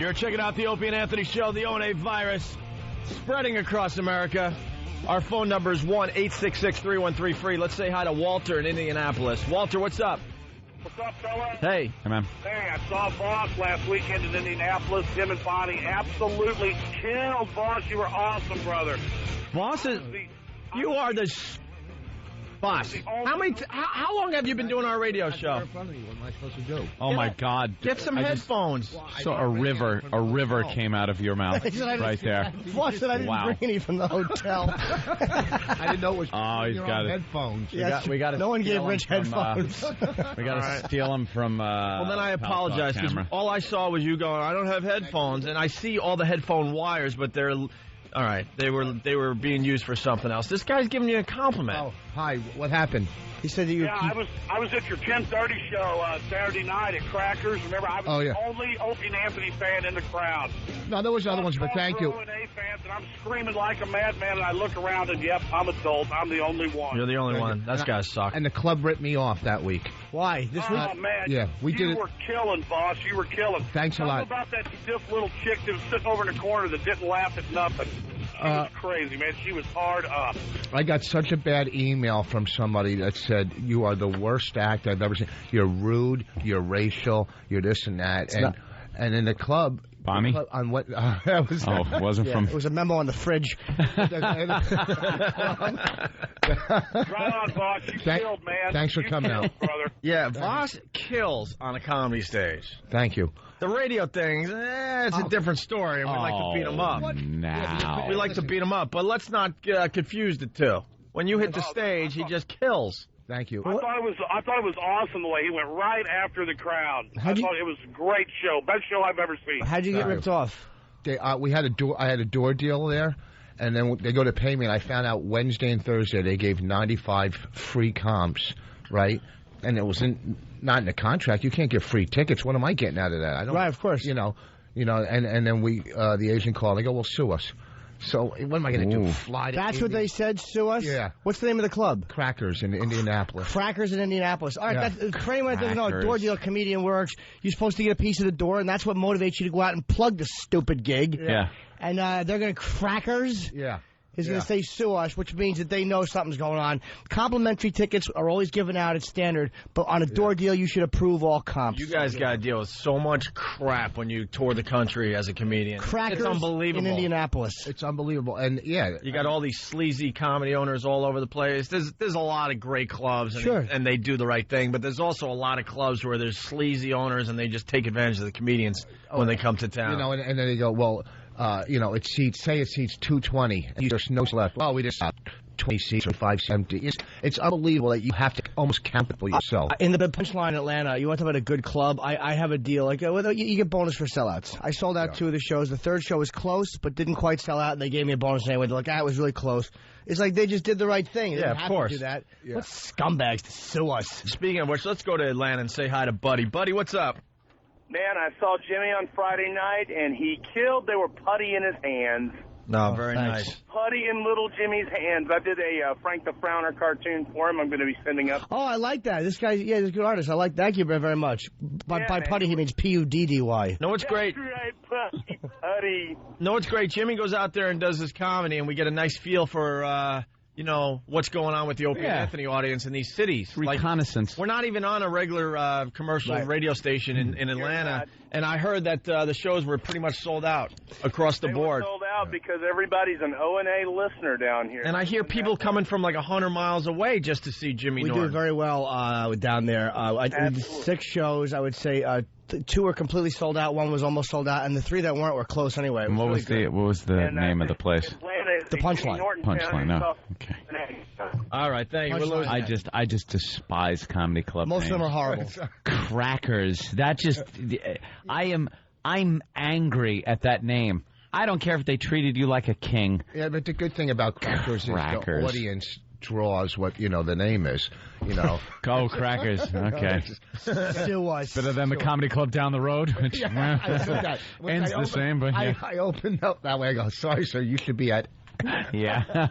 You're checking out the Opie and Anthony Show. The O&A virus spreading across America. Our phone number is 1-866-313-FREE. Let's say hi to Walter in Indianapolis. Walter, what's up? What's up, fella? Hey. Hey, man. Hey, I saw Boss last weekend in Indianapolis. Him and Bonnie absolutely killed. Boss, you were awesome, brother. Boss, you are the boss. How long have you been doing our radio show? In front of me. What am I supposed to do? Oh, my God. Get some headphones. So a river came out of your mouth right there. Boss said I didn't Wow. bring any from the hotel. I didn't know it was he's got it. headphones. Yes, we got no one gave Rich headphones. We got to steal them from. Well, then I apologize because all I saw was you going, I don't have headphones, and I see all the headphone wires, but they're all right. They were being used for something else. This guy's giving you a compliment. Oh, hi. What happened? He said that you. Yeah, I was at your 10:30 show Saturday night at Crackers. Remember, I was the only Opie and Anthony fan in the crowd. No, there was other ones, but thank you. O&A fans, and I'm screaming like a madman, and I look around, and yep, I'm adult. I'm the only one. You're the only one. Those guys suck. And the club ripped me off that week. Why? This week? Oh, man. Yeah, we did it. You were killing, boss. You were killing. Thanks a lot. Something about that stiff little chick that was sitting over in the corner that didn't laugh at nothing. She was crazy, man. She was hard up. I got such a bad email from somebody that said, you are the worst act I've ever seen. You're rude, you're racial, you're this and that. And in the club... Bonnie? On what? That was, it wasn't from... It was a memo on the fridge. Right on, boss. You killed, man. Thanks for coming out. Brother. Yeah, Voss kills on a comedy stage. Thank you. The radio things, it's a different story, and we like to beat them up. Now. We like to beat them up, but let's not confuse the two. When you hit the stage, he just kills. Thank you. I thought it was awesome the way he went right after the crowd. I thought it was a great show, best show I've ever seen. How'd you get ripped off? We had a door. I had a door deal there, and then they go to pay me, and I found out Wednesday and Thursday they gave 95 free comps, right? And it was not in the contract. You can't give free tickets. What am I getting out of that? I don't. Right, of course. And then the agent called. They go, well, sue us. So what am I going to do? Fly to That's what they said, sue us? Yeah. What's the name of the club? Crackers in Indianapolis. Crackers in Indianapolis. All right, Yeah. for anyone that doesn't know, a door deal comedian works. You're supposed to get a piece of the door, and that's what motivates you to go out and plug the stupid gig. Yeah. And they're going to Crackers. Yeah. Is going to say sue us, which means that they know something's going on. Complimentary tickets are always given out at standard, but on a door deal, you should approve all comps. You guys got to deal with so much crap when you tour the country as a comedian. Crackers it's unbelievable. in Indianapolis. It's unbelievable. And, yeah. You got all these sleazy comedy owners all over the place. There's a lot of great clubs, and they do the right thing, but there's also a lot of clubs where there's sleazy owners, and they just take advantage of the comedians when they come to town. And then they go, well... it seats 220. There's no left. Well, we just 20 seats or 5 seats empty. It's unbelievable that you have to almost count it for yourself. In the Punchline in Atlanta, you want to talk about a good club? I have a deal. Like you get bonus for sellouts. I sold out 2 of the shows. The third show was close, but didn't quite sell out, and they gave me a bonus anyway. They're like, it was really close. It's like they just did the right thing. They Yeah, didn't of have course. to do that. Yeah. What scumbags to sue us? Speaking of which, let's go to Atlanta and say hi to Buddy. Buddy, what's up? Man, I saw Jimmy on Friday night, and he killed. They were putty in his hands. No, very thanks. nice. Putty in little Jimmy's hands. I did a Frank the Frowner cartoon for him. I'm going to be sending up. Oh, I like that. This guy, he's a good artist. I like that. Thank you very much. By man. putty, he means P-U-D-D-Y. No, it's great. That's right, putty. No, it's great. Jimmy goes out there and does his comedy, and we get a nice feel for, what's going on with the Opie and Anthony audience in these cities. Reconnaissance. We're not even on a regular commercial radio station in Atlanta, and I heard that the shows were pretty much sold out across the board. They were sold out because everybody's an O&A listener down here. And I hear people coming from like 100 miles away just to see Jimmy We Norton. do very well down there. I did 6 shows. I would say 2 were completely sold out. 1 was almost sold out, and the 3 that weren't were close anyway. What was the name of the place? The Punchline. Punchline. No. Okay. All right, thank you. I just despise comedy club Most names. of them are horrible. Crackers. That just I'm angry at that name. I don't care if they treated you like a king. Yeah, but the good thing about Crackers is the audience draws what, the name is, Go Crackers. Okay. Still was. Better than the comedy club down the road, which ends the same, but I opened up that way. I go, sorry, sir, you should be at Yeah.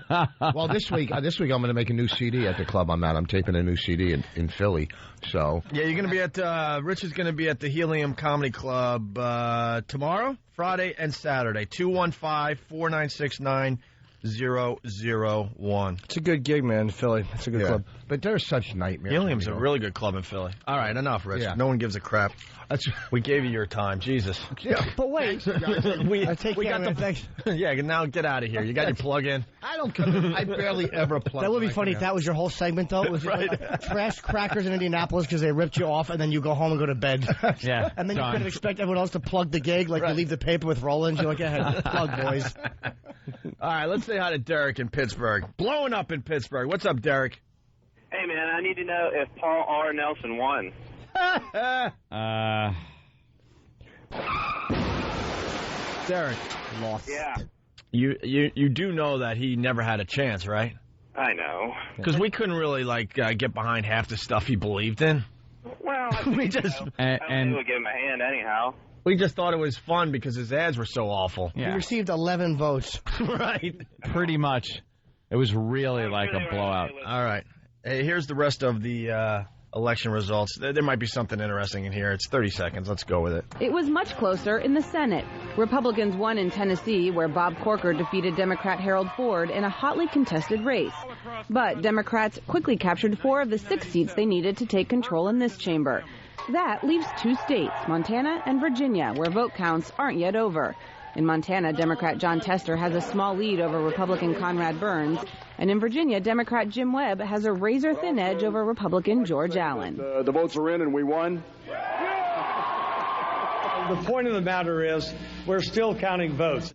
Well, this week I'm going to make a new CD at the club I'm at. I'm taping a new CD in Philly. So yeah, you're going to be at Rich is going to be at the Helium Comedy Club tomorrow, Friday, and Saturday. 215-496-9001. It's a good gig, man, Philly. It's a good club. But there's such nightmares. Helium's a really good club in Philly. All right, enough, Rich. Yeah. No one gives a crap. We gave you your time. Jesus. Yeah. But wait. we got the... Yeah, now get out of here. You got your plug-in? I barely ever plug. That would be funny if that was your whole segment, though. It was right. Trash crackers in Indianapolis because they ripped you off, and then you go home and go to bed. Yeah. And then you couldn't expect everyone else to plug the gig. Like you leave the paper with Rollins. You're like, yeah, plug, boys. All right, let's say hi to Derek in Pittsburgh. Blowing up in Pittsburgh. What's up, Derek? Hey, man, I need to know if Paul R. Nelson won. Derek. Lost. Yeah. You do know that he never had a chance, right? I know. Because we couldn't really, get behind half the stuff he believed in. Well, I we just... I would give him a hand anyhow. We just thought it was fun because his ads were so awful. Yeah. He received 11 votes. Right. Pretty much. It was really like a blowout. All right. Hey, here's the rest of the election results. There might be something interesting in here. It's 30 seconds. Let's go with it. It was much closer in the Senate. Republicans won in Tennessee, where Bob Corker defeated Democrat Harold Ford in a hotly contested race. But Democrats quickly captured 4 of the 6 seats they needed to take control in this chamber. That leaves 2 states, Montana and Virginia, where vote counts aren't yet over. In Montana, Democrat John Tester has a small lead over Republican Conrad Burns. And in Virginia, Democrat Jim Webb has a razor-thin edge over Republican George Allen. The votes are in and we won. The point of the matter is we're still counting votes.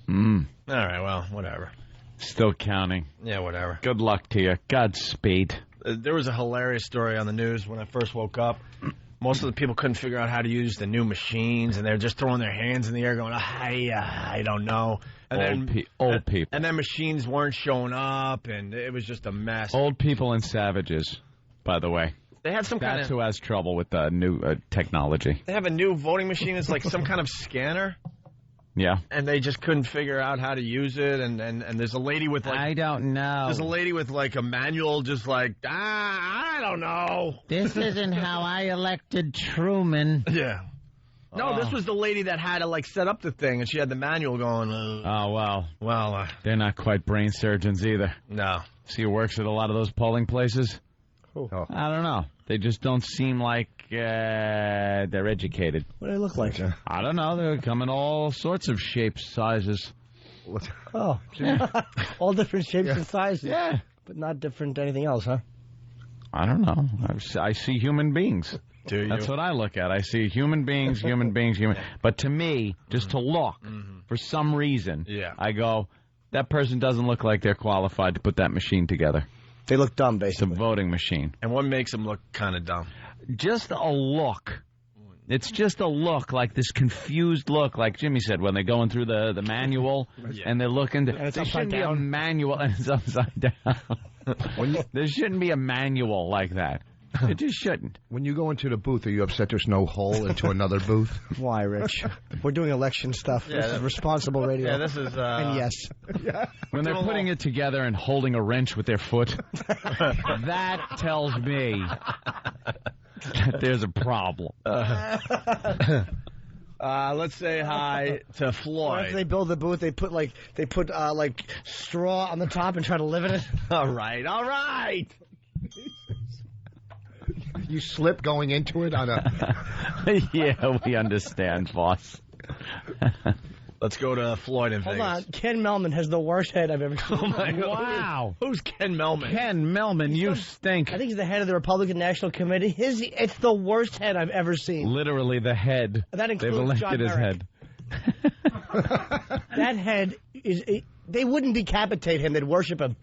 All right, well, whatever. Still counting. Yeah, whatever. Good luck to you. Godspeed. There was a hilarious story on the news when I first woke up. Most of the people couldn't figure out how to use the new machines, and they're just throwing their hands in the air going, I don't know. And old people. And then machines weren't showing up, and it was just a mess. Old people and savages, by the way. They have some kind of... That's who has trouble with the new technology. They have a new voting machine. It's like some kind of scanner. Yeah. And they just couldn't figure out how to use it, and there's a lady with I don't know. There's a lady with a manual just I don't know. This isn't how I elected Truman. Yeah. No, this was the lady that had to set up the thing, and she had the manual going. Oh, well. They're not quite brain surgeons either. No. See who works at a lot of those polling places? Oh. I don't know. They just don't seem like they're educated. What do they look like? I don't know. They come in all sorts of shapes, sizes. Oh, yeah. All different shapes and sizes. Yeah. But not different anything else, huh? I don't know. I see human beings. Do you? That's what I look at. I see human beings. But to me, just to look, for some reason, I go, that person doesn't look like they're qualified to put that machine together. They look dumb, basically. It's a voting machine. And what makes them look kind of dumb? Just a look. It's just a look, like this confused look, like Jimmy said, when they're going through the manual and they're looking. And it's upside down. Be a manual, and it's upside down. There shouldn't be a manual like that. It just shouldn't. When you go into the booth, are you upset there's no hole into another booth? Why, Rich? We're doing election stuff. Yeah, this is responsible radio. Yeah, this is... And yes. Yeah. When they're putting it together and holding a wrench with their foot, that tells me that there's a problem. Let's say hi to Floyd. After they build the booth, they put straw on the top and try to live in it. All right. You slip going into it on a... Yeah, we understand, boss. Let's go to Floyd in Vegas. Hold on. Ken Melman has the worst head I've ever seen. Oh, my God. Wow. Who's Ken Melman? Ken Melman, you stink. I think he's the head of the Republican National Committee. It's the worst head I've ever seen. Literally the head. That includes They've elected John his Merrick. head. That head is... They wouldn't decapitate him. They'd worship him.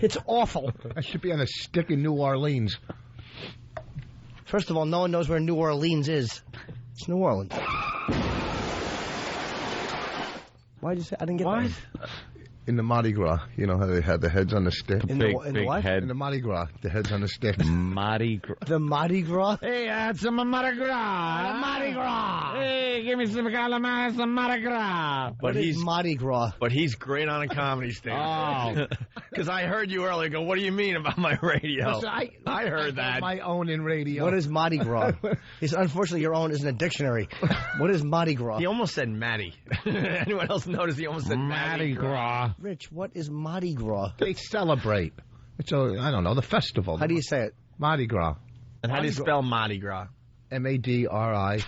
It's awful. I should be on a stick in New Orleans. First of all, no one knows where New Orleans is. It's New Orleans. Why'd you say? I didn't get that. In the Mardi Gras, you know how they had the heads on the stick? In the what? Head. In the Mardi Gras, the heads on the stick. Mardi Gras. The Mardi Gras? Hey, I had some Mardi Gras. Mardi Gras. Hey, give me some calamari, some Mardi Gras. But he's Mardi Gras. But he's great on a comedy stage. Oh. Because I heard you earlier go, what do you mean about my radio? Listen, I heard that. My own in radio. What is Mardi Gras? Unfortunately, your own isn't a dictionary. What is Mardi Gras? He almost said Matty. Anyone else notice he almost said Mardi Gras. Rich, what is Mardi Gras? They celebrate. It's I don't know, the festival. How do you say it? Mardi Gras. And how do you spell Mardi Gras? M-A-D-R-I.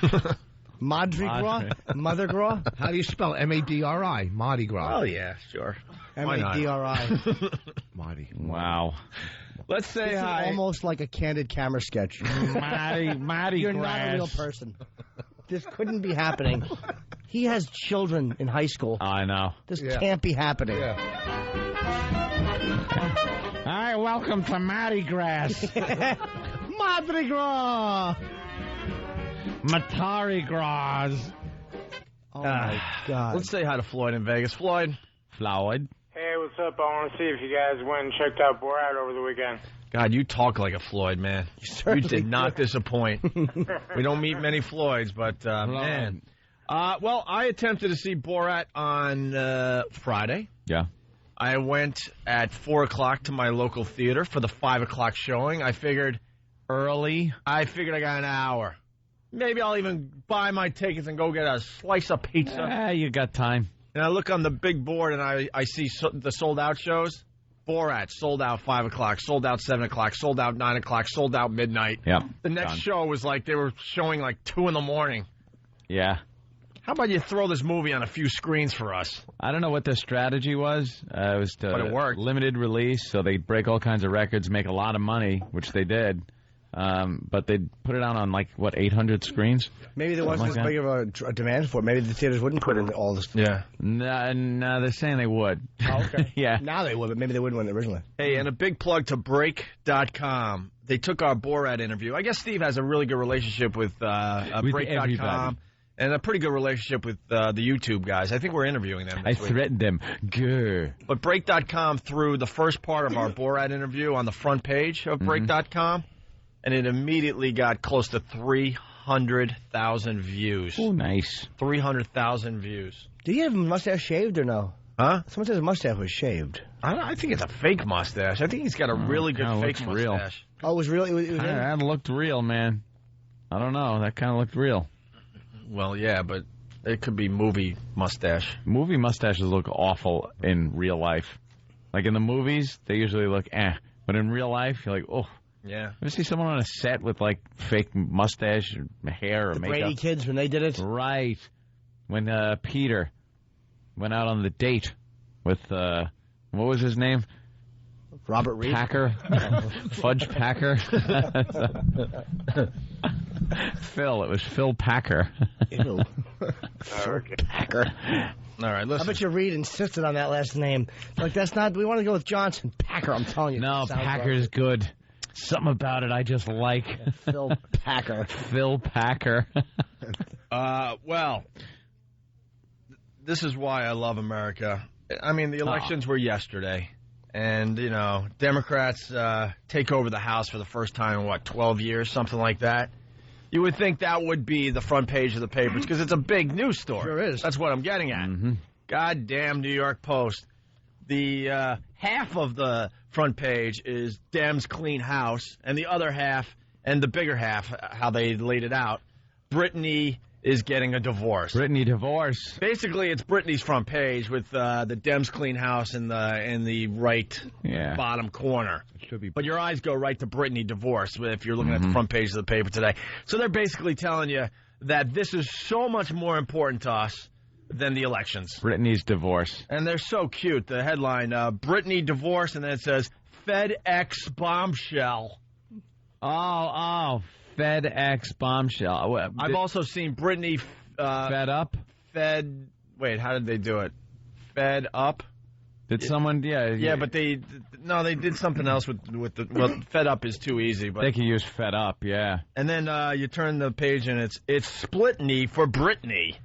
Madri Gras? Mother Gras? How do you spell M-A-D-R-I? Mardi Gras. Oh, yeah, sure. M-A-D-R-I. Mardi. Wow. Let's say hi. Almost like a candid camera sketch. Mardi You're Gras. not a real person. This couldn't be happening. He has children in high school. I know. This can't be happening. Yeah. Hi, welcome to Mardi Gras. Mardi Gras. Matari Gras. Oh, my God. Let's say hi to Floyd in Vegas. Floyd. Hey, what's up? I want to see if you guys went and checked out Borat over the weekend. God, you talk like a Floyd, man. You did not disappoint. We don't meet many Floyds, but, man. Well, I attempted to see Borat on Friday. Yeah. I went at 4 o'clock to my local theater for the 5 o'clock showing. I figured early. I got an hour. Maybe I'll even buy my tickets and go get a slice of pizza. You got time. And I look on the big board and I see the sold-out shows. Borat, sold out 5 o'clock, sold out 7 o'clock, sold out 9 o'clock, sold out midnight. Yep. The next show was like they were showing like 2 in the morning. Yeah. How about you throw this movie on a few screens for us? I don't know what their strategy was. It was but it worked. Limited release, so they break all kinds of records, make a lot of money, which they did. But they put it out on, 800 screens? Maybe there wasn't as big of a demand for it. Maybe the theaters wouldn't put in all this. Yeah. No, they're saying they would. Oh, okay. Yeah. Now they would, but maybe they wouldn't originally. Hey, and a big plug to Break.com. They took our Borat interview. I guess Steve has a really good relationship with Break.com. And a pretty good relationship with the YouTube guys. I think we're interviewing them this week. Threatened them. Grr. But Break.com threw the first part of our Borat interview on the front page of Break.com, and it immediately got close to 300,000 views. Oh, nice. 300,000 views. Did he have a mustache shaved or no? Huh? Someone says his mustache was shaved. I think it's a fake mustache. I think he's got a really good fake mustache. Real. Oh, it was real? It was that looked real, man. I don't know. That kind of looked real. Well, yeah, but it could be movie mustache. Movie mustaches look awful in real life. Like in the movies, they usually look but in real life, you're like, oh. Yeah. Ever see someone on a set with fake mustache or hair or the makeup? Brady kids when they did it? Right. When Peter went out on the date with, what was his name? Robert Reed. Packer. Fudge Packer. Phil. It was Phil Packer. Ew. Phil Packer. All right, listen. I bet you Reed insisted on that last name. Like, that's not, we want to go with Johnson. Packer, I'm telling you. No, Packer's good. Something about it I just like. Phil Packer. Phil Packer. Well, this is why I love America. I mean, the elections were yesterday. And, Democrats take over the House for the first time in, 12 years, something like that. You would think that would be the front page of the papers because it's a big news story. Sure is. That's what I'm getting at. Mm-hmm. Goddamn New York Post. The half of the front page is Dems clean house, and the other half, and the bigger half, how they laid it out, Brittany is getting a divorce. Brittany divorce. Basically, it's Brittany's front page with the Dems clean house in the right bottom corner. It should be. But your eyes go right to Brittany divorce if you're looking at the front page of the paper today. So they're basically telling you that this is so much more important to us than the elections. Brittany's divorce. And they're so cute. The headline, Brittany divorce, and then it says, FedEx bombshell. Oh, FedEx bombshell. I've also seen Brittany fed up. Wait, how did they do it? Fed up. Did someone? Yeah, but they did something else with the. Well, fed up is too easy, but they can use fed up. Yeah. And then you turn the page and it's Splitney for Brittany.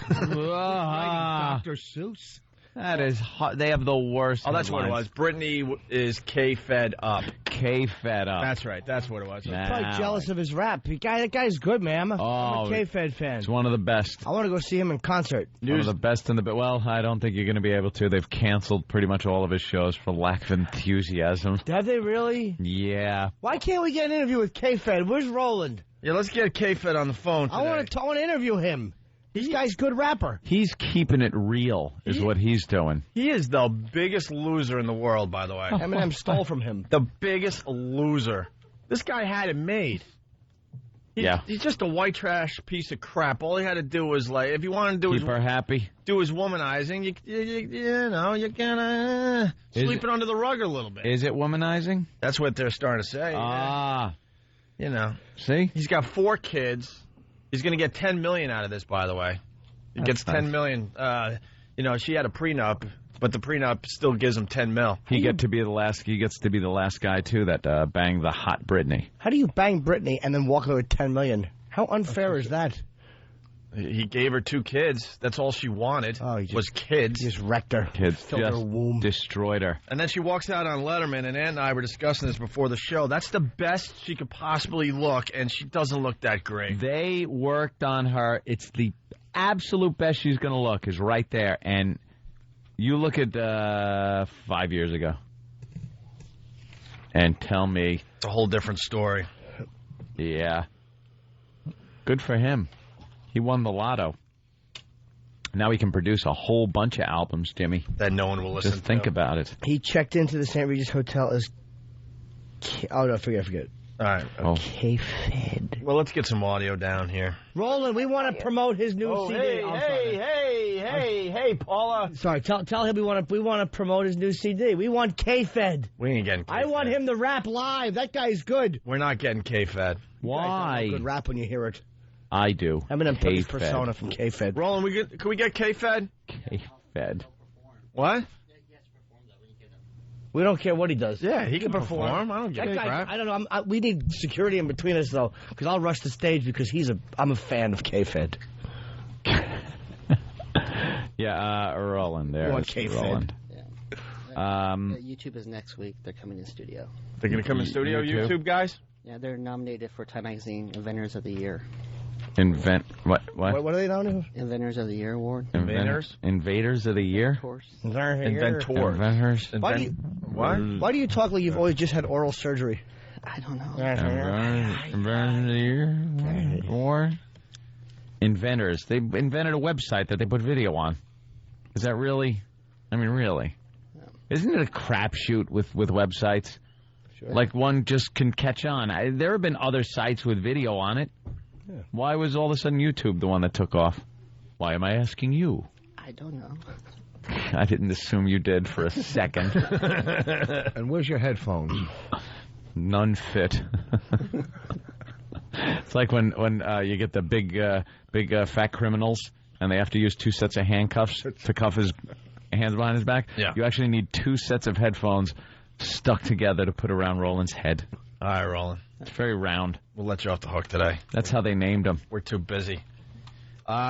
Dr. Seuss. That is they have the worst. Oh, that's headlines. what it was. Brittany is K-fed up. K-fed up. That's right. That's what it was. He's probably jealous of his rap. That guy's good, man. I'm a K-fed fan. It's one of the best. I want to go see him in concert. One of the best in the... Well, I don't think you're going to be able to. They've canceled pretty much all of his shows for lack of enthusiasm. Have they really? Yeah. Why can't we get an interview with K-Fed? Where's Roland? Yeah, let's get K-Fed on the phone today. I want to interview him. This guy's a good rapper. He's keeping it real, is what he's doing. He is the biggest loser in the world, by the way. Eminem stole from him. The biggest loser. This guy had it made. He's just a white trash piece of crap. All he had to do was, like, if you want to do keep her happy, do his womanizing, you know, you kind of sweep it under the rug a little bit. Is it womanizing? That's what they're starting to say. Ah. You know. See? He's got 4 kids. He's going to get $10 million out of this, by the way. He gets $10 million. You know, she had a prenup, but the prenup still gives him $10 million. He gets to be the last guy too that banged the hot Britney. How do you bang Britney and then walk away with $10 million? How unfair is that? He gave her 2 kids. That's all she wanted. Was kids. He just wrecked her. Kids filled her womb. Destroyed her. And then she walks out on Letterman, and Ant and I were discussing this before the show. That's the best she could possibly look, and she doesn't look that great. They worked on her. It's the absolute best she's going to look is right there. And you look at 5 years ago and tell me. It's a whole different story. Yeah. Good for him. He won the lotto. Now he can produce a whole bunch of albums, Jimmy. That no one will listen to. Just think about it. He checked into the St. Regis Hotel as... Oh, no, forget. All right. K-Fed. Well, let's get some audio down here. Roland, we want to promote his new CD. Hey, Paula. Sorry, tell him we want to promote his new CD. We want K-Fed. We ain't getting K-Fed. I want him to rap live. That guy's good. We're not getting K-Fed. Why? Good rap when you hear it. I do. Eminem took his persona from K-Fed. Roland, can we get K-Fed? K-Fed. What? We don't care what he does. Yeah, he can perform. I don't give a crap. I don't know. We need security in between us, though, because I'll rush the stage because I'm a fan of K-Fed. Yeah, Roland there. K-Fed. Yeah. YouTube is next week. They're coming in studio. They're going to come in studio, YouTube guys? Yeah, they're nominated for Time Magazine Inventors of the Year. What are they nominated? Inventors of the Year award. Invaders of the Year? Inventors. Why do you talk like you've always just had oral surgery? I don't know. Inventors of the Year? Or Inventors. They invented a website that they put video on. Is that really? I mean, really? Isn't it a crapshoot with websites? Sure. Like one just can catch on. There have been other sites with video on it. Yeah. Why was all of a sudden YouTube the one that took off? Why am I asking you? I don't know. I didn't assume you did for a second. And where's your headphones? None fit. It's like when you get the big fat criminals and they have to use 2 sets of handcuffs to cuff his hands behind his back. Yeah. You actually need 2 sets of headphones stuck together to put around Roland's head. All right, Roland. It's very round. We'll let you off the hook today. That's how they named him. We're too busy.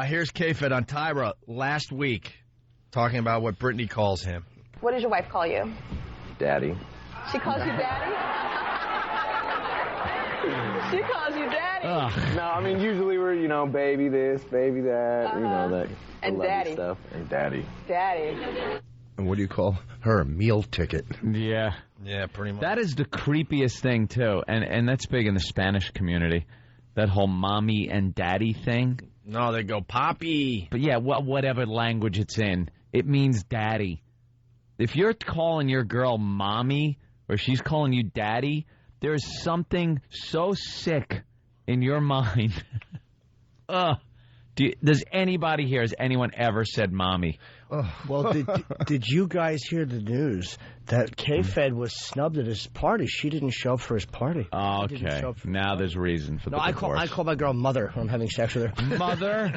Here's K-Fed on Tyra last week talking about what Brittany calls him. What does your wife call you? Daddy. She calls you daddy? She calls you daddy. No, I mean, usually we're, baby this, baby that, that. And daddy. Stuff. And daddy. Daddy. And what do you call her? A meal ticket. Yeah. Yeah, pretty much. That is the creepiest thing, too. And that's big in the Spanish community. That whole mommy and daddy thing. No, they go papi. But yeah, whatever language it's in, it means daddy. If you're calling your girl mommy or she's calling you daddy, there's something so sick in your mind. Does anybody here, has anyone ever said mommy? Well, did you guys hear the news that K-Fed was snubbed at his party? She didn't show up for his party. Okay, now there's reason for the divorce. I call my girl Mother when I'm having sex with her. Mother?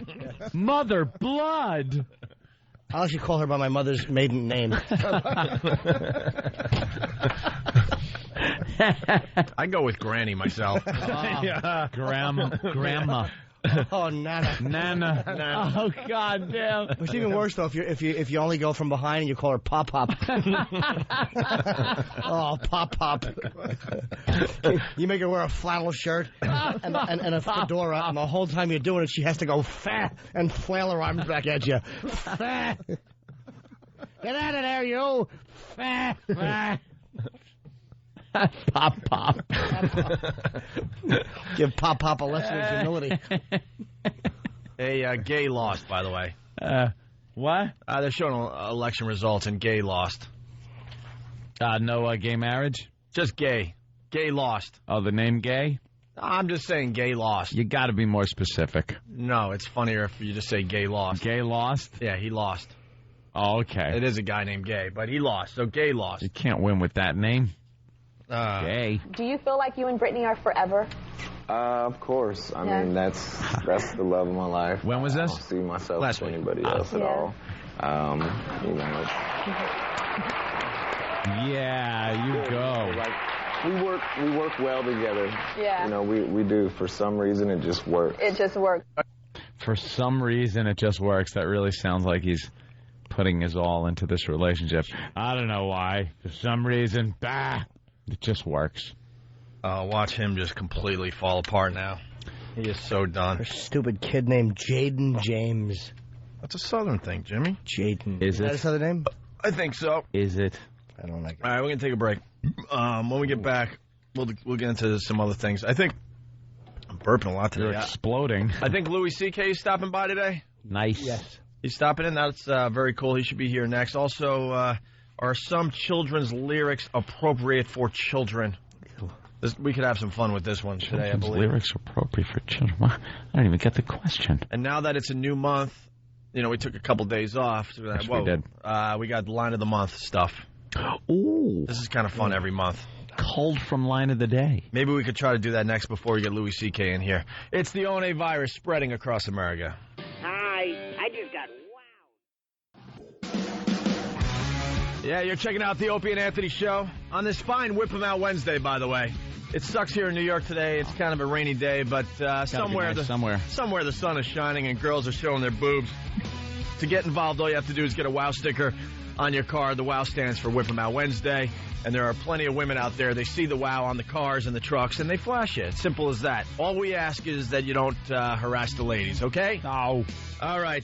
Mother blood! I'll actually call her by my mother's maiden name. I go with Granny myself. Grandma. Oh, Nana. Nana. Oh, God damn. It's even worse, though, if you only go from behind and you call her Pop-Pop. Oh, Pop-Pop. You make her wear a flannel shirt and a fedora, and the whole time you're doing it, she has to go fat and flail her arms back at you. Fat. Get out of there, you. Fat. Pop. Give Pop a lesson in humility. Hey, Gay lost, by the way. What? They're showing election results, and Gay lost. No gay marriage? Just Gay. Gay lost. Oh, the name Gay? I'm just saying Gay lost. You got to be more specific. No, it's funnier if you just say Gay lost. Gay lost? Yeah, he lost. Oh, okay. It is a guy named Gay, but he lost, so Gay lost. You can't win with that name. Gay. Do you feel like you and Brittany are forever? Of course. I mean, that's the love of my life. When was this? I don't see myself with anybody else at all. You know. Yeah, you go. Like, we work well together. Yeah. You know, we do. For some reason, it just works. It just works. For some reason, it just works. That really sounds like he's putting his all into this relationship. I don't know why. For some reason, it just works. Watch him just completely fall apart now. He is so done. A stupid kid named Jaden James. That's a Southern thing, Jimmy. Jaden. Is it? That a Southern name? I think so. Is it? I don't like it. All right, we're going to take a break. When we get back, we'll get into some other things. I think I'm burping a lot today. You're exploding. I think Louis C.K. is stopping by today. Nice. Yes. He's stopping in. That's very cool. He should be here next. Also, are some children's lyrics appropriate for children? We could have some fun with this one today, I believe. Lyrics appropriate for children. I don't even get the question. And now that it's a new month, you know, we took a couple days off. Yes, we did. We got line of the month stuff. Ooh. This is kind of fun every month. Culled from line of the day. Maybe we could try to do that next before we get Louis C.K. in here. It's the ONA virus spreading across America. Hi, I just got Yeah, you're checking out the Opie and Anthony show on this fine Whip 'em Out Wednesday, by the way. It sucks here in New York today. It's kind of a rainy day, but somewhere the sun is shining and girls are showing their boobs. To get involved, all you have to do is get a WOW sticker on your car. The WOW stands for Whip 'em Out Wednesday, and there are plenty of women out there. They see the WOW on the cars and the trucks, and they flash it. It's simple as that. All we ask is that you don't harass the ladies, okay? No. All right,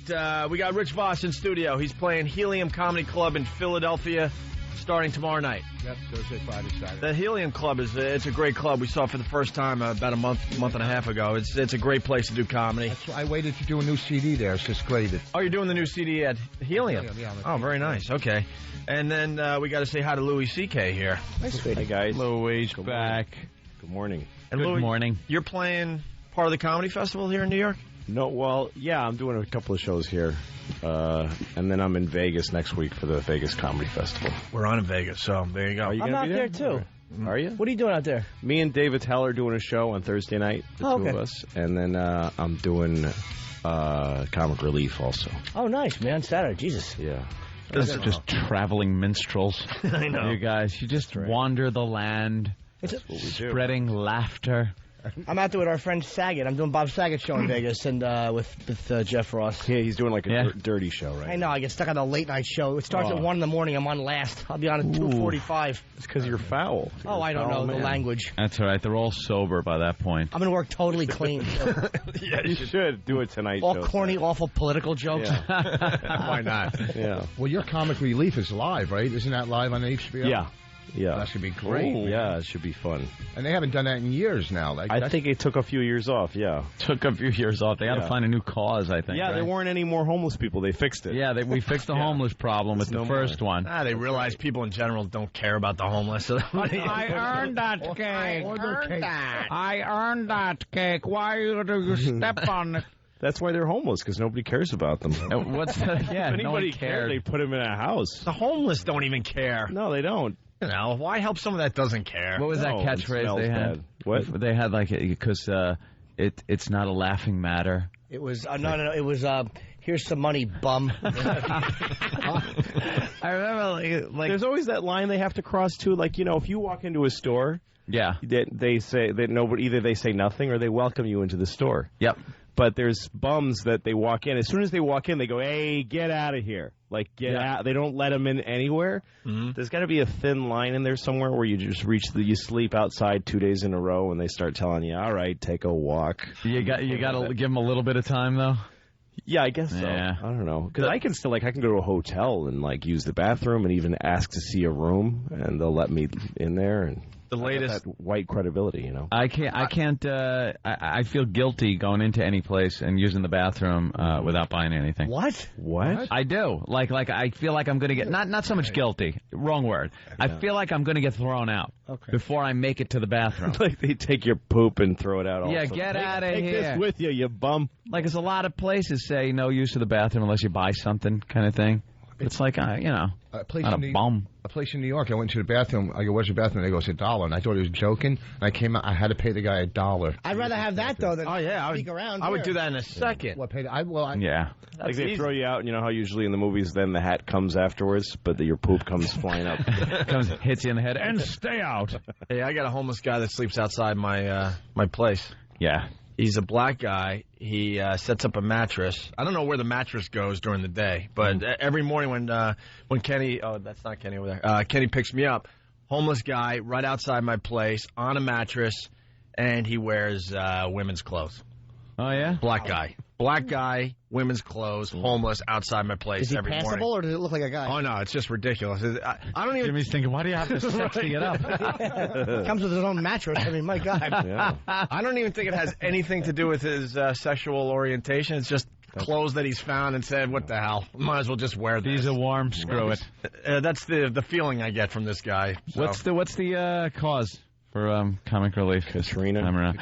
we got Rich Voss in studio. He's playing Helium Comedy Club in Philadelphia starting tomorrow night. Yep, Thursday, Friday, Saturday. The Helium Club it's a great club. We saw it for the first time about a month and a half ago. It's a great place to do comedy. That's why I waited to do a new CD there. It's just great. Oh, you're doing the new CD at Helium? Yeah, oh, very nice. Okay. And then we got to say hi to Louis C.K. here. Hey, guys. Louis back. Good morning. And Good Louis, morning. You're playing part of the comedy festival here in New York? No, well, yeah, I'm doing a couple of shows here. And then I'm in Vegas next week for the Vegas Comedy Festival. We're on in Vegas, so there you go. I'm out there, too. Are you? What are you doing out there? Me and David Teller doing a show on Thursday night, the two of us. And then I'm doing Comic Relief also. Oh, nice, man. Saturday. Jesus. Yeah. This is just traveling minstrels. I know. You guys, you just wander the land, spreading laughter. I'm out there with our friend Saget. I'm doing Bob Saget's show in Vegas and with Jeff Ross. Yeah, he's doing like a dirty show, right? I know. I get stuck on a late night show. It starts at 1 in the morning. I'm on last. I'll be on at 2:45. It's because you're foul. Oh, I don't know the language. That's all right. They're all sober by that point. I'm going to work totally clean. Yeah, you should do a Tonight all Show. All corny, awful political jokes. Yeah. Why not? Yeah. Well, your Comic Relief is live, right? Isn't that live on HBO? Yeah. Yeah. That should be great. Ooh, yeah, it should be fun. And they haven't done that in years now. I think it took a few years off, yeah. Took a few years off. They had to find a new cause, I think. Yeah, there weren't any more homeless people. They fixed it. Yeah, we fixed the homeless problem with the first one. They realize people in general don't care about the homeless. So I earned that cake. I earned that cake. Why do you step on it? That's why they're homeless, because nobody cares about them. What's the, yeah, if anybody cared. They put them in a house. The homeless don't even care. No, they don't. You know, why help someone that doesn't care? What was that catchphrase they had? Bad. What? They had, like, because it's not a laughing matter. It was, no. It was, here's some money, bum. I remember, like... There's always that line they have to cross, too. Like, you know, if you walk into a store... Yeah. They say that nobody... Either they say nothing or they welcome you into the store. Yep. But there's bums that they walk in. As soon as they walk in, they go, "Hey, get out of here!" Like get out. They don't let them in anywhere. Mm-hmm. There's got to be a thin line in there somewhere where you just you sleep outside 2 days in a row, and they start telling you, "All right, take a walk." You got to give them a little bit of time, though. Yeah, I guess so. Yeah. I don't know, because I can still I can go to a hotel and use the bathroom and even ask to see a room, and they'll let me in there and. The latest that white credibility, I can't. I feel guilty going into any place and using the bathroom without buying anything. What? I do. Like I feel like I'm going to get not so much guilty. Wrong word. I feel like I'm going to get thrown out before I make it to the bathroom. Like they take your poop and throw it out. Yeah, also. Get out of here. Take this with you, you bum. Like there's a lot of places say no use of the bathroom unless you buy something, kind of thing. It's like, not a bum. A place in New York, I went to the bathroom. I go, where's the bathroom? They go, it's $1. And I thought he was joking. And I came out, I had to pay the guy $1. I'd rather have that, though, than sneak around. I would do that in a second. What, yeah. Like they throw you out, and you know how usually in the movies then the hat comes afterwards, but your poop comes flying up. Hits you in the head, and stay out. Hey, I got a homeless guy that sleeps outside my place. Yeah. He's a black guy. He sets up a mattress. I don't know where the mattress goes during the day, but every morning when Kenny, that's not Kenny over there, Kenny picks me up, homeless guy right outside my place on a mattress, and he wears women's clothes. Oh, yeah? Black guy, women's clothes, homeless, outside my place every morning. Is he passable, or does it look like a guy? Oh, no, it's just ridiculous. I don't even... Jimmy's thinking, why do you have to sexy it up? Comes with his own mattress. I mean, my God. Yeah. I don't even think it has anything to do with his sexual orientation. It's just clothes that he's found and said, what the hell? Might as well just wear this. These are warm, screw it. That's the feeling I get from this guy. So. What's the cause? For comic relief, Katrina.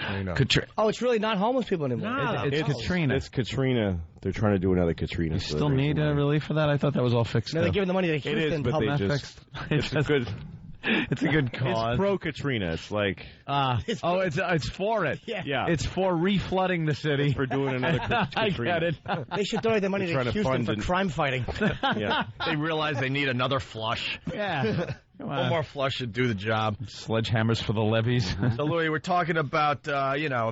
Oh, it's really not homeless people anymore. No, it's Katrina. It's Katrina. They're trying to do another Katrina. You still need relief for that? I thought that was all fixed. No, they're giving the money to Houston. It is, but they just. It's a good. It's a good cause. It's pro Katrina. It's like. It's for it. Yeah. It's for reflooding the city. It's for doing another Katrina. I get it. They should donate the money to Houston for crime fighting. Yeah. They realize they need another flush. Yeah. One more flush should do the job. Sledgehammers for the levees. So, Louis, we're talking about,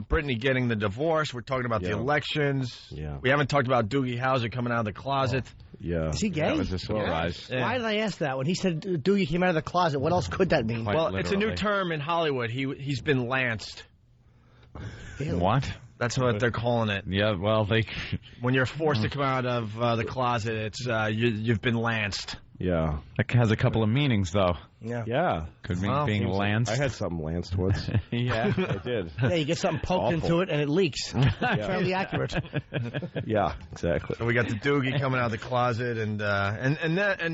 Brittany getting the divorce. We're talking about the elections. Yeah. We haven't talked about Doogie Howser coming out of the closet. Yeah. Is he gay? That was a surprise. Yeah. Why did I ask that? When he said Doogie came out of the closet, what else could that mean? Quite literally. It's a new term in Hollywood. He's been lanced. What? That's what they're calling it. Yeah, well, when you're forced to come out of the closet, it's you've been lanced. Yeah. That has a couple of meanings, though. Yeah. Could mean being lanced. I had something lanced once. Yeah, I did. Yeah, you get something poked into it, and it leaks. Fairly accurate. Yeah, exactly. So we got the Doogie coming out of the closet, and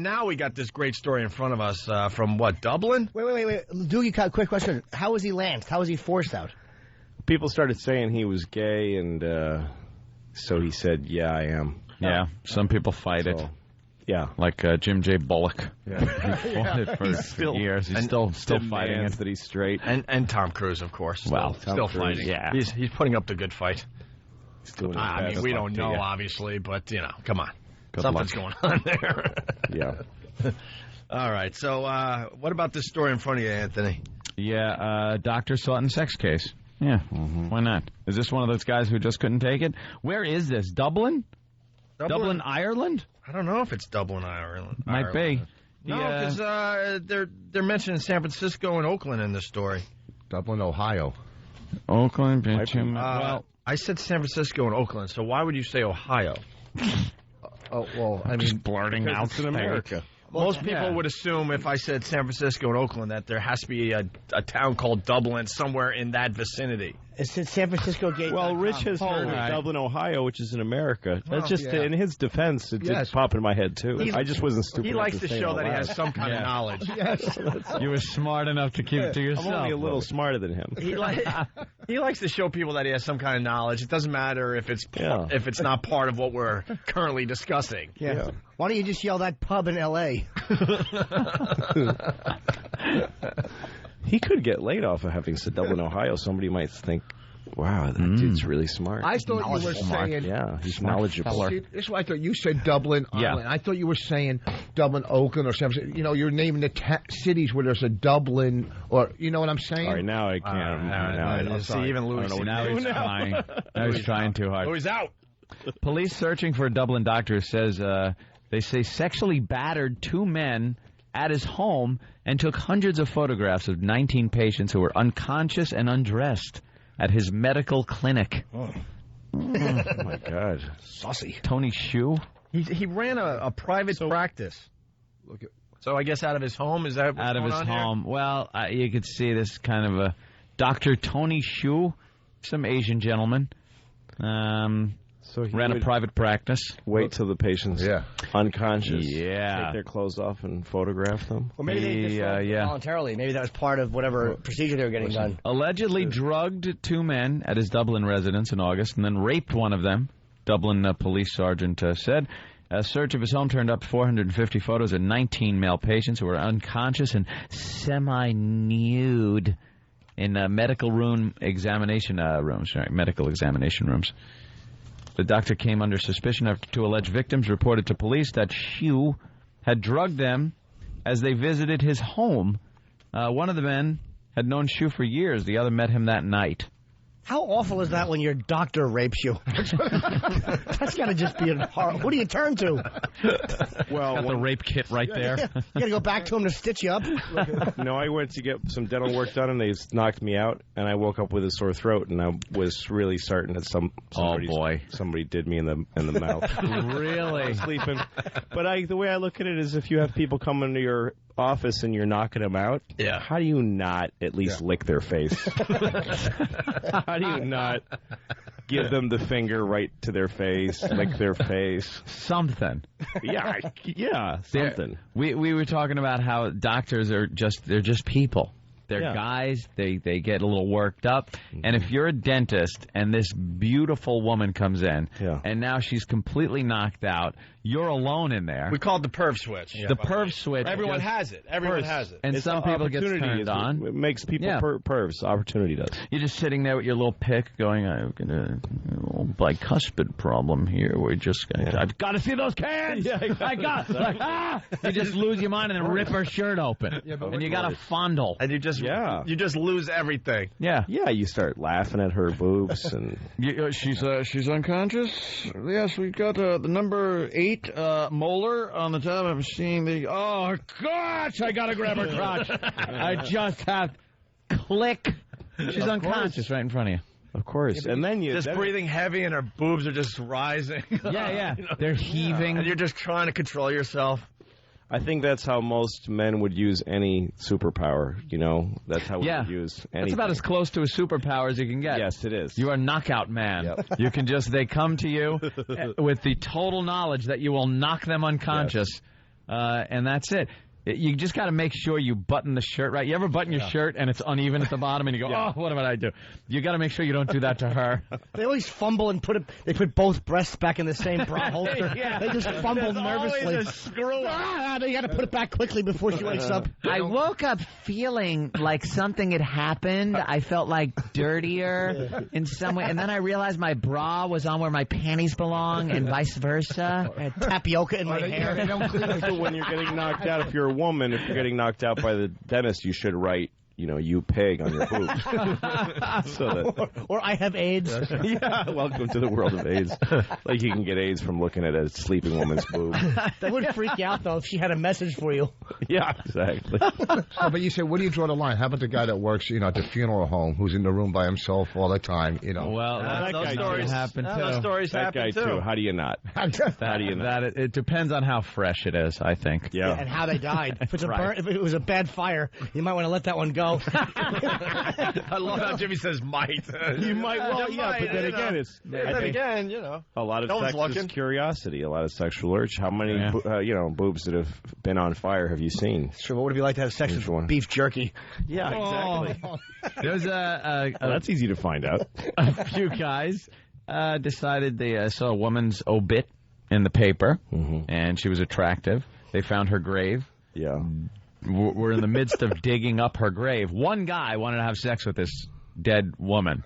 now we got this great story in front of us from, what, Dublin? Wait. Doogie, quick question. How was he lanced? How was he forced out? People started saying he was gay, and so he said, yeah, I am. Yeah, some people fight it. Yeah, like Jim J. Bullock. Yeah. He fought it for years. He's still fighting it. That he's straight. And Tom Cruise, of course. Well, still fighting. Yeah, he's putting up the good fight. I mean, we don't know, obviously, but come on, something's going on there. Yeah. All right. So, what about this story in front of you, Anthony? Yeah, doctor saw it in sex case. Yeah, why not? Is this one of those guys who just couldn't take it? Where is this? Dublin, Ireland? I don't know if it's Dublin, Ireland. Might be. No, because they're mentioning San Francisco and Oakland in this story. Dublin, Ohio. Oakland, well, I said San Francisco and Oakland, so why would you say Ohio? Well, I mean, just blurting out. It's in America. Most people would assume if I said San Francisco and Oakland that there has to be a town called Dublin somewhere in that vicinity. It's San Francisco Gate. Well, Rich has heard of Dublin, Ohio, which is in America. That's just in his defense. It's popping in my head too. I just wasn't stupid. He likes to show that he has some kind of knowledge. Yes, you were smart enough to keep it to yourself. I'm only a little smarter than him. He likes to show people that he has some kind of knowledge. It doesn't matter if it's not part of what we're currently discussing. Yeah. Why don't you just yell that pub in L.A.? He could get laid off of having said Dublin, Ohio. Somebody might think Wow, that dude's really smart. I thought you were saying... Yeah, he's knowledgeable. See, this is what I thought. You said Dublin, Ireland. I thought you were saying Dublin, Oakland, or something. You know, you're naming the cities where there's a Dublin, or... You know what I'm saying? All right, now I can't. Now I don't see, even Louis... Now he's trying. Now he's trying too hard. Louis out! Police searching for a Dublin doctor says they say sexually battered 2 men at his home and took hundreds of photographs of 19 patients who were unconscious and undressed at his medical clinic. Oh my God. Saucy. Tony Shu? He ran a private practice. So I guess out of his home, is that what's out of going his on home? Here? Well, you could see this kind of a Dr. Tony Shu, some Asian gentleman. So he ran a private practice. Wait till the patient's unconscious. Yeah. Take their clothes off and photograph them. Or maybe they just voluntarily. Maybe that was part of whatever procedure they were getting done. Allegedly drugged 2 men at his Dublin residence in August and then raped one of them, Dublin police sergeant said. A search of his home turned up 450 photos of 19 male patients who were unconscious and semi-nude in medical examination rooms. The doctor came under suspicion after 2 alleged victims reported to police that Shu had drugged them as they visited his home. One of the men had known Shu for years. The other met him that night. How awful is that when your doctor rapes you? That's got to just be horrible. What do you turn to? Well, got the rape kit right there. You got to go back to him to stitch you up? No, I went to get some dental work done, and they knocked me out, and I woke up with a sore throat, and I was really certain that somebody did me in the mouth. Really? I was sleeping. But the way I look at it is if you have people come into your office and you're knocking them out, how do you not at least lick their face? How do you not give them the finger right to their face, lick their face? Something. Yeah, something. We were talking about how doctors are they're just people. They're guys. They get a little worked up. And if you're a dentist and this beautiful woman comes in and now she's completely knocked out, you're alone in there. We call it the perv switch. The perv switch. Everyone has it. Everyone has it. And it's some people get turned on. It makes people pervs. Opportunity does. You're just sitting there with your little pick going, I've got a little bicuspid problem here. I've got to see those cans. You just lose your mind and then rip her shirt open. And you got to fondle. And you just lose everything. Yeah. Yeah, you start laughing at her boobs. And she's unconscious. Yes, we've got the number 8 molar on the top. I'm seeing oh, gosh, I got to grab her crotch. I just have click. She's unconscious right in front of you. Of course. And then you... Just breathing heavy and her boobs are just rising. Yeah. They're heaving. And you're just trying to control yourself. I think that's how most men would use any superpower, That's how we would use anything. That's about as close to a superpower as you can get. Yes, it is. You are a knockout man. Yep. You can they come to you with the total knowledge that you will knock them unconscious, and that's it. You just got to make sure you button the shirt right. You ever button your shirt and it's uneven at the bottom and you go, oh, what did I do? You got to make sure you don't do that to her. They always fumble and they put both breasts back in the same bra holster. They just fumble nervously. Always a screw up. They got to put it back quickly before she wakes up. I woke up feeling like something had happened. I felt like dirtier in some way, and then I realized my bra was on where my panties belong, and vice versa. I had tapioca in my hair. So when you're getting knocked out, if you're a woman, if you're getting knocked out by the dentist, you should write, you pig on your boobs. Or I have AIDS. Welcome to the world of AIDS. Like you can get AIDS from looking at a sleeping woman's boob. That would freak you out, though, if she had a message for you. Yeah, exactly. But you say, where do you draw the line? How about the guy that works, at the funeral home, who's in the room by himself all the time, Well, those stories happen, too. Those stories happen, too. How do you not? How do you not? It depends on how fresh it is, I think. Yeah. And how they died. If it was a bad fire, you might want to let that one go. I love how Jimmy says might. You might, but then again, it's... A lot of sex is curiosity, a lot of sexual urge. How many, boobs that have been on fire have you seen? Sure, what would it be like to have sex with beef jerky? Yeah, exactly. There's that's easy to find out. A few guys decided they saw a woman's obit in the paper, and she was attractive. They found her grave. Yeah. We're in the midst of digging up her grave. One guy wanted to have sex with this dead woman.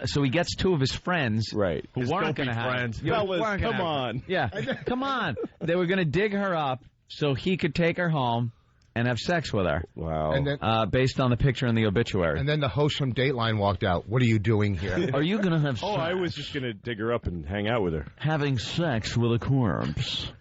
So he gets two of his friends who weren't going to have friends. Fellas, come on. Yeah, come on. They were going to dig her up so he could take her home and have sex with her. Wow. And then, based on the picture in the obituary. And then the host from Dateline walked out. What are you doing here? Are you going to have sex? Oh, I was just going to dig her up and hang out with her. Having sex with a corpse.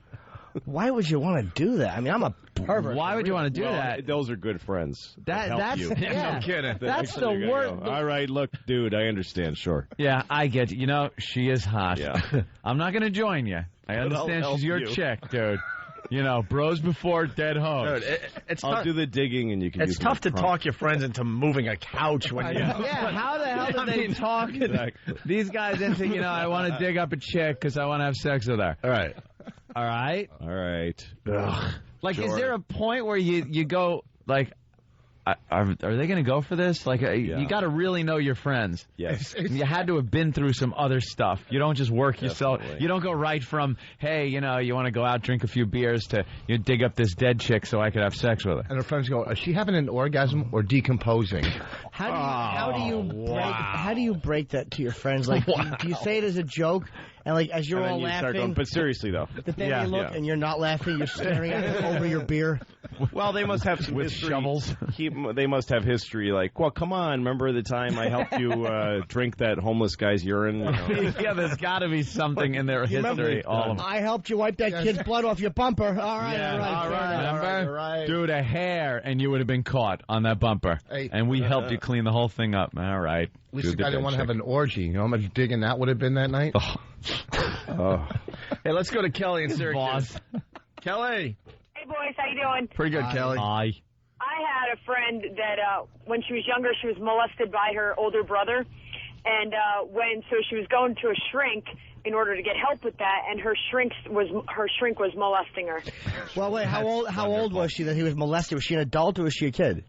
Why would you want to do that? I mean, I'm a pervert. Why would you want to do that? Those are good friends. That's you. Yeah. No kidding. That's the worst. All right, look, dude, I understand. Sure. Yeah, I get you. You know, she is hot. Yeah. I'm not going to join you. I understand she's your chick, dude. You know, bros before dead hoes. Dude, I'll do the digging, and you can. It's tough to talk your friends into moving a couch when you. Yeah, how the hell did they talk these guys into? You know, I want to dig up a chick because I want to have sex with her. All right. All right. All right. Like, is there a point where you go like? Are they going to go for this? Like, you got to really know your friends. Yes. You had to have been through some other stuff. You don't just work yourself. You don't go right from, hey, you know, you want to go out, drink a few beers to you dig up this dead chick so I could have sex with her. And her friends go, is she having an orgasm or decomposing? How do you break that to your friends? Like, do you say it as a joke? And like as you're all laughing, but seriously though, but then you look and you're not laughing, you're staring at it over your beer. Well, they must have some with history. shovels. They must have history. Like, well, come on, remember the time I helped you drink that homeless guy's urine? You know? Yeah, there's got to be something in their history. All of them. I helped you wipe that kid's blood off your bumper. All right. Remember? Dude, a hair, and you would have been caught on that bumper. Hey, and we helped you clean the whole thing up. All right. At least the guy didn't want to have an orgy. You know how much digging that would have been that night? Hey, let's go to Kelly in Syracuse. Kelly. Hey, boys. How you doing? Pretty good, Kelly. Hi. I had a friend that when she was younger, she was molested by her older brother. And so she was going to a shrink in order to get help with that, and her shrink was molesting her. Well, wait, how old was she that he was molested? Was she an adult or was she a kid?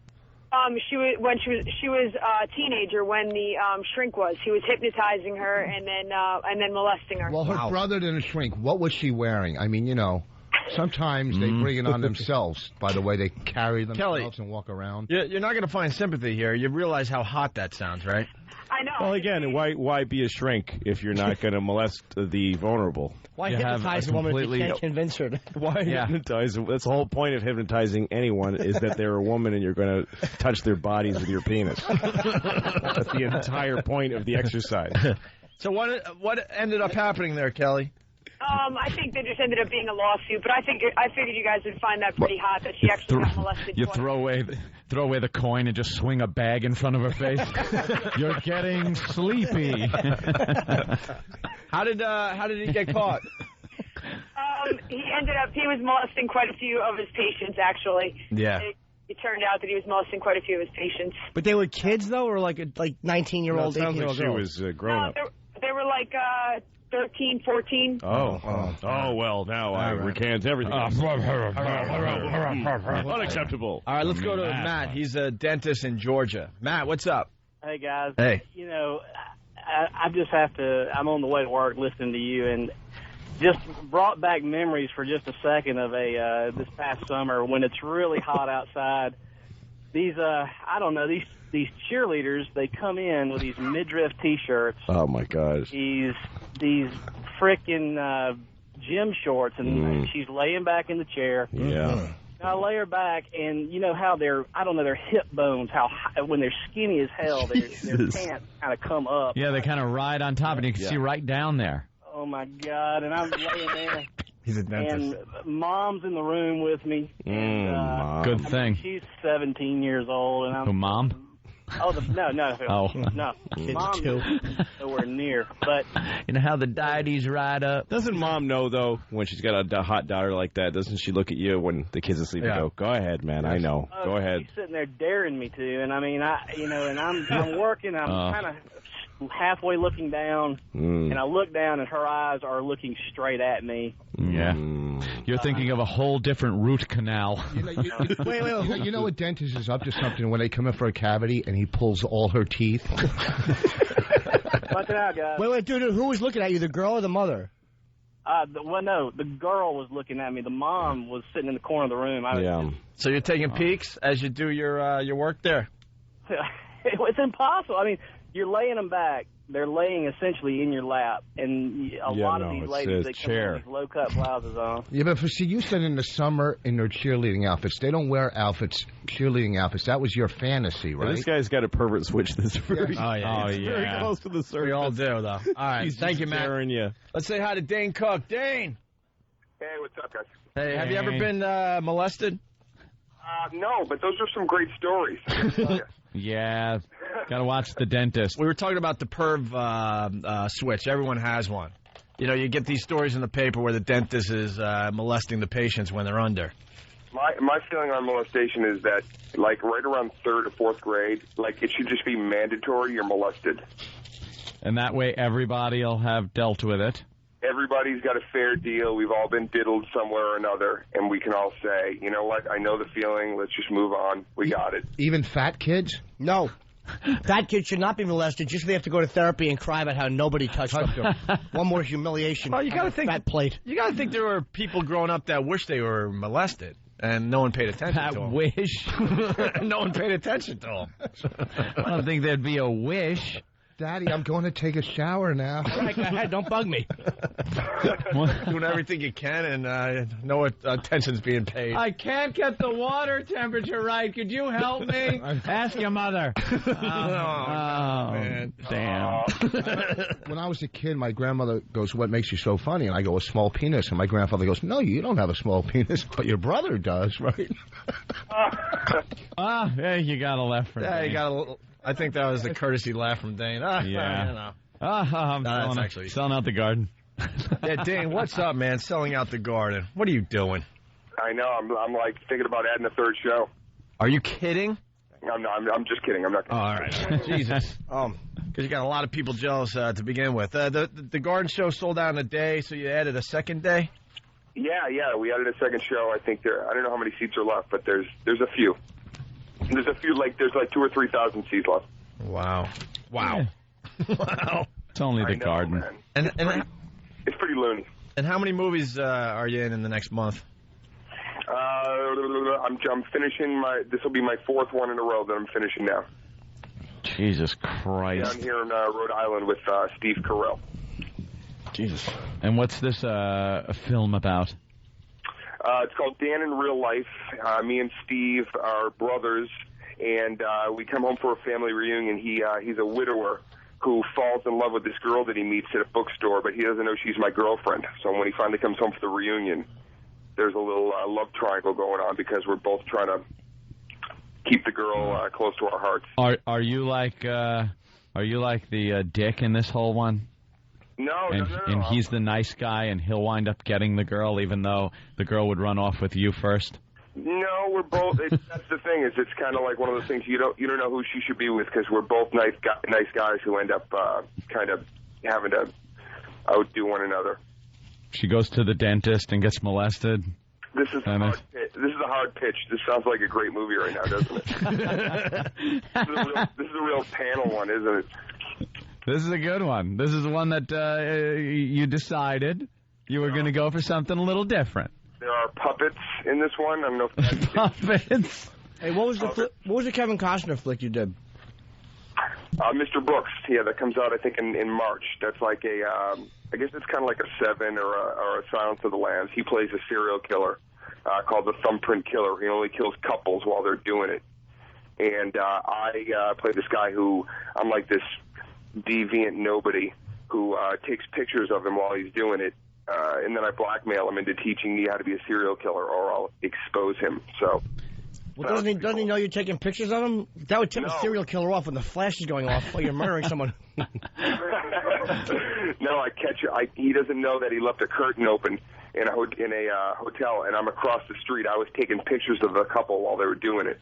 She was a teenager when the shrink was. He was hypnotizing her and then molesting her. Well, her brother didn't shrink. What was she wearing? I mean, you know, sometimes they bring it on themselves by the way they carry themselves and walk around. You're not going to find sympathy here. You realize how hot that sounds, right? I know. Well, again, why be a shrink if you're not going to molest the vulnerable? Why hypnotize a woman if you can't convince her? Why hypnotize? That's the whole point of hypnotizing anyone is that they're a woman and you're going to touch their bodies with your penis. That's the entire point of the exercise. So what ended up happening there, Kelly? I think there just ended up being a lawsuit, but I figured you guys would find that pretty hot that she actually got molested. You throw away the coin and just swing a bag in front of her face. You're getting sleepy. How did he get caught? He was molesting quite a few of his patients, actually. Yeah. It turned out that he was molesting quite a few of his patients. But they were kids, though, or like 19-year-old, 18-year-old girls? She was grown up. They were like 13, 14. Oh, well, now I recant everything. Unacceptable. All right, let's go to Matt. He's a dentist in Georgia. Matt, what's up? Hey, guys. Hey. You know, I just have to, I'm on the way to work listening to you, and just brought back memories for just a second of this past summer when it's really hot outside. These, I don't know, these cheerleaders, they come in with these midriff T-shirts. Oh, my gosh. These frickin' gym shorts, and she's laying back in the chair. Yeah. I lay her back, and you know how their hip bones, how high, when they're skinny as hell, their pants kind of come up. Yeah, they kind of ride on top, and you can see right down there. Oh, my God, and I'm laying there. He's a dentist. And Mom's in the room with me. Mom. Good thing. She's 17 years old. And I'm, Who, Mom? Oh, no. Oh. No. Mom is nowhere near. But you know how the deities ride up? Doesn't Mom know, though, when she's got a hot daughter like that? Doesn't she look at you when the kid's asleep and go ahead, man, I know. Go ahead. She's sitting there daring me to. And, I mean, and I'm working. I'm kind of halfway looking down, and I look down, and her eyes are looking straight at me. Yeah. You're thinking of a whole different root canal. Wait. You know a dentist is up to something when they come in for a cavity and he pulls all her teeth? Watch it out, guys. Wait, dude, who was looking at you, the girl or the mother? No, the girl was looking at me. The mom was sitting in the corner of the room. So you're taking peeks as you do your work there? It's impossible. I mean, you're laying them back. They're laying essentially in your lap, and a lot of these ladies, they come with these low-cut blouses on. Yeah, but see, you said in the summer in their cheerleading outfits. They don't wear cheerleading outfits. That was your fantasy, right? Yeah, this guy's got a pervert switch that's very, very close to the surface. We all do, though. All right, thank you, Matt. You. Let's say hi to Dane Cook. Dane! Hey, what's up, guys? Hey, have you ever been molested? No, but those are some great stories. Yeah, got to watch The Dentist. We were talking about the perv switch. Everyone has one. You know, you get these stories in the paper where the dentist is molesting the patients when they're under. My feeling on molestation is that, like, right around 3rd or 4th grade, like, it should just be mandatory you're molested. And that way everybody will have dealt with it. Everybody's got a fair deal. We've all been diddled somewhere or another, and we can all say, you know what, I know the feeling. Let's just move on. We got it. Even fat kids? No. Fat kids should not be molested. Just they have to go to therapy and cry about how nobody touched them. One more humiliation. Oh, you got to think fat plate. You got to think there were people growing up that wish they were molested, and no one paid attention to them. Wish. No one paid attention to them. I don't think there'd be a wish. Daddy, I'm going to take a shower now. Right, go ahead, don't bug me. Doing everything you can, and no attention's being paid. I can't get the water temperature right. Could you help me? Ask your mother. Man. Damn. When I was a kid, my grandmother goes, "What makes you so funny?" And I go, "A small penis." And my grandfather goes, "No, you don't have a small penis, but your brother does, right?" Yeah, you got a left for that. You got a little. I think that was a courtesy laugh from Dane. Yeah. I'm selling out the garden. Yeah, Dane, what's up, man? Selling out the garden. What are you doing? I know. I'm like thinking about adding a 3rd show. Are you kidding? I'm just kidding. I'm not kidding. All right. Jesus. Because you got a lot of people jealous to begin with. The garden show sold out in a day, so you added a 2nd day? Yeah. We added a 2nd show. I think I don't know how many seats are left, but there's a few. There's a few, there's 2,000 or 3,000 seats left. Wow. Wow. It's only the garden. Man. And it's pretty loony. And how many movies are you in the next month? I'm finishing this will be my 4th one in a row that I'm finishing now. Jesus Christ. Down here in Rhode Island with Steve Carell. Jesus. And what's this film about? It's called Dan in Real Life. Me and Steve are brothers, and we come home for a family reunion. He's a widower who falls in love with this girl that he meets at a bookstore, but he doesn't know she's my girlfriend. So when he finally comes home for the reunion, there's a little love triangle going on because we're both trying to keep the girl close to our hearts. Are you like the dick in this whole one? No. And he's the nice guy, and he'll wind up getting the girl, even though the girl would run off with you first. No, we're both. That's the thing. It's kind of like one of those things you don't know who she should be with because we're both nice guys who end up kind of having to outdo one another. She goes to the dentist and gets molested. This is a hard pitch. This sounds like a great movie right now, doesn't it? This is a real panel one, isn't it? This is a good one. This is the one that you decided you were going to go for something a little different. There are puppets in this one. I don't know if that's puppets. Hey, what was the Kevin Costner flick you did? Mr. Brooks. Yeah, that comes out I think in March. That's like I guess it's kind of like a Seven or a Silence of the Lambs. He plays a serial killer called the Thumbprint Killer. He only kills couples while they're doing it. And I play this guy who I'm like this deviant nobody who takes pictures of him while he's doing it, and then I blackmail him into teaching me how to be a serial killer, or I'll expose him. So, well, doesn't he know you're taking pictures of him? That would tip a serial killer off when the flash is going off while you're murdering someone. No, I catch it. He doesn't know that he left a curtain open in a hotel, and I'm across the street. I was taking pictures of the couple while they were doing it.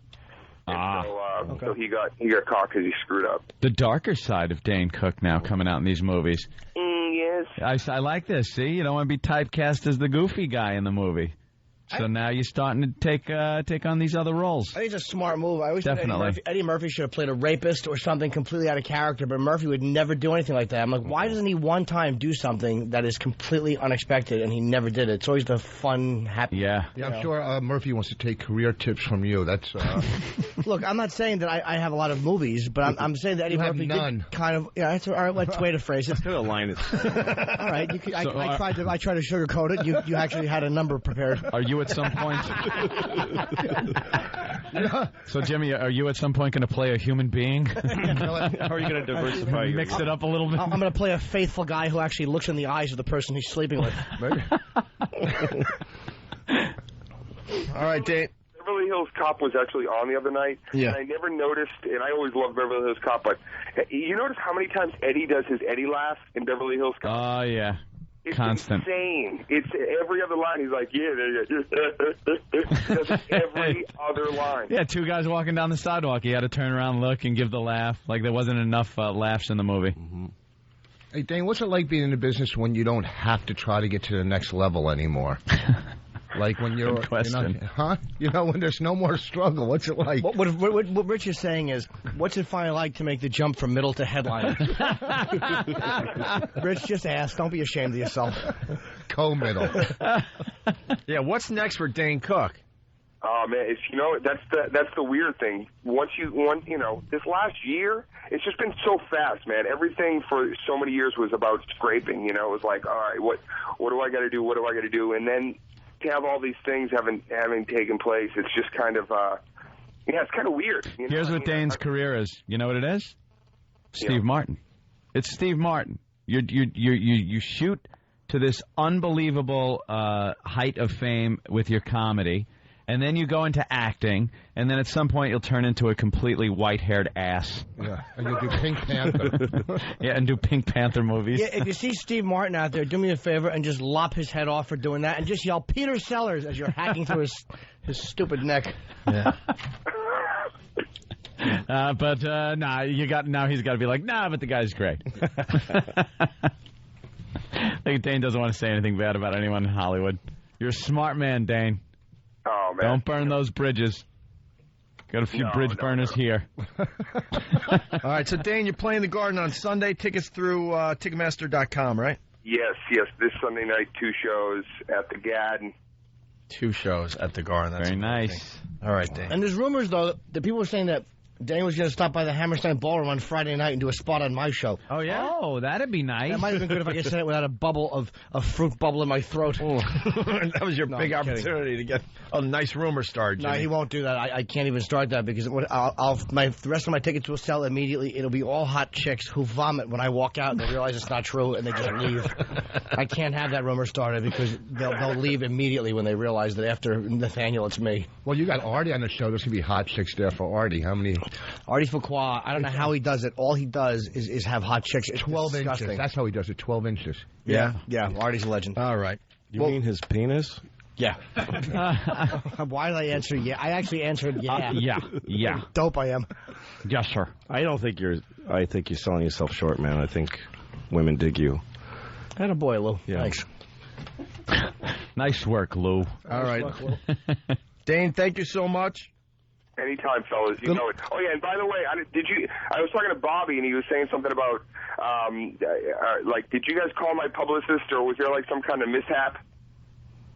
So he got caught because he screwed up. The darker side of Dane Cook now coming out in these movies. Yes. I like this. See, you don't want to be typecast as the goofy guy in the movie. So now you're starting to take on these other roles. I think it's a smart move. I always Definitely. think Eddie Murphy should have played a rapist or something completely out of character, but Murphy would never do anything like that. I'm like, why doesn't he one time do something that is completely unexpected, and he never did it? It's always the fun, happy... Yeah. I'm sure Murphy wants to take career tips from you. That's Look, I'm not saying that I have a lot of movies, but I'm saying that Eddie Murphy did kind of... Yeah, that's all right. Let's way to phrase it. The line is... All right. I tried to sugarcoat it. You actually had a number prepared. Are you at some point... So, Jimmy, are you at some point going to play a human being? How are you going to diversify your Mix it up a little bit? I'm going to play a faithful guy who actually looks in the eyes of the person he's sleeping with. All right, Dave. Beverly Hills Cop was actually on the other night, and I never noticed, and I always loved Beverly Hills Cop, but you notice how many times Eddie does his Eddie laugh in Beverly Hills Cop? Oh, yeah. It's constant. Insane. It's every other line. He's like, does every other line. Yeah, two guys walking down the sidewalk. He had to turn around, look, and give the laugh. Like there wasn't enough laughs in the movie. Mm-hmm. Hey, Dane, what's it like being in the business when you don't have to try to get to the next level anymore? Like when you're, Good question. When there's no more struggle, what's it like? What Rich is saying is, what's it finally like to make the jump from middle to headline? Rich, just ask. Don't be ashamed of yourself. Co-middle. Yeah, what's next for Dane Cook? Oh man, that's the weird thing. This last year, it's just been so fast, man. Everything for so many years was about scraping. It was like, all right, what do I got to do? What do I got to do? And then to have all these things having taken place, it's just kind of, it's kind of weird. Here's what Dane's career is. You know what it is? Steve Martin. It's Steve Martin. You shoot to this unbelievable height of fame with your comedy, and then you go into acting, and then at some point you'll turn into a completely white-haired ass. Yeah, and you'll do Pink Panther. Yeah, and do Pink Panther movies. Yeah, if you see Steve Martin out there, do me a favor and just lop his head off for doing that, and just yell Peter Sellers as you're hacking through his stupid neck. Yeah. Now he's got to be like, but the guy's great. I think Dane doesn't want to say anything bad about anyone in Hollywood. You're a smart man, Dane. Oh, man. Don't burn those bridges. Got a few bridge burners here. All right, so Dane, you're playing the Garden on Sunday. Tickets through Ticketmaster.com, right? Yes. This Sunday night, 2 shows at the Garden. 2 shows at the Garden. That's very nice. All right, Dane. And there's rumors, though, that people were saying that Dane was going to stop by the Hammerstein Ballroom on Friday night and do a spot on my show. Oh, yeah? Oh, that'd be nice. That might have been good if I could say it without a bubble of fruit bubble in my throat. That was your big opportunity to get a nice rumor started, Jimmy. No, he won't do that. I can't even start that because the rest of my tickets will sell immediately. It'll be all hot chicks who vomit when I walk out and they realize it's not true and they just leave. I can't have that rumor started because they'll leave immediately when they realize that after Nathaniel, it's me. Well, you got Artie on the show. There's going to be hot chicks there for Artie. How many? Artie Fuqua, I don't know how he does it. All he does is have hot chicks. It's 12 disgusting. inches. That's how he does it, 12 inches. Yeah, Artie's a legend. All right. You mean his penis? Yeah. Why did I answer yeah? I actually answered yeah. Yeah. Dope I am. Yes, sir. I think you're selling yourself short, man. I think women dig you. Attaboy, Lou. Yeah. Thanks. Nice work, Lou. All right. Dane, thank you so much. Anytime, fellas. You know it. Oh, yeah, and by the way, I was talking to Bobby, and he was saying something about, did you guys call my publicist, or was there, some kind of mishap?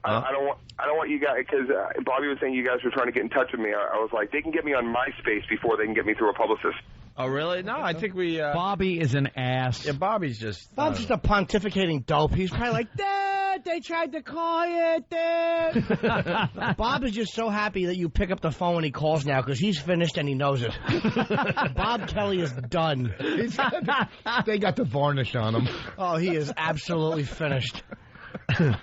I don't want you guys, because Bobby was saying you guys were trying to get in touch with me. I was like, they can get me on MySpace before they can get me through a publicist. Oh, really? No, I think we... Bobby is an ass. Yeah, Bobby's just... Bob's just a pontificating dope. He's probably like, Dad, they tried to call you, Dad. Bob is just so happy that you pick up the phone when he calls now because he's finished and he knows it. Bob Kelly is done. They got the varnish on him. Oh, he is absolutely finished.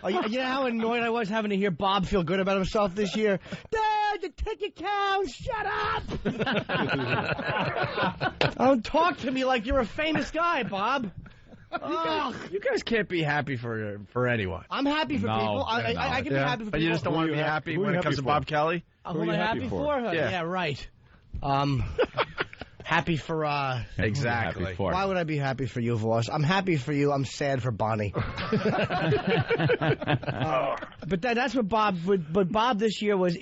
Oh, you know how annoyed I was having to hear Bob feel good about himself this year? Dad, the ticket counts! Shut up! Don't talk to me like you're a famous guy, Bob. You guys can't be happy for anyone. I'm happy for people. I can be happy for people. But you just don't want to be happy when it comes to Bob Kelly? Who am I happy for? Yeah, right. Happy for, Exactly. Happy for. Why would I be happy for you, Voss? I'm happy for you. I'm sad for Bonnie. But that's what Bob... But Bob this year was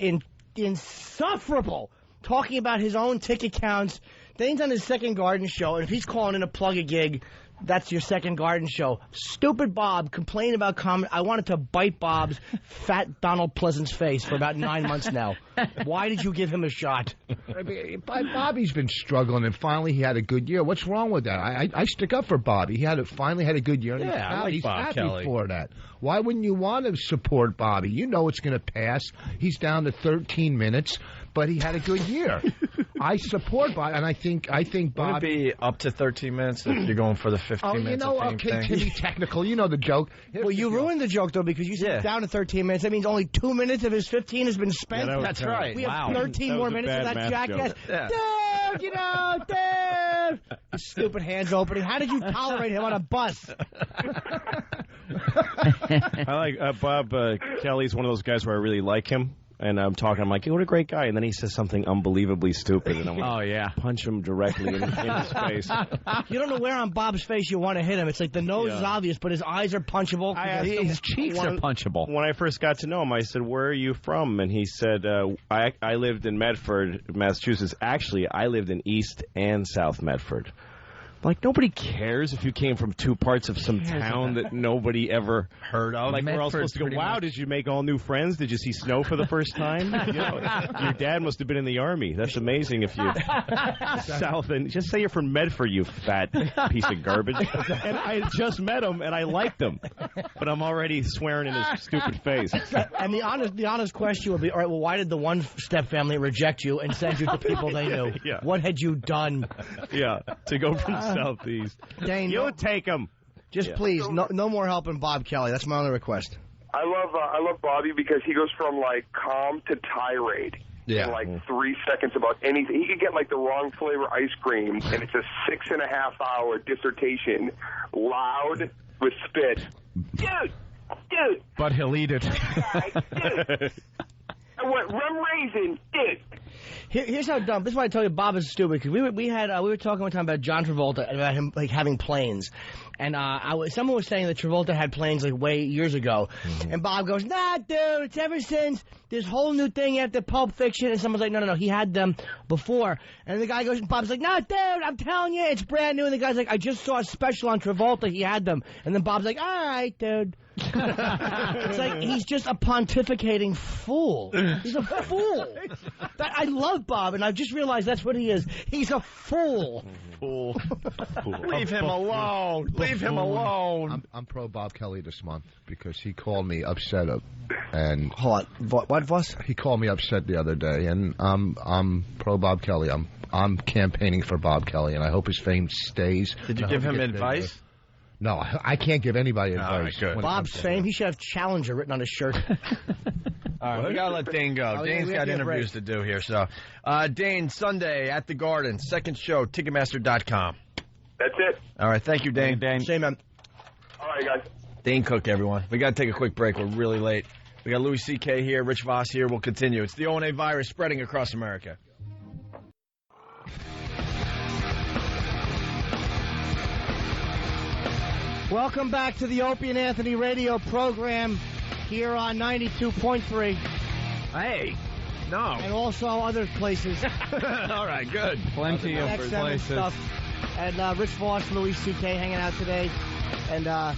insufferable. Talking about his own ticket counts. Then he's on his second garden show, and if he's calling in to plug a gig, that's your second garden show. Stupid Bob complaining about comedy. I wanted to bite Bob's fat Donald Pleasant's face for about 9 months now. Why did you give him a shot? Bobby's been struggling, and finally he had a good year. What's wrong with that? I stick up for Bobby. He finally had a good year. And he's happy for that. Why wouldn't you want to support Bobby? You know it's going to pass. He's down to 13 minutes, but he had a good year. I support Bobby, and I think Bobby... Would it be up to 13 minutes if you're going for the 15 minutes of fame thing? To be technical, you know the joke. Well, you ruined the joke, though, because you said down to 13 minutes. That means only 2 minutes of his 15 has been spent. Yeah, that's right. We have 13 more minutes of that jackass. Dude, dude! His stupid hands opening. How did you tolerate him on a bus? I like Bob Kelly's one of those guys where I really like him. And I'm like, hey, what a great guy. And then he says something unbelievably stupid. And I'm like, punch him directly in his face. You don't know where on Bob's face you want to hit him. It's like the nose is obvious, but his eyes are punchable. His cheeks are punchable. When I first got to know him, I said, where are you from? And he said, I lived in Medford, Massachusetts. Actually, I lived in East and South Medford. Like, nobody cares if you came from two parts of some town that nobody ever heard of. Like, we're all supposed to go, wow, did you make all new friends? Did you see snow for the first time? You know, your dad must have been in the Army. That's amazing if you South. And just say you're from Medford, you fat piece of garbage. And I had just met him, and I liked him. But I'm already swearing in his stupid face. And the honest question would be, all right, well, why did the one-step family reject you and send you to people they knew? Yeah. What had you done? Yeah, to go from Southeast. Dane, you take him. Just please, no more helping Bob Kelly. That's my only request. I love Bobby because he goes from like calm to tirade in like 3 seconds about anything. He could get like the wrong flavor ice cream, and it's a 6.5-hour dissertation, loud with spit. Dude. But he'll eat it. Dude. I want rum raisin, dude. Here's how dumb. This is why I tell you Bob is stupid. Because we were talking one time about John Travolta and about him like having planes, and someone was saying that Travolta had planes like way years ago, and Bob goes, nah, dude, it's ever since this whole new thing after Pulp Fiction, and someone's like, no, he had them before, and the guy goes, Bob's like, nah, dude, I'm telling you, it's brand new, and the guy's like, I just saw a special on Travolta, he had them, and then Bob's like, all right, dude. It's like he's just a pontificating fool. He's a fool. I love Bob, and I've just realized that's what he is. He's a fool. Fool. Leave him alone. Leave him alone. I'm pro Bob Kelly this month because he called me upset and hold on. What was? He called me upset the other day, and I'm pro Bob Kelly. I'm campaigning for Bob Kelly, and I hope his fame stays. Did you give him advice? No, I can't give anybody advice. Right, Bob's fame, he should have Challenger written on his shirt. All right, we got to let Dane go. Dane's got interviews to do here. So, Dane, Sunday at the Garden, second show, Ticketmaster.com. That's it. All right, thank you, Dane. Same, man. All right, guys. Dane Cook, everyone. We got to take a quick break. We're really late. We got Louis C.K. here, Rich Voss here. We'll continue. It's the O&A virus spreading across America. Welcome back to the Opie and Anthony radio program here on 92.3. Hey, no. And also other places. All right, good. Plenty of places. Stuff. And Rich Voss, Louis C.K. hanging out today. And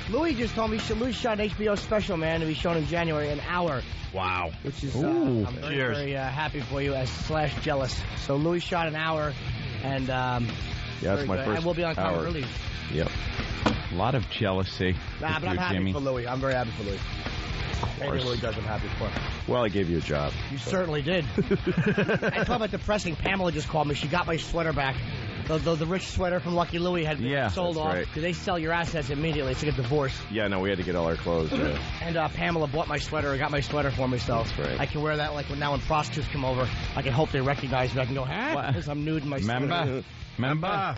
Louis just told me Louis shot an HBO special, man, to be shown in January, an hour. Wow. Which is, I'm very happy for you / jealous. So Louis shot an hour, and that's my first and we'll be on comic relief. Yep. A lot of jealousy. Nah, but I'm happy for Louis. I'm very happy for Louis. Anything Louis does, I'm happy for. Well, I gave you a job. You certainly did. I talk about depressing. Pamela just called me. She got my sweater back. The rich sweater from Lucky Louie had been sold off. Because they sell your assets immediately. It's like a divorce. Yeah, no, we had to get all our clothes. And Pamela bought my sweater and got my sweater for me. So that's right. I can wear that like now when prostitutes come over. I can hope they recognize me. I can go, because I'm nude in my sweater. Remember.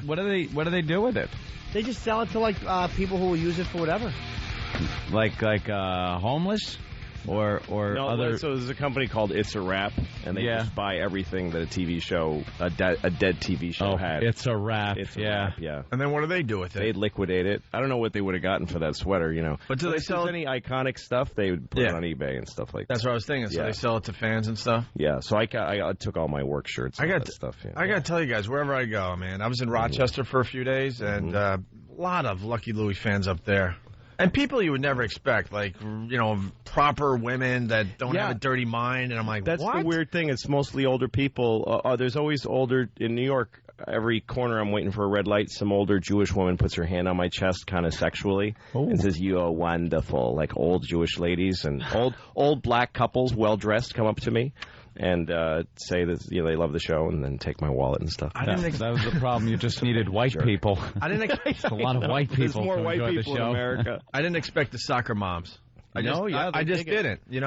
What do they do with it? They just sell it to like people who will use it for whatever. Like homeless? or no, other. So there's a company called It's a Wrap, and they just buy everything that a TV show, a dead TV show had. It's a Wrap. It's a Wrap, yeah. And then what do they do with it? They'd liquidate it. I don't know what they would have gotten for that sweater, But do they sell any iconic stuff? They would put it on eBay and stuff like that. That's what I was thinking. So they sell it to fans and stuff. Yeah. So I took all my work shirts. And that stuff. Yeah. I got to tell you guys, wherever I go, man. I was in Rochester for a few days, and a lot of Lucky Louie fans up there. And people you would never expect, like, proper women that don't have a dirty mind. And I'm like, that's the weird thing. It's mostly older people. There's always older in New York. Every corner I'm waiting for a red light, some older Jewish woman puts her hand on my chest kind of sexually and says, "You are wonderful." Like old Jewish ladies and old black couples, well-dressed, come up to me and say that they love the show and then take my wallet and stuff. That was the problem. You just needed white people. I didn't expect a lot of white people. There's more white people in America. I didn't expect the soccer moms. I just didn't. And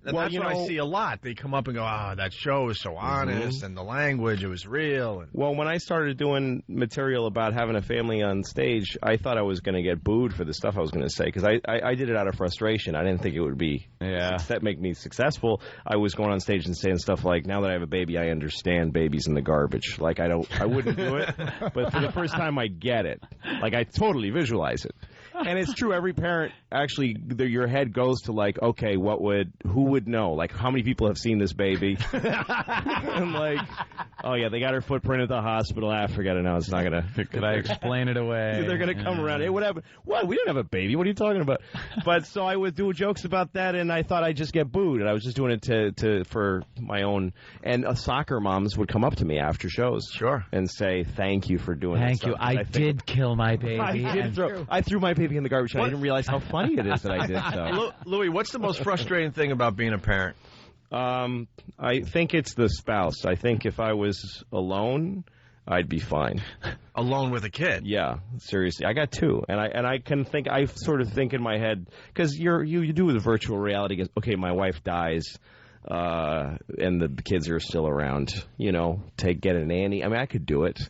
that's what I see a lot. They come up and go, that show is so honest, and the language, it was real. Well, when I started doing material about having a family on stage, I thought I was going to get booed for the stuff I was going to say, because I did it out of frustration. I didn't think it would be that make me successful. I was going on stage and saying stuff like, now that I have a baby, I understand babies in the garbage. Like, I wouldn't do it, but for the first time, I get it. Like, I totally visualize it. And it's true. Every parent, actually, your head goes to like, okay, who would know? Like, how many people have seen this baby? And like, oh yeah, they got her footprint at the hospital. Forget it now. It's not gonna. Could I explain it away? They're gonna come around. Hey, what happened? What? We didn't have a baby. What are you talking about? But so I would do jokes about that, and I thought I'd just get booed, and I was just doing it for my own. And soccer moms would come up to me after shows, and say, "Thank you for doing. Thank you. I did kill my baby. I threw my baby in the garbage. And I didn't realize how funny it is that I did so. Louis, what's the most frustrating thing about being a parent? I think it's the spouse. I think if I was alone, I'd be fine. Alone with a kid? Yeah, seriously. I got two, and I can think. I sort of think in my head, because you do with virtual reality. Okay, my wife dies. And the kids are still around, get a nanny. I mean, I could do it.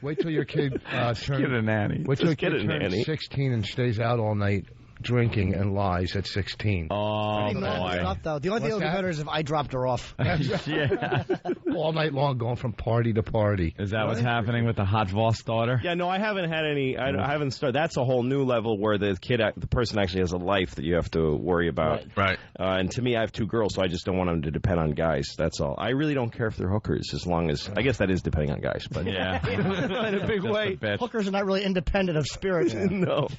Wait till your kid turns get a nanny. Wait till your kid turns 16 and stays out all night drinking and lies at 16. Oh, boy. The only thing that would be better is if I dropped her off. Yeah. All night long going from party to party. Is that what's happening with the hot Voss daughter? Yeah, no, I haven't had any. I haven't started. That's a whole new level where the person actually has a life that you have to worry about. Right. And to me, I have two girls, so I just don't want them to depend on guys. That's all. I really don't care if they're hookers, as long as, I guess that is depending on guys. But yeah. In a big way. Hookers are not really independent of spirit. No.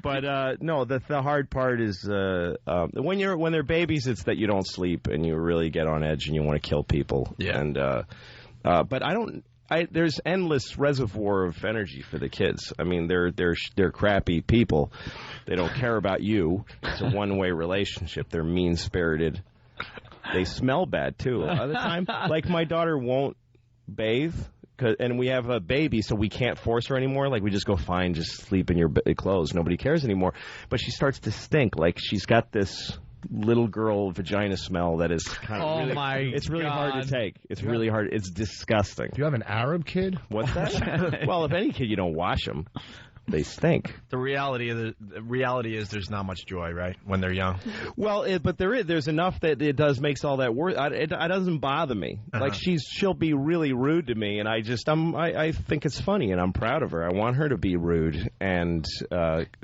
But, no. The hard part is when they're babies, it's that you don't sleep and you really get on edge and you want to kill people. Yeah. And but there's endless reservoir of energy for the kids. I mean, they're crappy people. They don't care about you. It's a one-way relationship. They're mean-spirited. They smell bad too. A lot of the time, like my daughter won't bathe. And we have a baby, so we can't force her anymore. Like, we just go, fine, just sleep in your clothes. Nobody cares anymore. But she starts to stink. Like, she's got this little girl vagina smell that is kind of it's really hard to take. It's really hard. It's disgusting. Do you have an Arab kid? What's that? Well, if any kid, you don't wash them. They stink. The reality is there's not much joy, right, when they're young. Well, but there's enough that it makes all that worth. It doesn't bother me. Like she'll be really rude to me, and I think it's funny, and I'm proud of her. I want her to be rude and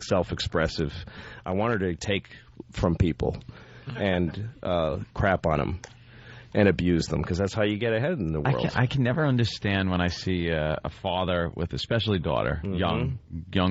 self-expressive. I want her to take from people and crap on them. And abuse them, because that's how you get ahead in the world. I can never understand when I see a father with especially daughter, young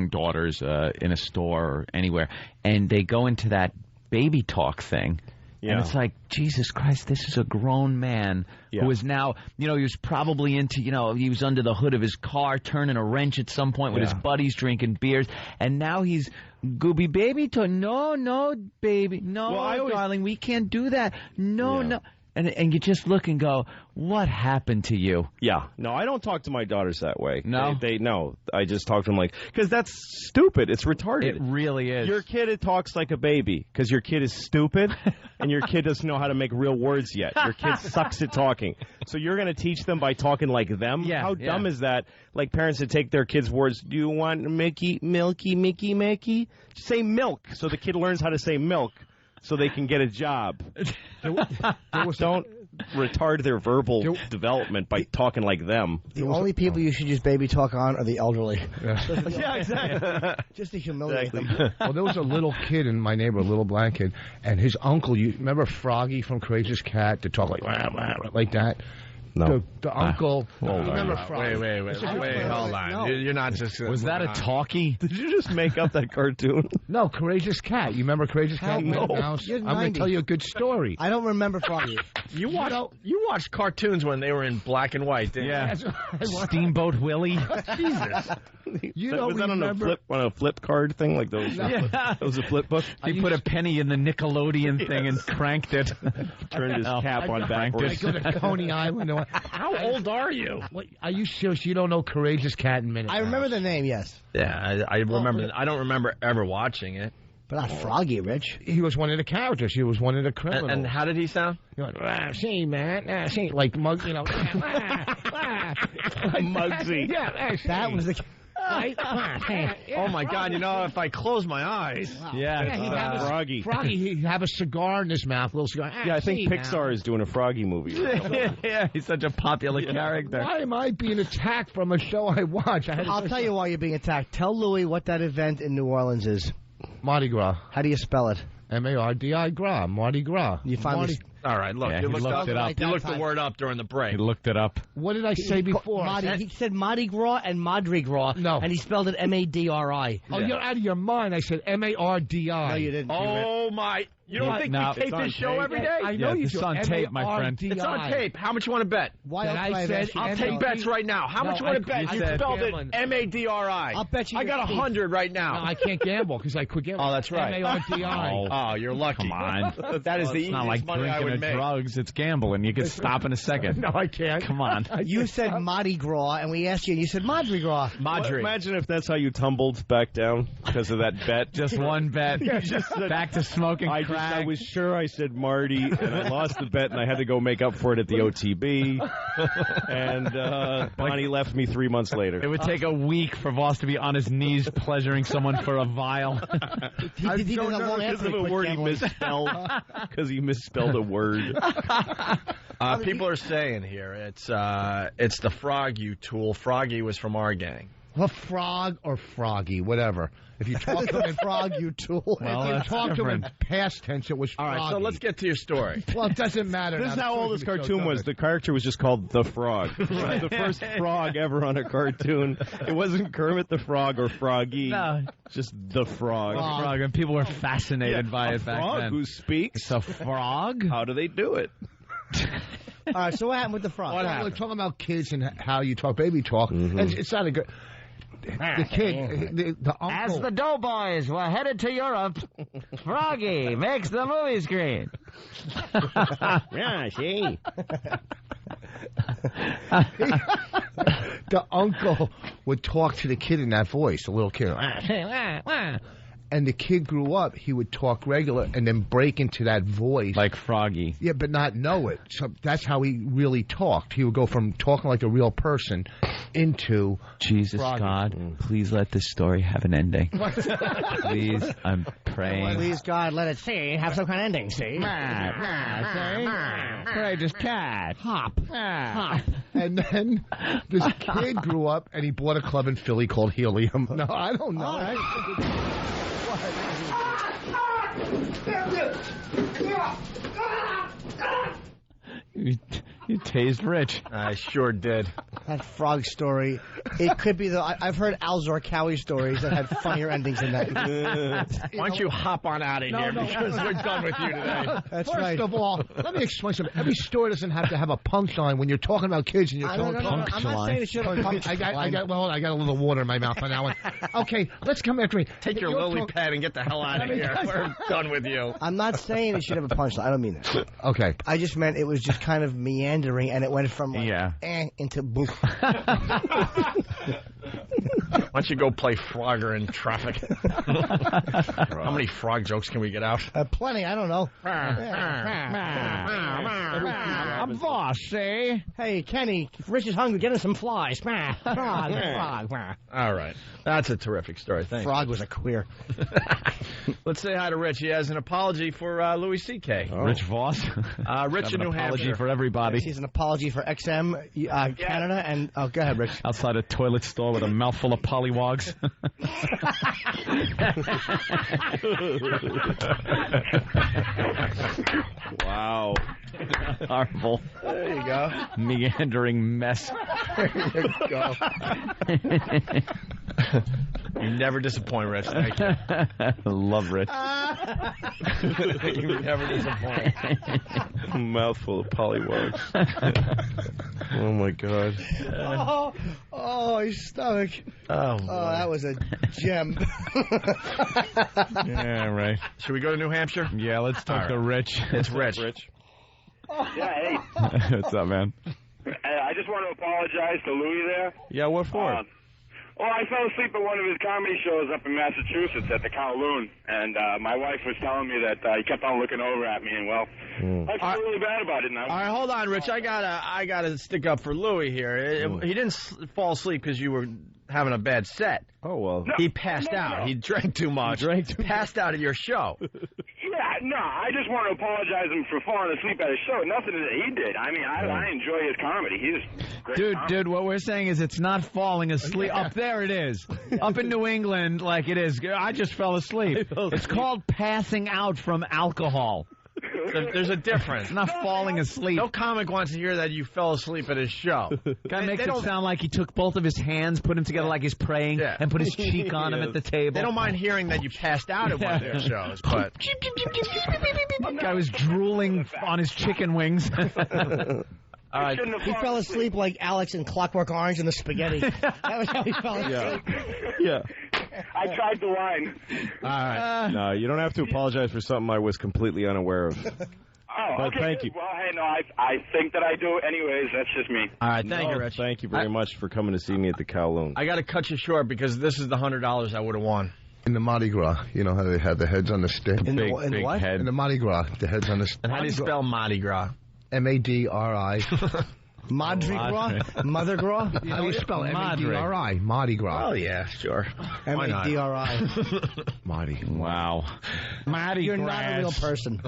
daughters in a store or anywhere, and they go into that baby talk thing. Yeah. And it's like, Jesus Christ, this is a grown man who is now, he was probably into, he was under the hood of his car turning a wrench at some point with his buddies drinking beers, and now he's gooby baby talk. No, baby. No, darling, we can't do that. No. And you just look and go, what happened to you? Yeah. No, I don't talk to my daughters that way. No? No. I just talk to them because that's stupid. It's retarded. It really is. Your kid, it talks like a baby because your kid is stupid and your kid doesn't know how to make real words yet. Your kid sucks at talking. So you're going to teach them by talking like them? Yeah. How dumb is that? Like parents that take their kids' words, do you want Mickey, Milky, Mickey, Mickey? Say milk so the kid learns how to say milk. so they can get a job. Don't retard their verbal development by talking like them. The only people you should use baby talk on are the elderly. Yeah, exactly. Just to humiliate them. Well, there was a little kid in my neighborhood, a little black kid, and his uncle, you remember Froggy from Courageous Cat, to talk like that? No. The uncle. Remember Froggy? Wait, hold on. No. You're not just... Was that a talkie? Did you just make up that cartoon? No, Courageous Cat. You remember Courageous Cat? No. I'm going to tell you a good story. I don't remember Froggy. You watched cartoons when they were in black and white, didn't you? Steamboat Willie. Jesus. Was that on a flip card thing like those? That was a flip book. He put a penny in the Nickelodeon thing and cranked it. Turned his cap on backwards. I go to Coney Island. How old are you? Are you serious? You don't know Courageous Cat in Minute? I remember the name, yes. Yeah, I remember. I don't remember ever watching it. But not Froggy, Rich. He was one of the characters. He was one of the criminals. And how did he sound? He went, see, man, see, like Mug, you know. Mugsy. Yeah, that was the... Oh my God! You know, if I close my eyes, Froggy. Froggy, he'd have a cigar in his mouth, little cigar. Yeah, I think Pixar is doing a Froggy movie. Yeah, he's such a popular character. Why am I being attacked from a show I watch? I'll tell you why you're being attacked. Tell Louis what that event in New Orleans is. Mardi Gras. How do you spell it? M-A-R-D-I Gras. Mardi Gras. You finally... All right, look. Yeah, you looked it up. You looked the word up during the break. He looked it up. What did I say before? He said Mardi Gras and Madri Gras. No. And he spelled it M-A-D-R-I. Oh, you're out of your mind. I said M-A-R-D-I. No, you didn't. Oh, my... You don't think we tape this show every day? I know you it's on tape, my friend. It's on tape. How much you want to bet? Why I said I'll take bets right now. How much you want to bet? You spelled it M-A-D-R-I. I'll bet you. I got 100 right now. No, I can't gamble because I quit gambling. Oh, that's right. M-A-R-D-I. Oh, you're lucky. Come on. That is the easiest not like money I drinking would or make. drugs. It's gambling. You can stop in a second. No, I can't. Come on. You said Mardi Gras, and we asked you, and you said Madri Gras. Madri. Imagine if that's how you tumbled back down because of that bet. Just one bet. Back to smoking crack. I was sure I said Marty, and I lost the bet, and I had to go make up for it at the OTB. And Bonnie left me 3 months later. It would take a week for Voss to be on his knees pleasuring someone for a vial. Because of a word he misspelled. Because he misspelled a word. People are saying here it's the Frog-U tool. Froggy was from our gang. A frog or froggy, whatever. If you talk to him in Frog-U tool. Well, if you talk to him in past tense, it was froggy. All right, so let's get to your story. Well, it doesn't matter. This is how old this cartoon was. The character was just called the Frog. It was the first frog ever on a cartoon. It wasn't Kermit the Frog or Froggy. No. Just the Frog. Frog, and people were fascinated by it back frog then. Who speaks? It's a frog? How do they do it? All right, so what happened with the frog? We're talking about kids and how you talk baby talk. And it's not a good... The kid, the uncle. As the Doughboys were headed to Europe, Froggy makes the movie screen. Yeah, see? The uncle would talk to the kid in that voice, the little kid. And the kid grew up, he would talk regular and then break into that voice. Like Froggy. Yeah, but not know it. So that's how he really talked. He would go from talking like a real person into Jesus Froggy. God, please let this story have an ending. Please, I'm praying. Please, God, let it have some kind of ending, see? Courageous Cat. Hop. Hop. And then this kid grew up and he bought a club in Philly called Helium. No, I don't know. You tased Rich. I sure did. That frog story. It could be I've heard Al Zarqawi stories that had funnier endings than that. Why don't you hop on out of here because we're done with you today. That's First right. of all, let me explain something. Every story doesn't have to have a punchline when you're talking about kids and you're telling punchline. I'm not saying it should have a punchline. I got a little water in my mouth on that one. Okay, let's come after me. Take your lily pad and get the hell out of here. We're done with you. I'm not saying it should have a punchline. I don't mean that. Okay. I just meant it was just kind of meandering and it went from like, into boof. Why don't you go play Frogger in traffic? How many frog jokes can we get out? Plenty. I don't know. I'm bossy. Hey, Kenny, if Rich is hungry, get him some flies. Frog. All right. That's a terrific story. Thanks. Frog was a queer. Let's say hi to Rich. He has an apology for Louis C.K. Oh. Rich Voss? Rich in New Hampshire. Apology for everybody. Yes, he's an apology for XM Canada. And go ahead, Rich. Outside a toilet store with a mouthful of Polliwogs. Wow. Horrible. There you go. Meandering mess. There you go. You never disappoint, Rich. Thank you. Love Rich. You never disappoint. Mouthful of Polliwogs. Oh, my God. Oh, his stomach. Oh, that was a gem. Yeah, right. Should we go to New Hampshire? Yeah, let's talk to Rich. It's Rich. Yeah, hey. What's up, man? I just want to apologize to Louis there. Yeah, what for? I fell asleep at one of his comedy shows up in Massachusetts at the Kowloon, and my wife was telling me that he kept on looking over at me, and I feel really bad about it now. All right, hold on, Rich. I gotta stick up for Louis here. He didn't fall asleep because you were having a bad set. Oh, well. He passed out. He drank too much. Passed out at your show. Yeah, no, I just want to apologize him for falling asleep at his show. Nothing that he did. I mean, I enjoy his comedy. He's great comedy. Dude, what we're saying is it's not falling asleep. Up there it is. Up in New England, like it is. I just fell asleep. It's called passing out from alcohol. There's a difference. It's not falling asleep. No comic wants to hear that you fell asleep at his show. Guy makes it sound like he took both of his hands, put them together like he's praying, and put his cheek on him at the table. They don't mind hearing that you passed out at one of their shows, but... Guy was drooling on his chicken wings. He fell asleep like Alex in Clockwork Orange in the spaghetti. That was how he fell asleep. Yeah. I tried the line. All right. No, you don't have to apologize for something I was completely unaware of. Oh, okay. Thank you. Well, hey, no, I think that I do. Anyways, that's just me. All right, thank you, Rich. Thank you very much for coming to see me at the Kowloon. I got to cut you short because this is the $100 I would have won. In the Mardi Gras, you know how they had the heads on the stick? In the what? In the Mardi Gras, the heads on the stick. And how do you spell Mardi Gras? M-A-D-R-I. Mardi Gras? Mother Gras? How do you spell M-A-D-R-I? Mardi Gras. Oh, yeah, sure. M-A-D-R-I. Mardi. Wow. Mardi You're Gras. not a real person.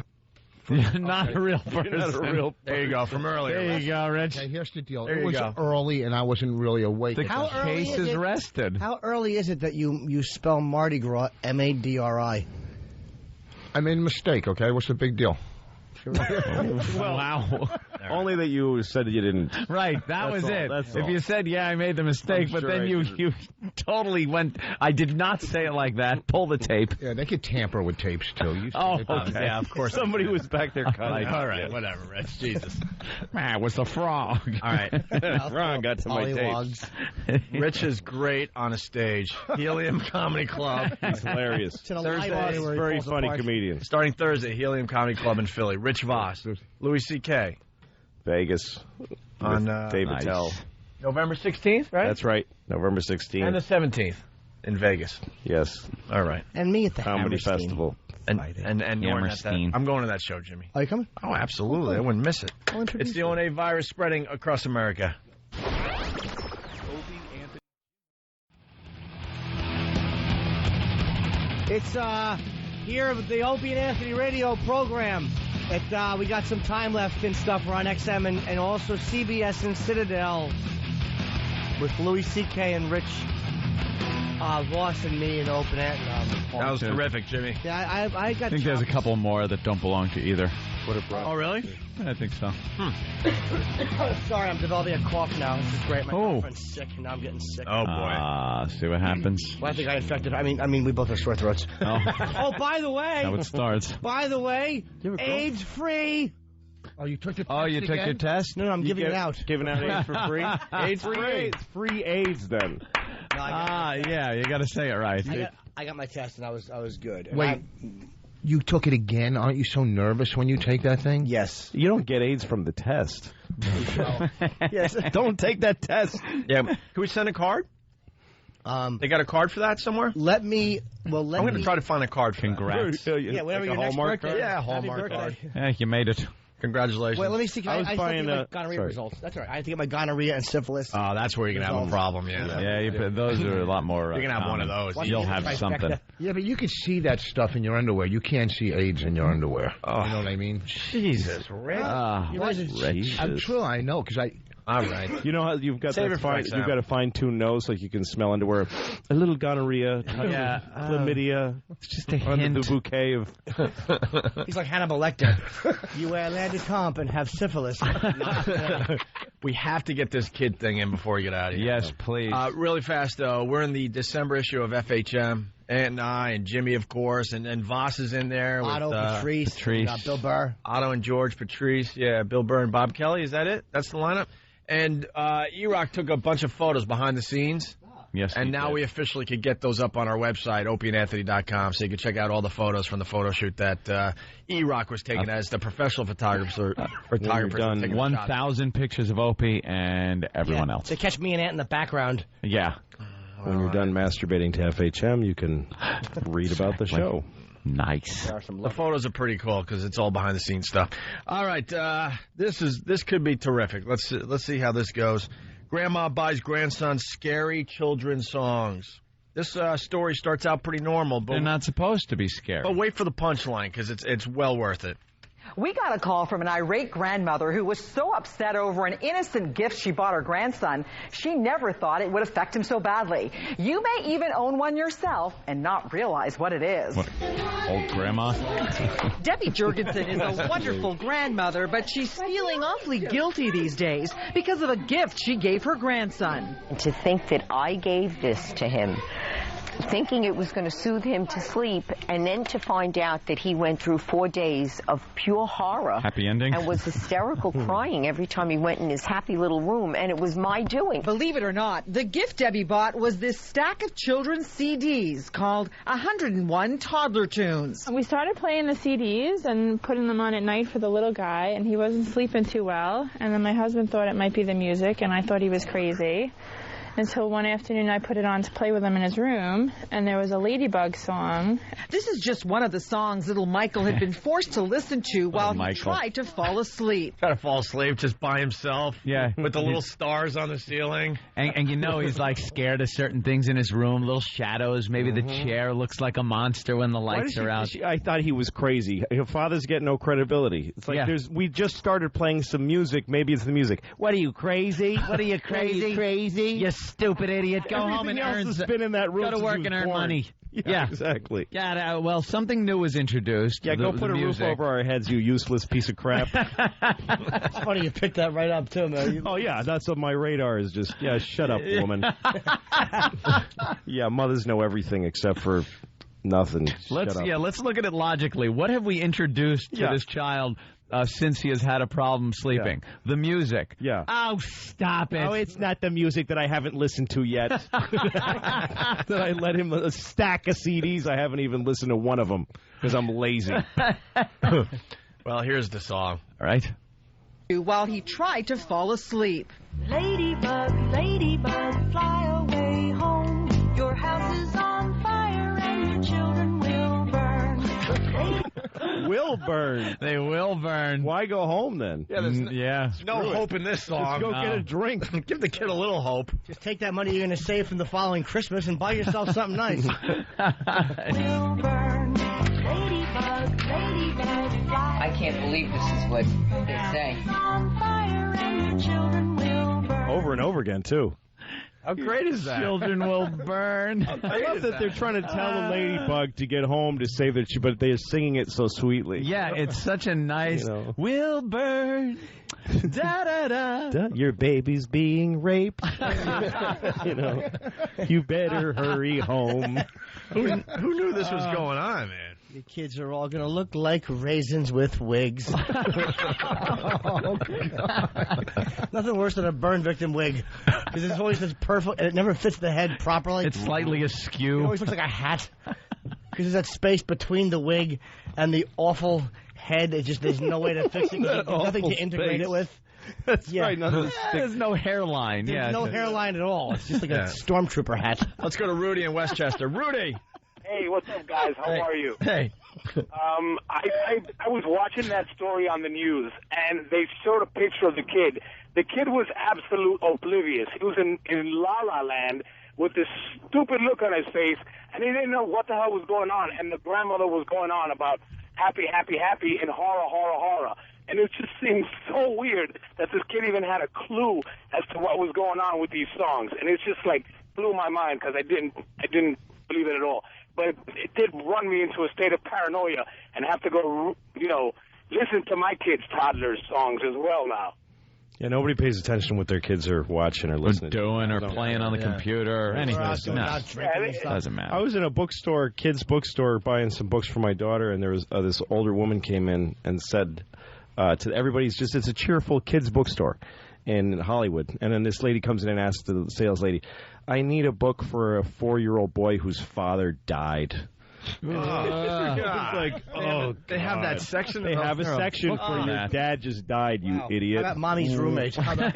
You're not a real person. There you go, from earlier. There you go, Rich. Okay, here's the deal. There It was early, and I wasn't really awake. The case is rested. How early is it that you spell Mardi Gras M-A-D-R-I? I made a mistake, okay? What's the big deal? Wow. Only that you said you didn't. Right, that was it. If you said, yeah, I made the mistake, but then you totally went, I did not say it like that. Pull the tape. Yeah, they could tamper with tapes, too. Okay. Yeah, of course. Somebody was back there cutting. All right, whatever, Rich. Jesus. Man, it was the frog. All right. Ron got to my Polliwogs. tapes. Rich is great on a stage. Helium Comedy Club. He's hilarious. It's in a live audience where he Very falls funny apart. comedian. Starting Thursday, Helium Comedy Club in Philly. Rich Voss. Louis C.K. Vegas. On Dave nice. Attell. November 16th, right? That's right. November 16th. And the 17th in Vegas. Yes. All right. And me at the Comedy Hammerstein. Festival. And Norton at that. Hammerstein. I'm going to that show, Jimmy. Are you coming? Oh, absolutely. I wouldn't miss it. I'll introduce It's the you. ONA virus spreading across America. It's here with the Opie and Anthony radio program. We got some time left and stuff. We're on XM and also CBS and Citadel with Louis C.K. and Rich Voss and me and Open Ant. That was terrific, Jimmy. Yeah, I got. I think there's a couple more that don't belong to either. Oh, really? I think so. Sorry, I'm developing a cough now. This is great. My girlfriend's sick, and now I'm getting sick. Oh, boy. See what happens. Well, I think I infected. I mean, we both have sore throats. Oh, Oh, by the way. how it starts. By the way, AIDS-free. Oh, you took the test Oh, you took again? your test? No, I'm giving it out. Giving out AIDS for free? AIDS free. Free AIDS, then. No, I Yeah, you got to say it right. I got my test, and I was good. And Wait, you took it again? Aren't you so nervous when you take that thing? Yes. You don't get AIDS from the test. Yes. Don't take that test. Yeah. Can we send a card? They got a card for that somewhere? I'm going to try to find a card for Congrats. that. Yeah, whatever your next Hallmark birthday. Yeah, Happy Hallmark birthday. card. Yeah, you made it. Congratulations. Wait, let me see. I was still buying get my gonorrhea results. That's all right. I have to get my gonorrhea and syphilis. Oh, that's where you're going to have a problem, Yeah, those are a lot more. You're going to have one of those. You'll have something. Yeah, but you can see that stuff in your underwear. You can't see AIDS in your underwear. Oh. You know what I mean? Jesus, Rick. I'm true. I know because I. All right. You know how you've got Save it for you've got a fine-tuned nose, like you can smell underwear. A little gonorrhea, chlamydia. It's just a under hint. the bouquet of. He's like Hannibal Lecter. You wear landed comp and have syphilis. We have to get this kid thing in before we get out of here. Yes, please. Really fast, though. We're in the December issue of FHM. And I and Jimmy, of course, and Voss is in there. Otto, with, Patrice. Bill Burr. Otto and George, Patrice. Yeah, Bill Burr and Bob Kelly. Is that it? That's the lineup? And E-Rock took a bunch of photos behind the scenes. Yes, and now we officially could get those up on our website, opieandanthony.com, so you can check out all the photos from the photo shoot that E-Rock was taking as the professional photographer. Done 1,000 pictures of Opie and everyone else. They catch me and Ant in the background. Yeah. When you're done masturbating to FHM, you can read about the show. Nice. The photos are pretty cool because it's all behind the scenes stuff. All right, this could be terrific. Let's see how this goes. Grandma buys grandson scary children's songs. This story starts out pretty normal, but they're not supposed to be scary. But wait for the punchline because it's well worth it. We got a call from an irate grandmother who was so upset over an innocent gift she bought her grandson, she never thought it would affect him so badly. You may even own one yourself and not realize what it is. What? Old grandma? Debbie Jurgensen is a wonderful grandmother, but she's feeling awfully guilty these days because of a gift she gave her grandson. To think that I gave this to him, thinking it was going to soothe him to sleep, and then to find out that he went through 4 days of pure horror. Happy ending. And was hysterical crying every time he went in his happy little room, and it was my doing. Believe it or not, the gift Debbie bought was this stack of children's CDs called 101 Toddler Tunes. We started playing the CDs and putting them on at night for the little guy, and he wasn't sleeping too well, and then my husband thought it might be the music, and I thought he was crazy. Until one afternoon I put it on to play with him in his room, and there was a Ladybug song. This is just one of the songs little Michael had been forced to listen to while he tried to fall asleep. Try to fall asleep just by himself. Yeah. With the little stars on the ceiling. And you know he's like scared of certain things in his room, little shadows. Maybe the chair looks like a monster when the lights are out. I thought he was crazy. Your fathers get no credibility. It's like we just started playing some music. Maybe it's the music. What are you, crazy? What are you, crazy? Crazy? You stupid idiot. Go home and Everything earn. else has been in that room Go to since work he was and earn born. money. Yeah, exactly. Yeah, well, something new was introduced. Yeah, go put a roof over our heads, you useless piece of crap. It's funny you picked that right up, too, man. Oh, yeah, that's on my radar is just, shut up, woman. Yeah, mothers know everything except for nothing. Let's look at it logically. What have we introduced to this child since he has had a problem sleeping? The music. Yeah. Oh, stop it. Oh, it's not the music that I haven't listened to yet. That I let him a stack of CDs. I haven't even listened to one of them because I'm lazy. Well, here's the song. All right. While he tried to fall asleep. Ladybug, ladybug, fly away home. Your house is on fire and your children will burn. Will burn. They will burn. Why go home then? Yeah, there's no hope in this song. Let's go get a drink. Give the kid a little hope. Just take that money you're going to save from the following Christmas and buy yourself something nice. Will burn. Ladybug, ladybug, fly. I can't believe this is what they say. On fire and your children will burn. Over and over again, too. How great is that? Children will burn. I love that they're trying to tell the ladybug to get home to save it, but they're singing it so sweetly. Yeah, it's such a nice will burn. Da da da. Your baby's being raped. You better hurry home. Who knew this was going on, man? The kids are all going to look like raisins with wigs. Nothing worse than a burn victim wig. Because it's always this perfect, and it never fits the head properly. It's slightly askew. It always looks like a hat. Because there's that space between the wig and the awful head. It just, there's no way to fix it. There's nothing to integrate it with. That's right. There's no hairline. There's no hairline at all. It's just like a stormtrooper hat. Let's go to Rudy in Westchester. Rudy. Hey, what's up, guys? How are you? Hey. I was watching that story on the news, and they showed a picture of the kid. The kid was absolute oblivious. He was in La La Land with this stupid look on his face, and he didn't know what the hell was going on. And the grandmother was going on about happy, happy, happy, and horror, horror, horror. And it just seemed so weird that this kid even had a clue as to what was going on with these songs. And it's just like blew my mind because I didn't believe it at all. But it did run me into a state of paranoia and have to go, listen to my kids' toddlers' songs as well now. Yeah, nobody pays attention to what their kids are watching or listening or playing on the computer or anything. Doesn't matter. I was in a bookstore, kids' bookstore, buying some books for my daughter, and there was this older woman came in and said to everybody, it's a cheerful kids' bookstore in Hollywood. And then this lady comes in and asks the sales lady, I need a book for a 4-year-old boy whose father died. They have that section. They have a section for your dad just died, you idiot. How about mommy's roommate? How about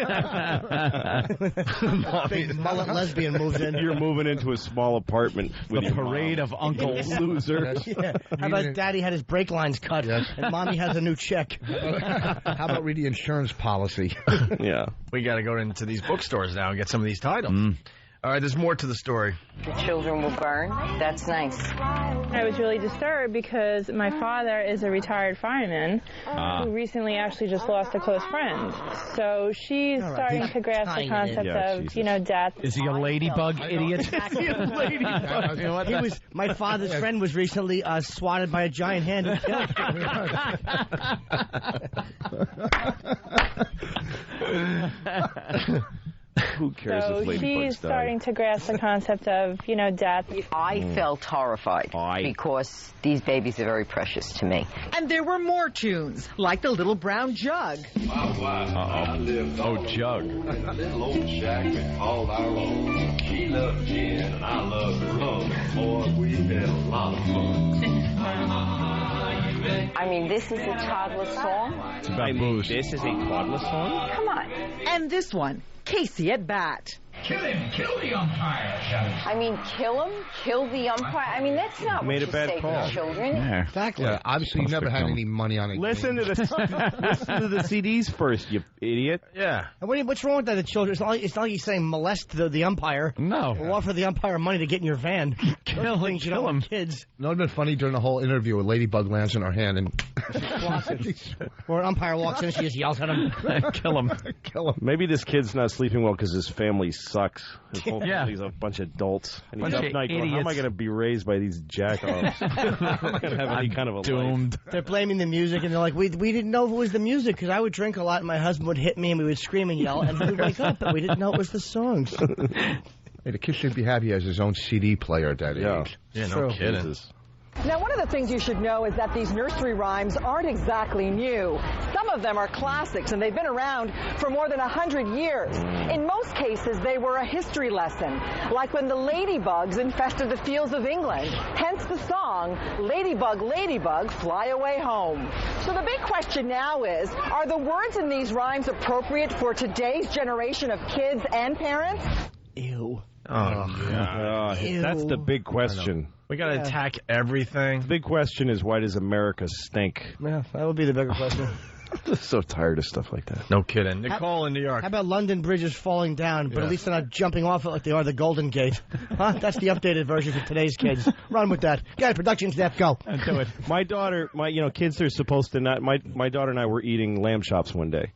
big mullet lesbian moves in? You're moving into a small apartment with the parade of uncles. Loser. Yeah. How about daddy had his brake lines cut and mommy has a new check? How about read the insurance policy? Yeah. We got to go into these bookstores now and get some of these titles. All right, there's more to the story. The children will burn. That's nice. I was really disturbed because my father is a retired fireman who recently actually just lost a close friend. So she's starting to grasp the concept of, death. Is he a ladybug idiot? Is he a ladybug? You know what? My father's friend was recently swatted by a giant hand and killed. Who cares if ladybugs she's starting to grasp the concept of, death. I felt horrified because these babies are very precious to me. And there were more tunes, like the Little Brown Jug. Oh, Jug. Little old shack we called our own. She loved gin and I loved rum. Boy, we had a lot of fun. I mean, this is a toddler song. It's about booze. This is a toddler song? Come on. And this one, Casey at Bat. Kill him, kill the umpire. I mean, kill him, kill the umpire. I mean, that's not what you say to children. Yeah. Exactly. Yeah, obviously, you never had any money on it. Listen to the CDs first, you idiot. Yeah. And what's wrong with that? The children. It's not like he's saying molest the umpire. No. Or offer the umpire money to get in your van. Kill him. Kids. No, it'd been funny during the whole interview. A ladybug lands in her hand and or an umpire walks in and she just yells at him. Kill him. Kill him. Maybe this kid's not sleeping well because his family sucks. His whole family's a bunch of adults. And he's up night going, how am I going to be raised by these jack-offs? I'm not going to have any kind of a doomed. life. They're blaming the music, and they're like, we didn't know it was the music, because I would drink a lot, and my husband would hit me, and we would scream and yell, and he would wake up, but we didn't know it was the songs. Hey, the kid should be happy he has his own CD player at that age. Yeah, no kidding. Now, one of the things you should know is that these nursery rhymes aren't exactly new. Some of them are classics, and they've been around for more than 100 years. In most cases, they were a history lesson, like when the ladybugs infested the fields of England. Hence the song, Ladybug, Ladybug, Fly Away Home. So the big question now is, are the words in these rhymes appropriate for today's generation of kids and parents? Ew. Oh, God. That's the big question. We got to attack everything. The big question is, why does America stink? Yeah, that would be the bigger question. I'm just so tired of stuff like that. No kidding. Nicole in New York. How about London bridges falling down, but at least they're not jumping off it like they are the Golden Gate? Huh? That's the updated version for today's kids. Run with that. Guys, production staff, go. Do it. My daughter, kids are supposed to not. My daughter and I were eating lamb chops one day,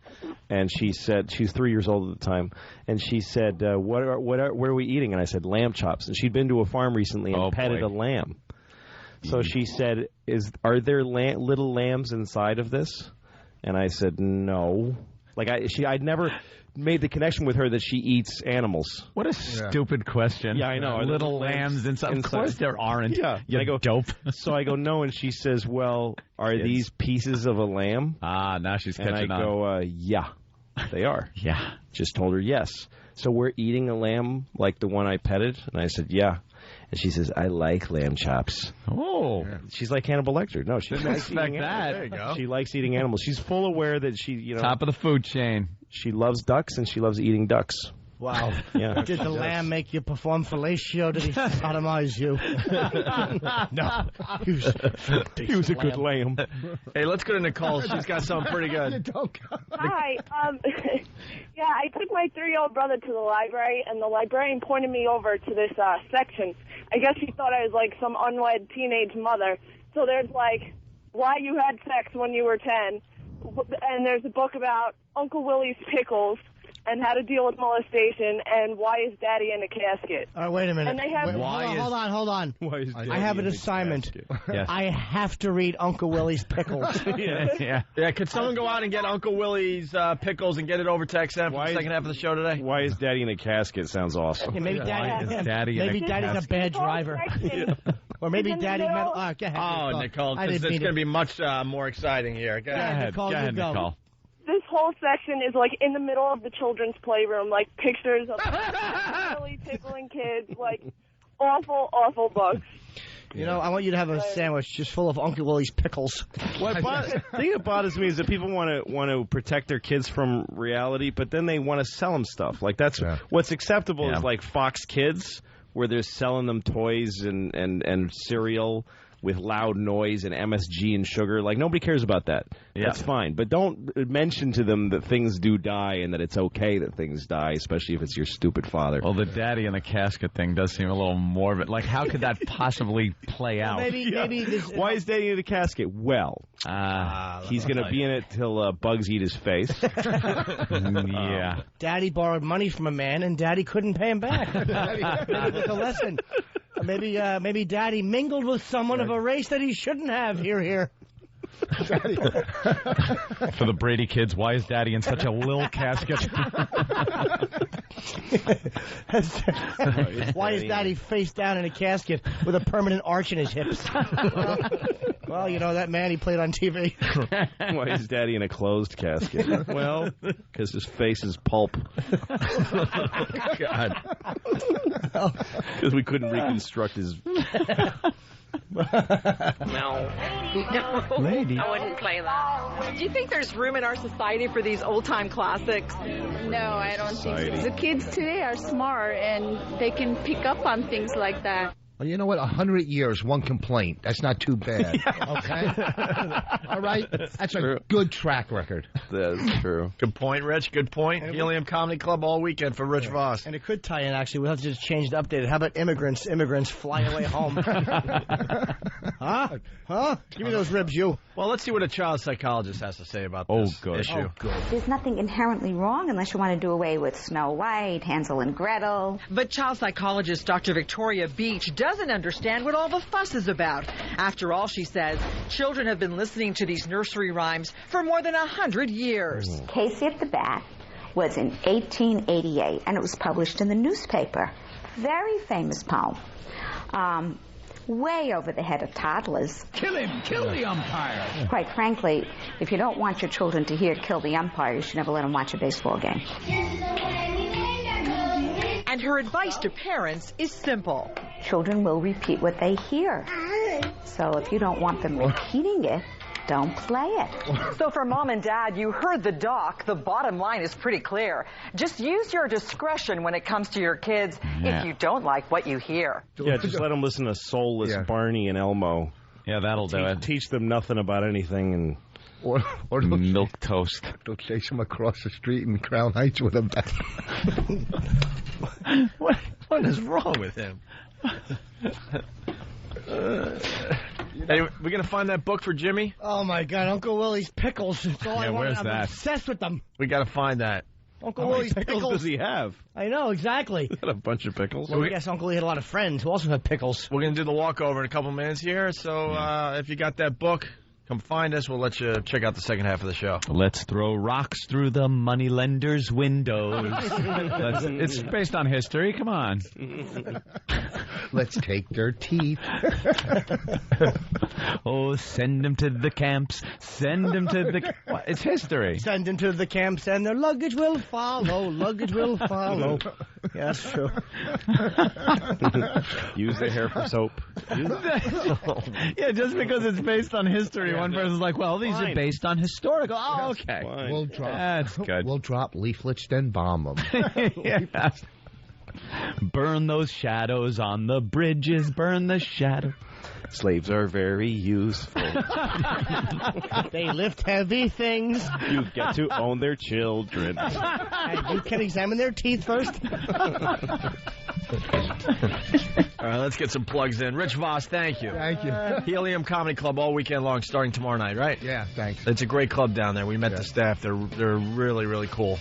and she said, she's 3 years old at the time, and she said, what are we eating? And I said, lamb chops. And she'd been to a farm recently and petted a lamb. So she said, are there little lambs inside of this? And I said, no. I'd never made the connection with her that she eats animals. What a stupid question. Yeah, I know. Little lambs inside. Of course there aren't. Yeah. You dope. So I go, no, and she says, well, are these pieces of a lamb? Ah, now she's catching on. And I go, yeah, they are. Yeah. Just told her yes. So we're eating a lamb like the one I petted? And I said, yeah. And she says, I like lamb chops. Oh. She's like Hannibal Lecter. No, she didn't expect that. There you go. She likes eating animals. She's full aware that she, Top of the food chain. She loves ducks, and she loves eating ducks. Wow. Yeah. Did the lamb make you perform fellatio? Did he sodomize you? No. He was a good lamb. Hey, let's go to Nicole. She's got something pretty good. Hi. Yeah, I took my 3-year-old brother to the library, and the librarian pointed me over to this section. I guess he thought I was like some unwed teenage mother. So there's like, why you had sex when you were 10, and there's a book about Uncle Willie's pickles, and how to deal with molestation, and why is Daddy in a casket? All right, wait a minute. And they have hold on. Why is Daddy I have an in a assignment. Yes. I have to read Uncle Willie's pickles. Yeah. Could someone go out and get Uncle Willie's pickles and get it over to XM for the second half of the show today? Why is Daddy in a casket? Sounds awesome. Yeah, maybe Daddy's a bad driver. Or maybe Daddy meant... go ahead, Nicole, because it's going to be much more exciting here. Go ahead, Nicole. This whole section is like in the middle of the children's playroom, like pictures of really tickling kids, like awful, awful books. You know, I want you to have a sandwich just full of Uncle Willie's pickles. The thing that bothers me is that people want to protect their kids from reality, but then they want to sell them stuff. Like that's what's acceptable is like Fox Kids, where they're selling them toys and cereal with loud noise and MSG and sugar. Like, nobody cares about that. Yeah. That's fine. But don't mention to them that things do die and that it's okay that things die, especially if it's your stupid father. Well, the Daddy in the casket thing does seem a little morbid. Like, how could that possibly play out? Maybe this... Why is Daddy in the casket? Well, he's going to be in it till bugs eat his face. Yeah. Daddy borrowed money from a man, and Daddy couldn't pay him back. That's a lesson. Maybe Daddy mingled with someone of a race that he shouldn't have. Here. For the Brady kids, why is Daddy in such a little casket? Why is Daddy face down in a casket with a permanent arch in his hips? Well, you know, that man, he played on TV. Why is Daddy in a closed casket? Well, because his face is pulp. God. Because we couldn't reconstruct his... No. Lady. I wouldn't play that. Do you think there's room in our society for these old-time classics? No, I don't think so. The kids today are smart, and they can pick up on things like that. Well, you know what? 100 years, one complaint. That's not too bad. Okay? All right? That's a good track record. That's true. Good point, Rich. Good point. Helium Comedy Club all weekend for Rich Voss. And it could tie in, actually. We'll have to just change the update. How about immigrants fly away home? Huh? Give me those ribs, you. Well, let's see what a child psychologist has to say about this issue. Oh, good. There's nothing inherently wrong unless you want to do away with Snow White, Hansel and Gretel. But child psychologist Dr. Victoria Beach doesn't understand what all the fuss is about. After all, she says, children have been listening to these nursery rhymes for more than 100 years. Casey at the Bat was in 1888, and it was published in the newspaper. Very famous poem. Way over the head of toddlers. Kill him! Kill the umpire! Quite frankly, if you don't want your children to hear kill the umpire, you should never let them watch a baseball game. And her advice to parents is simple. Children will repeat what they hear. So if you don't want them repeating it, don't play it. So for Mom and Dad, you heard the doc. The bottom line is pretty clear. Just use your discretion when it comes to your kids if you don't like what you hear. Yeah, just let them listen to soulless Barney and Elmo. Yeah, that'll do it. Teach them nothing about anything and... Or milk toast. They'll chase him across the street in Crown Heights with him. What is wrong with him? Hey, we're going to find that book for Jimmy? Oh, my God. Uncle Willie's pickles. That's all I want. Where's I'm that? obsessed with them. We got to find that. Uncle Willie's pickles does he have? I know, exactly. He's got a bunch of pickles. Well, I guess Uncle Lee had a lot of friends who also had pickles. We're going to do the walkover in a couple minutes here, so if you got that book, come find us. We'll let you check out the second half of the show. Let's throw rocks through the moneylender's windows. It's based on history. Come on. Let's take their teeth. Oh, send them to the camps. Send them to the... What? It's history. Send them to the camps and their luggage will follow. Luggage will follow. Yeah, that's true. Use the hair for soap. Yeah, just because it's based on history, one person's like, well, these are based on historical. Oh, okay. That's good. We'll drop leaflets, then bomb them. Yeah. Burn those shadows on the bridges. Burn the shadow. Slaves are very useful. They lift heavy things. You get to own their children. And you can examine their teeth first. All right, let's get some plugs in. Rich Voss, thank you. Thank you. Helium Comedy Club all weekend long, starting tomorrow night, right? Yeah, thanks. It's a great club down there. We met the staff. They're really, really cool.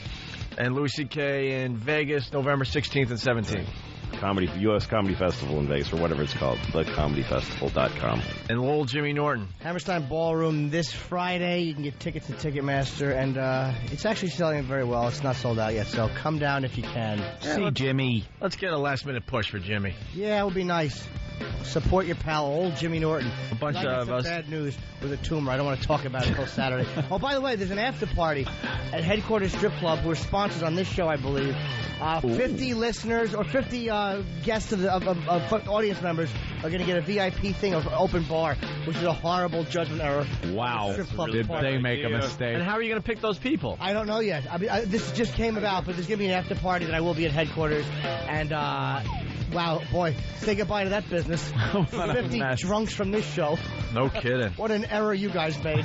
And Louis C.K. in Vegas, November 16th and 17th. U.S. Comedy Festival in Vegas, or whatever it's called, thecomedyfestival.com. And Lowell Jimmy Norton. Hammerstein Ballroom this Friday. You can get tickets at Ticketmaster, and it's actually selling very well. It's not sold out yet, so come down if you can. See Jimmy. Let's get a last-minute push for Jimmy. Yeah, it would be nice. Support your pal, old Jimmy Norton. A bunch of us. Bad news with a tumor. I don't want to talk about it until Saturday. Oh, by the way, there's an after party at Headquarters Strip Club. We're sponsors on this show, I believe. 50 listeners or 50 guests of audience members are going to get a VIP thing of open bar, which is a horrible judgment error. Wow. Did they make a mistake? And how are you going to pick those people? I don't know yet. This just came about, but there's going to be an after party that I will be at Headquarters. And, wow, boy, say goodbye to that business. 50 drunks from this show. No kidding. What an error you guys made.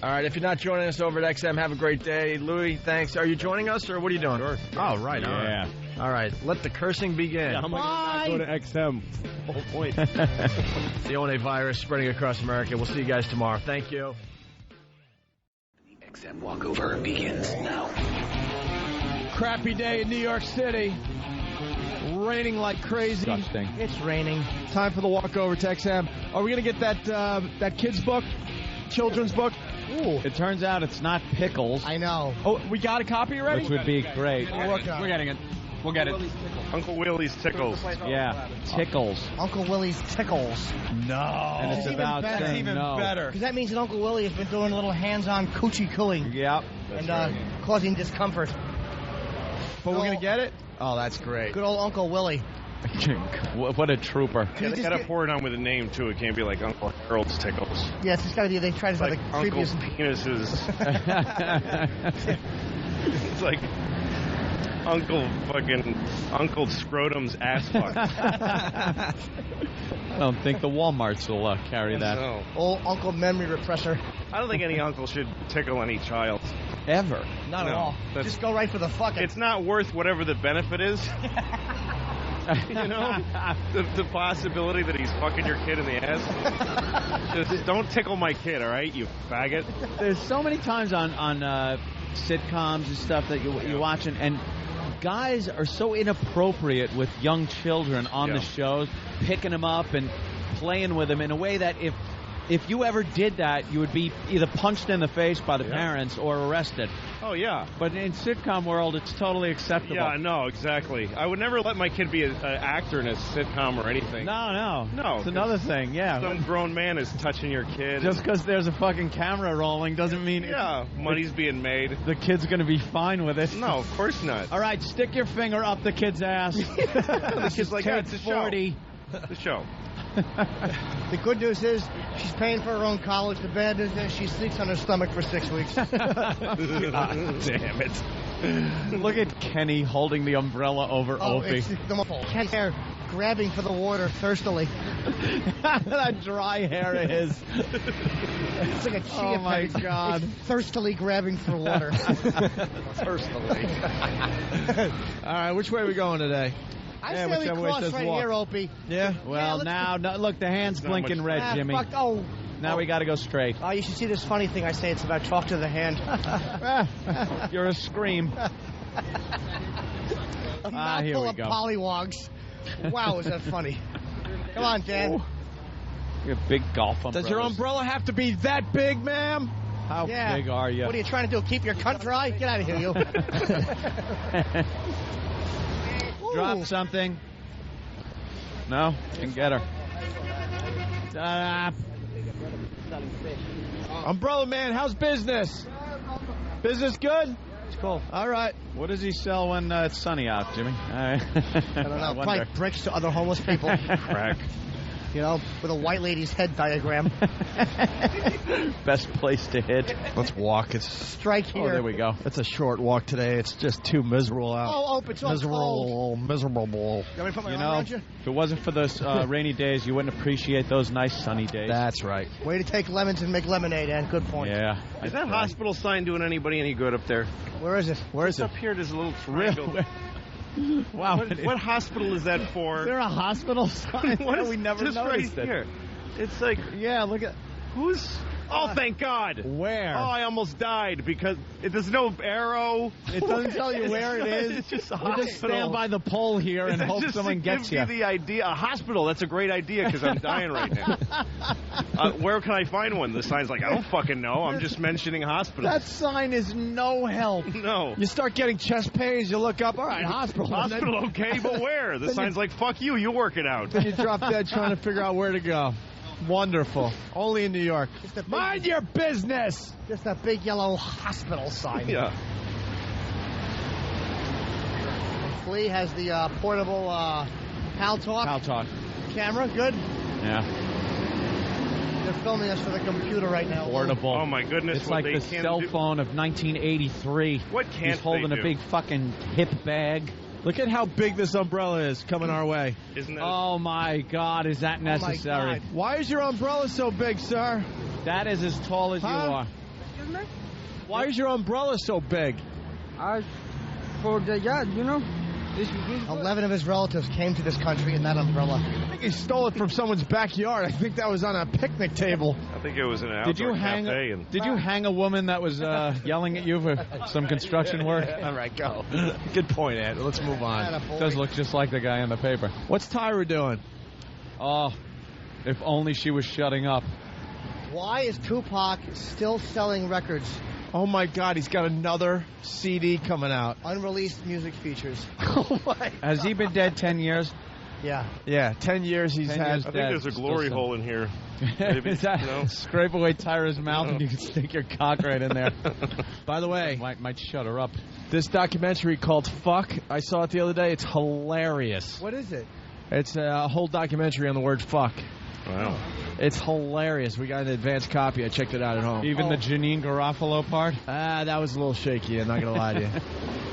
All right, if you're not joining us over at XM, have a great day. Louis, thanks. Are you joining us, or what are you doing? Sure. Oh, right. Yeah. All right, let the cursing begin. Yeah, how am I going to go to XM? The whole point. The ONA virus spreading across America. We'll see you guys tomorrow. Thank you. The XM walkover begins now. Crappy day in New York City. Raining like crazy. Disgusting. It's raining. Time for the walkover to XM. Are we going to get that kid's book? Children's book? Ooh. It turns out it's not Pickles. I know. Oh, we got a copy already? Which would be great. We're getting it. We'll get it. Uncle Willie's Tickles. Yeah, Tickles. Uncle Willie's Tickles. No. And it's about That's even better. Because that means that Uncle Willie has been doing a little hands-on coochie cooing. Yep. And causing discomfort. But we're going to get it? Oh, that's great. Good old Uncle Willie. What a trooper. Yeah, they got to pour it on with a name, too. It can't be like Uncle Harold's Tickles. Yes, it's got to be. They try to like the Uncle's creepiest. penises. It's like Uncle Scrotum's ass fuck. I don't think the Walmarts will carry that. No. Old Uncle Memory Repressor. I don't think any uncle should tickle any child. Ever. Not at all. Just go right for the fucking. It's not worth whatever the benefit is. You know? The possibility that he's fucking your kid in the ass. Just don't tickle my kid, all right, you faggot. There's so many times on sitcoms and stuff that you watch, and guys are so inappropriate with young children on the shows, picking them up and playing with them in a way that if you ever did that, you would be either punched in the face by the parents or arrested. Oh, yeah. But in sitcom world, it's totally acceptable. Yeah, no, exactly. I would never let my kid be an actor in a sitcom or anything. No. No. It's another thing, yeah. Some grown man is touching your kid. Just because there's a fucking camera rolling doesn't mean... Yeah, money's being made. The kid's going to be fine with it. No, of course not. All right, stick your finger up the kid's ass. The kid's like, Take it's a 40. show. The show. The good news is she's paying for her own college. The bad news is she sleeps on her stomach for 6 weeks. God damn it. Look at Kenny holding the umbrella over Opie. Kenny's there grabbing for the water thirstily. That dry hair of his. It's like a chia Oh, my pet. God. It's thirstily grabbing for water. Thirstily. All right, which way are we going today? I say we cross right here, Opie. Yeah? Well, now, look, the hand's blinking red, Jimmy. Now we got to go straight. Oh, you should see this funny thing I say. It's about talk to the hand. You're a scream. A Here mouthful we of go. polliwogs. Wow, is that funny? Come on, Dan. You're a big golf umbrella. Does your umbrella have to be that big, ma'am? How big are you? What are you trying to do? Keep your cunt dry? Get out of here, you. Drop something. No? Can get her. Umbrella Man, how's business? Business good? It's cool. All right. What does he sell when it's sunny out, Jimmy? I don't know. Probably bricks to other homeless people. Crack. You know, with a white lady's head diagram. Best place to hit. Let's walk. It's strike here. Oh, there we go. It's a short walk today. It's just too miserable out. Oh, it's all cold. Miserable. You want me to put my arm around you? If it wasn't for those rainy days, you wouldn't appreciate those nice sunny days. That's right. Way to take lemons and make lemonade, Ann. Good point. Yeah. Is that hospital sign doing anybody any good up there? Where is it? Where is it? Up here, there's a little triangle. Wow. What hospital is that for? Is there a hospital sign? What is we never just noticed right it. here? It's like, yeah, look at... Who's... Oh, thank God. Where? Oh, I almost died because there's no arrow. It doesn't tell you where it is. It's just a you hospital. just stand by the pole here and hope someone gets you. Give me the idea. A hospital. That's a great idea because I'm dying right now. Where can I find one? The sign's like, I don't fucking know. I'm just mentioning hospitals. That sign is no help. No. You start getting chest pains, you look up, all right, hospital. Hospital, okay, but where? The sign's like, fuck you, you work it out. Then you drop dead trying to figure out where to go. Wonderful. Only in New York. Mind your business! Just a big yellow hospital sign. Yeah. Flea has the portable Pal Talk camera. Good? Yeah. They're filming us for the computer right now. Portable. Oh, my goodness. It's like the cell phone of 1983. What can't He's holding they a do? big fucking hip bag. Look at how big this umbrella is coming our way. Isn't that Oh, my God. Is that necessary? Why is your umbrella so big, sir? That is as tall as you are. Excuse me? Why is your umbrella so big? For the yard, you know? 11 of his relatives came to this country in that umbrella. I think he stole it from someone's backyard. I think that was on a picnic table. I think it was an outdoor cafe. Did you hang a woman that was yelling at you for some construction work? All right, go. Good point, Ed. Let's move on. Does look just like the guy in the paper. What's Tyra doing? Oh, if only she was shutting up. Why is Tupac still selling records? Oh, my God, he's got another CD coming out. Unreleased music features. Oh, my Has he been dead 10 years? Yeah. Yeah, 10 years he's 10 had. years I think there's a glory hole in here. Maybe, Is that, you know? Scrape away Tyra's mouth and you can stick your cock right in there. By the way, might shut her up. This documentary called Fuck, I saw it the other day. It's hilarious. What is it? It's a whole documentary on the word fuck. Wow. It's hilarious. We got an advanced copy. I checked it out at home. Even the Janine Garofalo part? That was a little shaky. I'm not going to lie to you.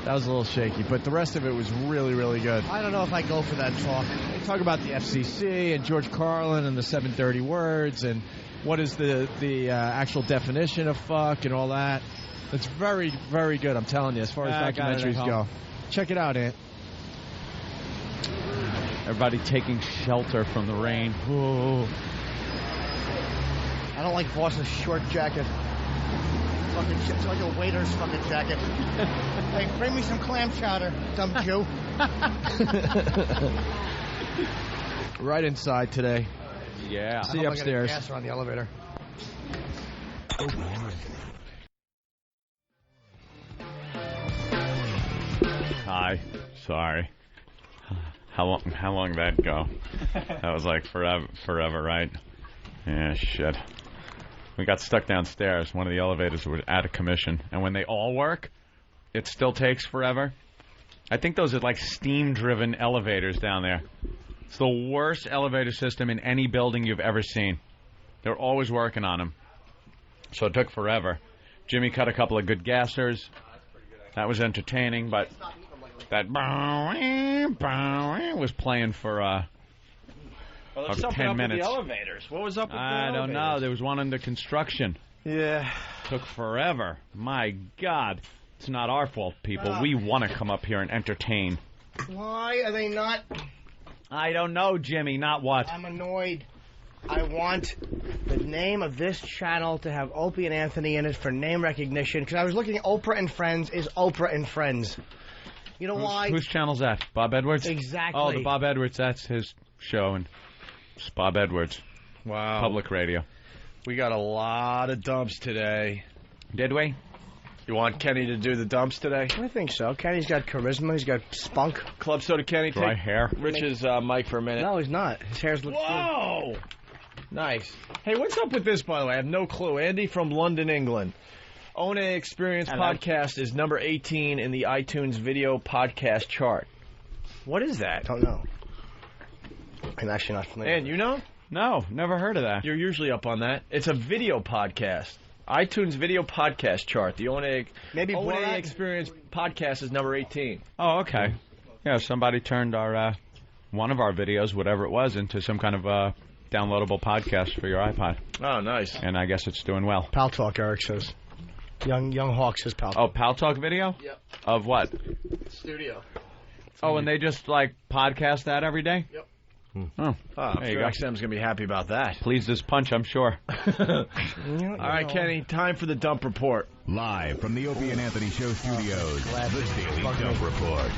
That was a little shaky. But the rest of it was really, really good. I don't know if I go for that talk. They talk about the FCC and George Carlin and the 730 words and what is the actual definition of fuck and all that. It's very, very good, I'm telling you, as far as documentaries go. Check it out, Ant. Everybody taking shelter from the rain. Whoa. I don't like Boss's short jacket. Fucking shit. It's like a waiter's fucking jacket. Hey, bring me some clam chowder, dumb Jew. Right inside today. Yeah. See you upstairs. Gas on the elevator. Hi. Sorry. How long did that go? That was like forever, right? Yeah, shit. We got stuck downstairs. One of the elevators was out of commission. And when they all work, it still takes forever. I think those are like steam-driven elevators down there. It's the worst elevator system in any building you've ever seen. They're always working on them. So it took forever. Jimmy cut a couple of good gassers. That was entertaining, but that was playing for Well, there's something 10 up minutes. with the elevators. What was up with the I don't know. elevators? There was one under construction. Yeah. Took forever. My God. It's not our fault, people. We want to come up here and entertain. Why are they not? I don't know, Jimmy. Not what? I'm annoyed. I want the name of this channel to have Opie and Anthony in it for name recognition. Because I was looking at Oprah and Friends is Oprah and Friends. You know why? Whose channel's that? Bob Edwards? Exactly. Oh, the Bob Edwards. That's his show. And it's Bob Edwards. Wow. Public radio. We got a lot of dumps today. Did we? You want Kenny to do the dumps today? I think so. Kenny's got charisma. He's got spunk. Club Soda Kenny, Dry take hair. Rich's mic for a minute. No, he's not. His hair's looking Whoa! Nice. Hey, what's up with this, by the way? I have no clue. Andy from London, England. Own A Experience podcast is number 18 in the iTunes video podcast chart. What is that? Don't know. I'm actually not familiar. And you know? No, never heard of that. You're usually up on that. It's a video podcast. iTunes video podcast chart. The Own A Experience podcast is number 18. Oh, okay. Yeah, somebody turned our one of our videos, whatever it was, into some kind of downloadable podcast for your iPod. Oh, nice. And I guess it's doing well. Pal Talk, Eric says. Young Hawk says Pal Talk. Oh, Pal Talk video? Yep. Of what? Studio. Oh, and they just, like, podcast that every day? Yep. Oh, I'm sure XM's going to be happy about that. Pleased as punch, I'm sure. All right, Kenny, time for the dump report. Live from the Opie and Anthony Show studios, the Daily Dump Report.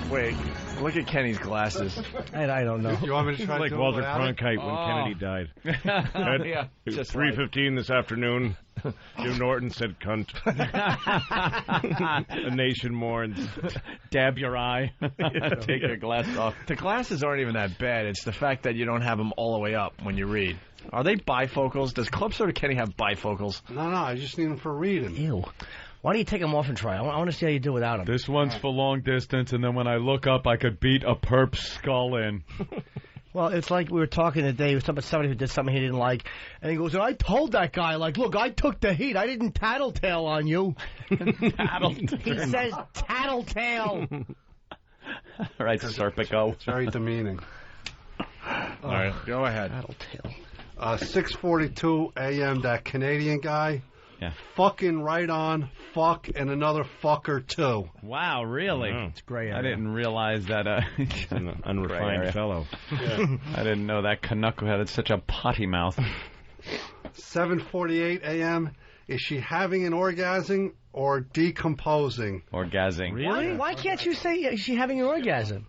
Wait, look at Kenny's glasses. I don't know. You want me to try like Walter Cronkite when Kennedy died? Yeah, it was just 3:15 this afternoon. Jim Norton said cunt. A nation mourns. Dab your eye. Take your glasses off. The glasses aren't even that bad. It's the fact that you don't have them all the way up when you read. Are they bifocals? Does Club Soda Kenny have bifocals? No, I just need them for reading. Ew. Why don't you take them off and try? I want to see how you do without them. This one's for long distance, and then when I look up, I could beat a perp's skull in. Well, it's like we were talking today. He was talking about somebody who did something he didn't like. And he goes, I told that guy, like, look, I took the heat. I didn't tattletale on you. Tattletale. He says tattletale. All right, Serpico. It's very demeaning. All right, go ahead. Tattletale. 6:42 a.m., that Canadian guy. Yeah. Fucking right on, fuck, and another fucker, too. Wow, really? It's gray. I didn't realize that. An unrefined fellow. Yeah. I didn't know that Canuck had such a potty mouth. 7:48 a.m., is she having an orgasm or decomposing? Orgasming. Really? Why can't you say is she having an orgasm?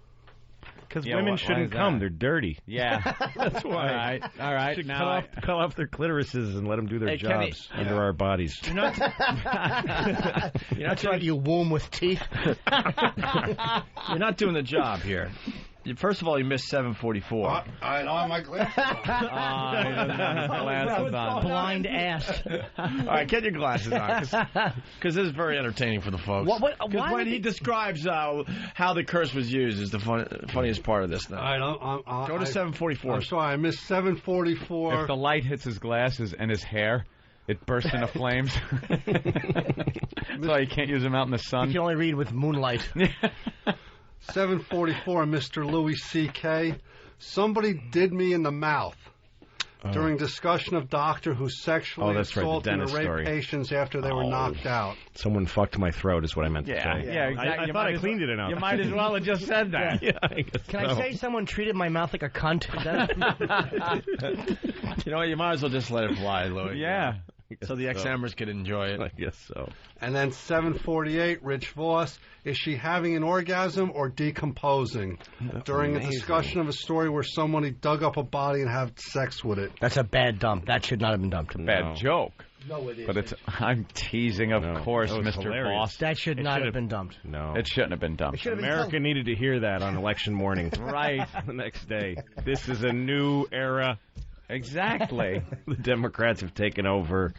Because women shouldn't come. They're dirty. Yeah. That's why. All right. Should Now cut off their clitorises and let them do their jobs under our bodies. You're not That's right, you womb with teeth. You're not doing the job here. First of all, you missed 7:44. I don't have my glasses. Blind ass. All right, get your glasses on, because this is very entertaining for the folks. Because when he describes how the curse was used is the funniest part of this thing. Go to 7:44. I'm sorry, I missed 7:44. If the light hits his glasses and his hair, it bursts into flames. That's why you can't use them out in the sun. You can only read with moonlight. 7:44, Mr. Louis C.K. Somebody did me in the mouth during discussion of doctor who sexually assaulted and raped patients after they were knocked out. Someone fucked my throat is what I meant to say. Yeah, exactly. I thought I cleaned it enough. You might as well have just said that. Yeah, I guess Can I say someone treated my mouth like a cunt? You know what? You might as well just let it fly, Louis. Yeah. So the XMers could enjoy it. I guess so. And then 7:48, Rich Voss. Is she having an orgasm or decomposing? During a discussion of a story where somebody dug up a body and had sex with it. That's a bad dump. That should not have been dumped. Bad joke. No, it is. But I'm teasing, of course, Mr. hilarious. Boss. That should not have been dumped. No. It shouldn't have been dumped. America needed to hear that on election morning. Right. The next day. This is a new era. Exactly. The Democrats have taken over.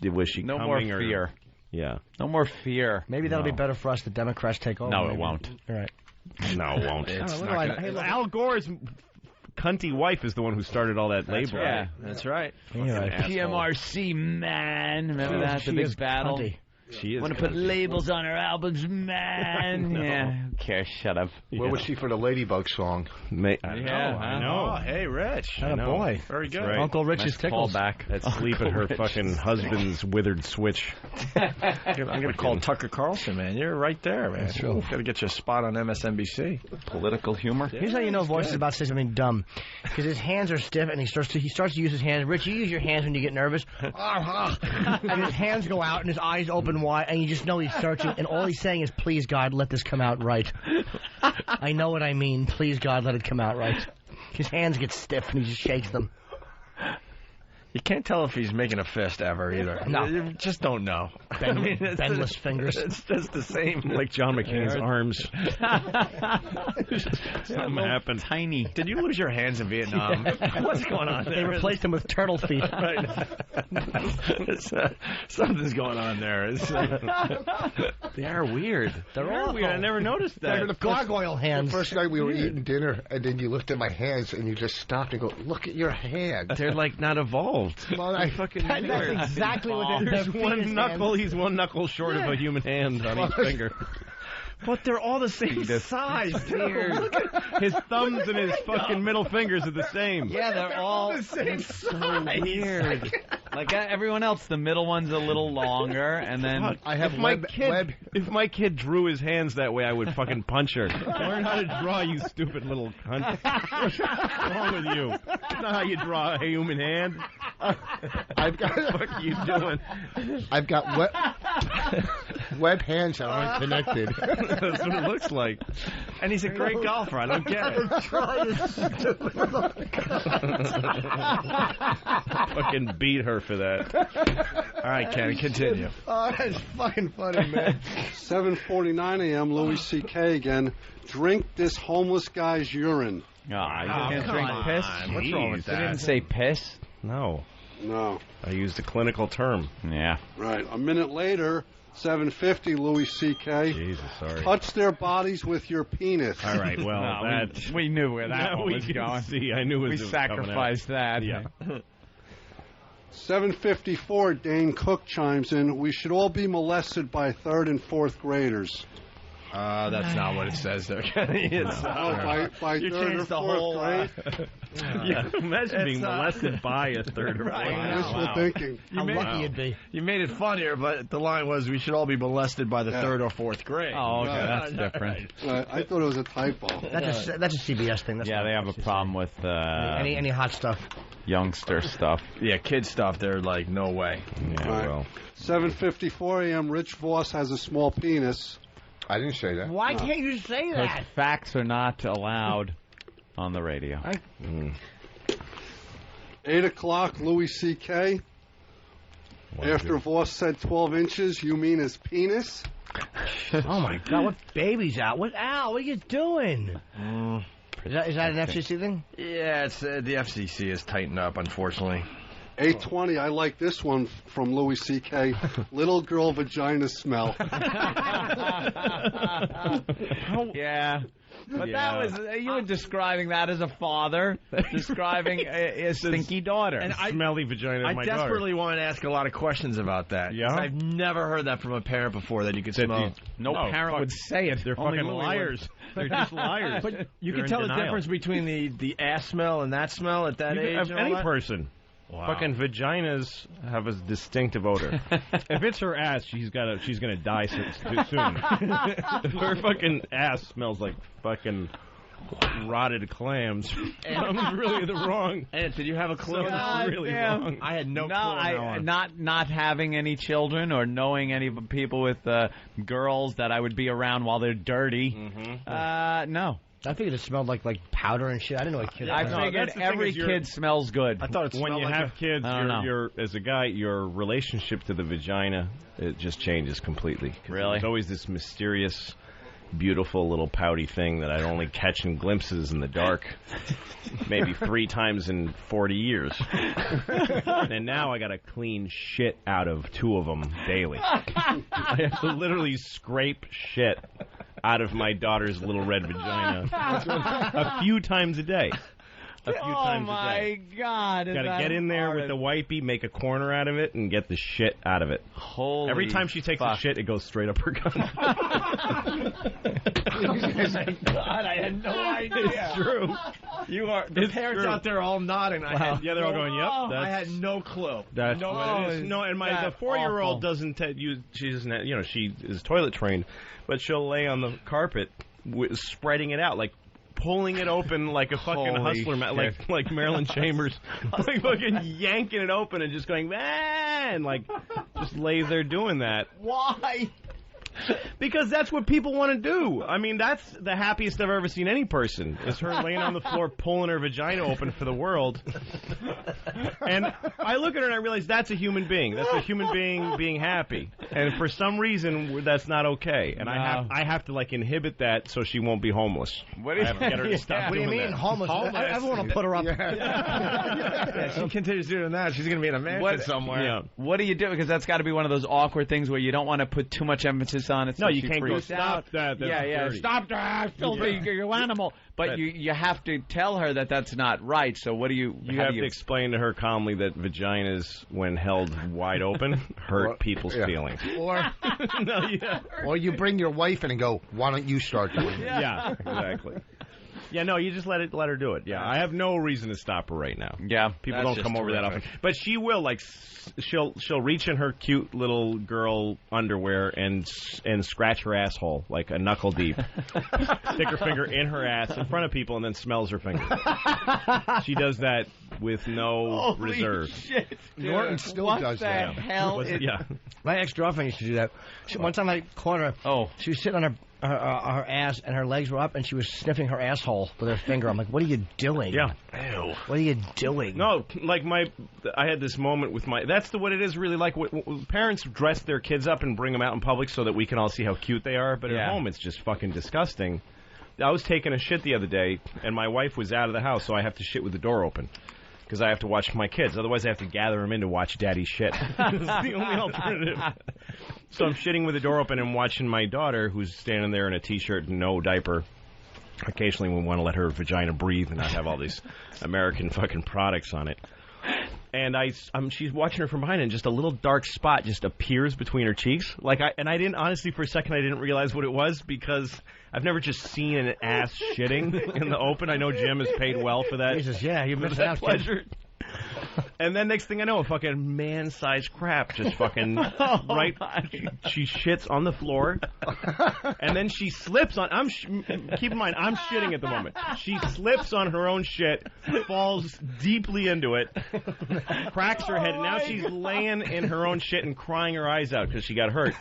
Was she no coming? more fear. Yeah. No more fear. Maybe that'll be better for us. The Democrats take over. No, it won't. All right. No, it won't. Al Gore's cunty wife is the one who started all that labor. Yeah, that's right. PMRC, man. Remember that? The big battle? Cunty. She is. Want to put labels on her albums, man. No. Yeah. Who cares? Shut up. Where was she for the Ladybug song? I know. Oh, hey, Rich. Oh, boy. Very good. Right. Uncle Rich's tickles. Back. That sleep at her fucking husband's withered switch. I'm going to call Tucker Carlson, man. You're right there, man. That's true. Got to get you a spot on MSNBC. Political humor. Here's how you know Voice is about to say something dumb. Because his hands are stiff, and he starts to use his hands. Rich, you use your hands when you get nervous. And his hands go out, and his eyes open wide, and you just know he's searching, and all he's saying is, please, God, let this come out right. I know what I mean. Please, God, let it come out right. His hands get stiff, and he just shakes them. You can't tell if he's making a fist ever either. No. You just don't know. Bendless fingers. It's just the same. Like John McCain's arms. Something happened. Tiny. Did you lose your hands in Vietnam? What's going on there? They replaced them with turtle feet. Right. Something's going on there. They are weird. They're all weird. I never noticed that. They're the gargoyle hands. The first night we were eating dinner, and then you looked at my hands, and you just stopped and go, look at your hand. They're like not evolved. Well, I fucking That's exactly what There's they're one knuckle. He's one knuckle short of a human hand on each finger. But they're all the same size, dude. His thumbs and his fucking middle fingers are the same. Yeah, they're all the same size. weird. Like everyone else, the middle one's a little longer, and then I have if my kid drew his hands that way, I would fucking punch her. Learn how to draw, you stupid little cunt. What's wrong with you? That's not how you draw a human hand. I've got. What the fuck are you doing? I've got web hands that aren't connected. That's what it looks like. And he's a great golfer. I don't get it. Fucking beat her for that. All right, Kenny, continue. Oh, that's fucking funny, man. 7:49 a.m. Louis C.K. again. Drink this homeless guy's urine. you can't drink piss. What's wrong with that? They didn't say piss. No. No. I used a clinical term. Yeah. Right. A minute later, 7:50, Louis C.K. Jesus, sorry. Touch their bodies with your penis. All right, well, we knew where that one was going. See, I knew it was we sacrificed that. Yeah. 7:54, Dane Cook chimes in. We should all be molested by 3rd and 4th graders. That's not what it says there, Kenny. It's by 3rd or 4th grade. Imagine being molested by a 3rd or 4th grade. Wishful thinking. How lucky you'd be. You made it funnier, but the line was, we should all be molested by the 3rd or 4th grade. Oh, okay, that's different. I thought it was a typo. That's a CBS thing. That's they have a problem with any hot stuff. Youngster stuff. Yeah, kid stuff, they're like, no way. Yeah, Right. well. 7:54 a.m., Rich Voss has a small penis. I didn't say that. Why can't you say Because that? facts are not allowed on the radio. 8 o'clock, Louis C.K. After Voss said 12 inches, you mean his penis? Oh, my God. What baby's out? Al, what are you doing? Is that an FCC thing? Yeah, it's the FCC is tightened up, unfortunately. 8:20, I like this one from Louis C.K. Little girl vagina smell. Yeah. But that was, you were describing that as a father, describing a stinky daughter. And smelly vagina of my daughter. I desperately want to ask a lot of questions about that. Yeah? I've never heard that from a parent before, that you could smell. No parent would say it. They're Only fucking Louis liars. They're just liars. But you They're can tell in the denial. difference between the ass smell and that smell at that age. Of and all any that? person. Wow. Fucking vaginas have a distinctive odor. If it's her ass, she's gonna die soon. If her fucking ass smells like fucking rotted clams, something's really wrong. And did you have a clue? Something's really wrong. I had no clue. Not having any children or knowing any people with girls that I would be around while they're dirty. No. I figured it smelled like powder and shit. I didn't know what kids. I figured every kid smells good. I thought it smelled when you like have kids, you're as a guy, your relationship to the vagina, it just changes completely. Really? There's always this mysterious, beautiful little pouty thing that I'd only catch in glimpses in the dark, maybe 3 times in 40 years. And now I got to clean shit out of 2 of them daily. I have to literally scrape shit out of my daughter's little red vagina a few times a day. A few times a day. Oh, my God. Got to get in there with the wipey, make a corner out of it, and get the shit out of it. Holy Every time she takes a shit, it goes straight up her gun. God, I had no idea. It's true. The parents out there all nodding. Yeah, they're all going, yep. I had no clue. That's what it is. No, and the 4-year-old doesn't she doesn't, she is toilet trained, but she'll lay on the carpet spreading it out, like pulling it open like a fucking hustler, like Marilyn Chambers, like fucking yanking it open and just going, man, like just lays there doing that. Why? Because that's what people want to do. I mean, that's the happiest I've ever seen any person, is her laying on the floor pulling her vagina open for the world. And I look at her and I realize that's a human being. That's a human being being happy. And for some reason, that's not okay. And I have to, like, inhibit that so she won't be homeless. What do you, I have to get her to stop what do you doing mean, that. homeless? Everyone will put her up. Yeah, she continues doing that. She's going to be in a mansion somewhere. Yeah. What do you do? Because that's got to be one of those awkward things where you don't want to put too much emphasis on it. So No, you she can't go, freaks stop out. that. That's dirty. Stop that. Filthy, you animal. But you have to tell her that that's not right. So what do you... You have to explain to her calmly that vaginas, when held wide open, hurt people's feelings. Or you bring your wife in and go, why don't you start doing it? Yeah, exactly. Yeah, no, you just let her do it. Yeah, I have no reason to stop her right now. Yeah, people don't come over that often, but she will. Like, she'll reach in her cute little girl underwear and scratch her asshole like a knuckle deep. Stick her finger in her ass in front of people and then smells her finger. She does that with no reserve. Shit, Norton still does that. Hell yeah. My ex-girlfriend used to do that. One time I caught her. She was sitting on her ass, and her legs were up, and she was sniffing her asshole with her finger. I'm like, what are you doing? Yeah. Ew. What are you doing? No, like I had this moment with that's what it is really like. Parents dress their kids up and bring them out in public so that we can all see how cute they are, but at home it's just fucking disgusting. I was taking a shit the other day, and my wife was out of the house, so I have to shit with the door open. Because I have to watch my kids. Otherwise, I have to gather them in to watch Daddy shit. It's the only alternative. So I'm shitting with the door open and watching my daughter, who's standing there in a T-shirt and no diaper. Occasionally, we want to let her vagina breathe and not have all these American fucking products on it. And she's watching her from behind, and just a little dark spot just appears between her cheeks. I didn't, honestly, for a second, I didn't realize what it was, because I've never just seen an ass shitting in the open. I know Jim is paid well for that. Jesus, yeah, you missed out. Pleasure. And then next thing I know, a fucking man-sized crap just fucking she shits on the floor, and then she slips on. Keep in mind, I'm shitting at the moment. She slips on her own shit, falls deeply into it, cracks her head, and now she's laying in her own shit and crying her eyes out because she got hurt.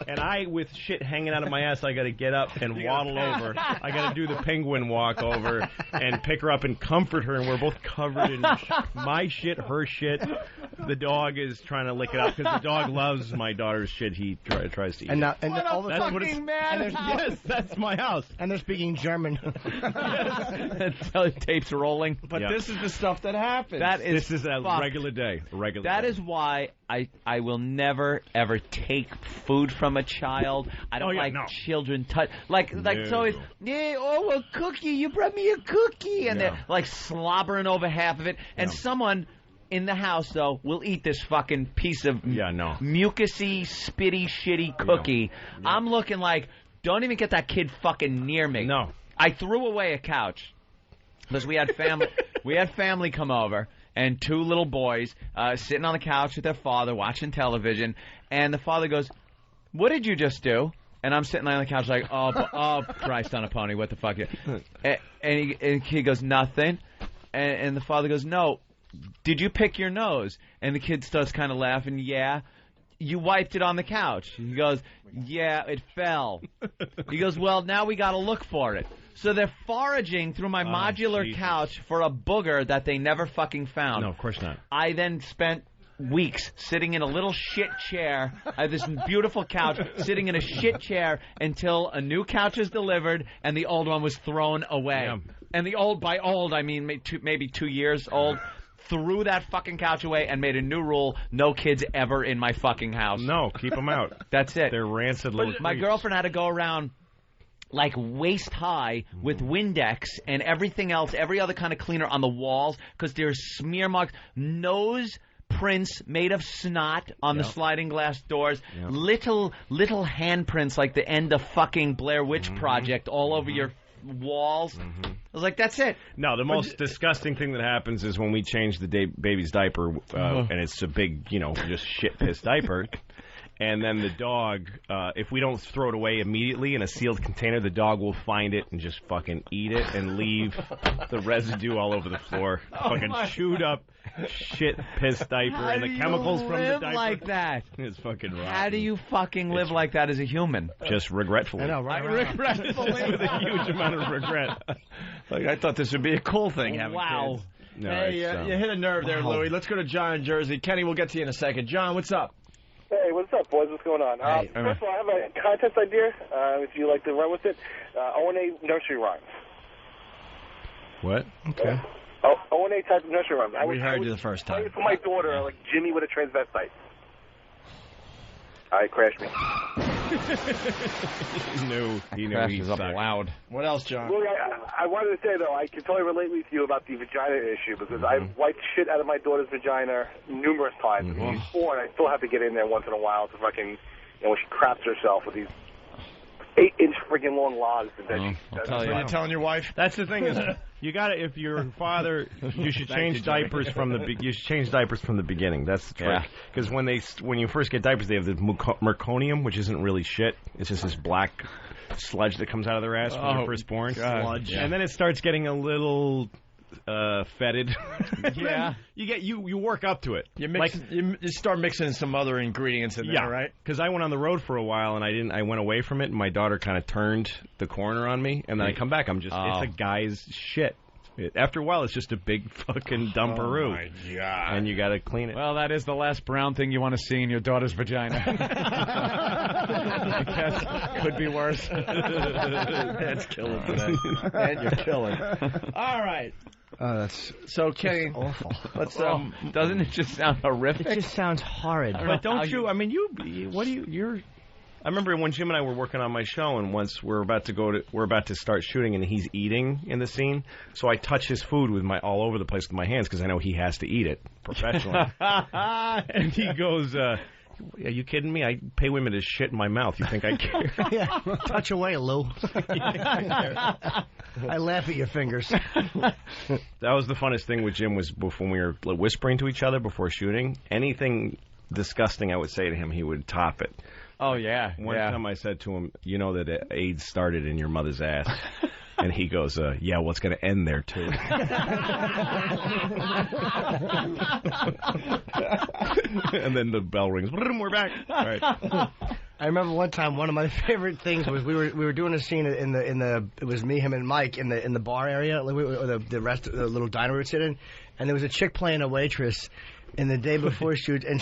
And I, with shit hanging out of my ass, I got to get up and waddle over. I got to do the penguin walk over and pick her up and comfort her, and we're both covered in my shit, her shit. The dog is trying to lick it up because the dog loves my daughter's shit. He tries to eat. And all of a sudden, yes, that's my house. And they're speaking German. Tapes rolling. But this is the stuff that happens. This is a regular day. That is why I will never ever take food from a child. I don't children touch so it's a cookie. You brought me a cookie, and they're like slobbering over half of it, and someone in the house though will eat this fucking piece of mucusy, spitty, shitty cookie. Yeah. I'm looking like, don't even get that kid fucking near me. No, I threw away a couch because we had family. We had family come over. And two little boys sitting on the couch with their father watching television. And the father goes, "What did you just do?" And I'm sitting on the couch like, oh, Christ on a pony, what the fuck? And he goes, "Nothing." And the father goes, "No, did you pick your nose?" And the kid starts kind of laughing. "Yeah." "You wiped it on the couch." He goes, "Yeah, it fell." He goes, "Well, now we got to look for it." So they're foraging through my modular couch for a booger that they never fucking found. No, of course not. I then spent weeks sitting in a little shit chair. I have this beautiful couch, sitting in a shit chair until a new couch is delivered and the old one was thrown away. Yeah. And by old, I mean maybe 2 years old. Threw that fucking couch away and made a new rule: no kids ever in my fucking house. No, keep them out. That's it. They're rancid little My girlfriend had to go around like waist high with Windex and everything else, every other kind of cleaner on the walls, because there's smear marks, nose prints made of snot on the sliding glass doors, little handprints like the end of fucking Blair Witch Project all over your walls. I was like, that's it. No, the most disgusting thing that happens is when we change the baby's diaper, and it's a big, just shit-pissed diaper. And then the dog, if we don't throw it away immediately in a sealed container, the dog will find it and just fucking eat it and leave the residue all over the floor. Fucking chewed up shit, piss diaper, and the chemicals from the diaper. Like that? It's fucking rotten. How do you fucking live like that as a human? Just regretfully. I know, right? Regretfully. With a huge amount of regret. Like, I thought this would be a cool thing, having wow. kids. No, hey, you hit a nerve there, Louie. Let's go to John in Jersey. Kenny, we'll get to you in a second. John, what's up? Hey, what's up, boys? What's going on? Hey, first of all, I have a contest idea, if you'd like to run with it. O&A nursery rhymes. What? Okay. O&A type of nursery rhymes. We heard you the first time. For my daughter, like Jimmy with a transvestite. All right, crash me. He knew he's up loud. What else, John? Louie, I wanted to say, though, I can totally relate with you about the vagina issue because I've wiped shit out of my daughter's vagina numerous times. She's 4, and I still have to get in there once in a while to fucking, when she craps herself with these 8-inch friggin' long logs. You're telling your wife? That's the thing is, you got to. If you're a father, you should change diapers from the. You should change diapers from the beginning. That's the trick. Because when you first get diapers, they have the meconium, which isn't really shit. It's just this black sludge that comes out of their ass when you're first born. Sludge. And then it starts getting a little fetid. Yeah. You work up to it. You start mixing some other ingredients in there, right? Because I went on the road for a while and I went away from it, and my daughter kind of turned the corner on me, and then I come back, it's a guy's shit. After a while, it's just a big fucking dumperoo. Oh, my God. And you got to clean it. Well, that is the last brown thing you want to see in your daughter's vagina. I guess could be worse. That's killing today. And you're killing. All right. So, Kenny, awful. Let's doesn't it just sound horrific? It just sounds horrid. But don't you? I mean, you're. I remember when Jim and I were working on my show, and once we're about to start shooting, and he's eating in the scene. So I touch his food all over the place with my hands because I know he has to eat it professionally. And he goes, "Are you kidding me? I pay women to shit in my mouth. You think I care?" Yeah, touch away, Lou. I laugh at your fingers. That was the funnest thing with Jim was when we were whispering to each other before shooting. Anything disgusting I would say to him, he would top it. Oh, yeah. One time I said to him, you know that AIDS started in your mother's ass. And he goes, yeah, well, it's going to end there, too. And then the bell rings. We're back. All right. I remember one time one of my favorite things was we were doing a scene in the it was me, him, and Mike in the bar area, or the little diner we would sit in, and there was a chick playing a waitress in the day before shoot, and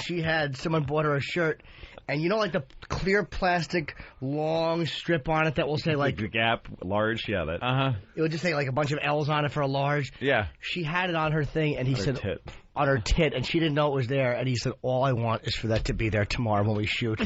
someone bought her a shirt. And you know, like the clear plastic long strip on it that will say like the Gap large, yeah, that. It would just say like a bunch of L's on it for a large. Yeah. She had it on her thing, and he said on her tit, and she didn't know it was there. And he said, "All I want is for that to be there tomorrow when we shoot."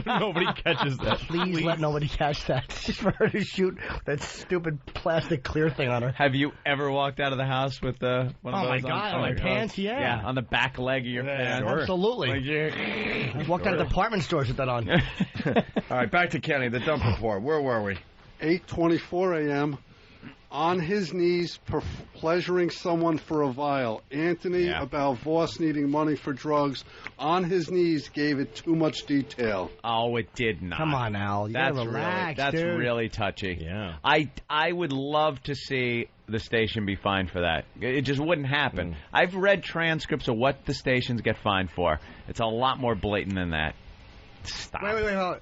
Nobody catches that. Please let nobody catch that. Just for her to shoot that stupid plastic clear thing on her. Have you ever walked out of the house with one of those? Oh my God, on my pants, yeah. Yeah, on the back leg of your pants. Sure. Absolutely. I walked out of department stores with that on. All right, back to Kenny, the dump report. Where were we? 8:24 a.m. On his knees, pleasuring someone for a vial. Anthony, about Voss needing money for drugs, on his knees gave it too much detail. Oh, it did not. Come on, Al. You gotta relax, that's dude. really touchy. Yeah. I would love to see the station be fined for that. It just wouldn't happen. I've read transcripts of what the stations get fined for. It's a lot more blatant than that. Stop. Wait, hold on.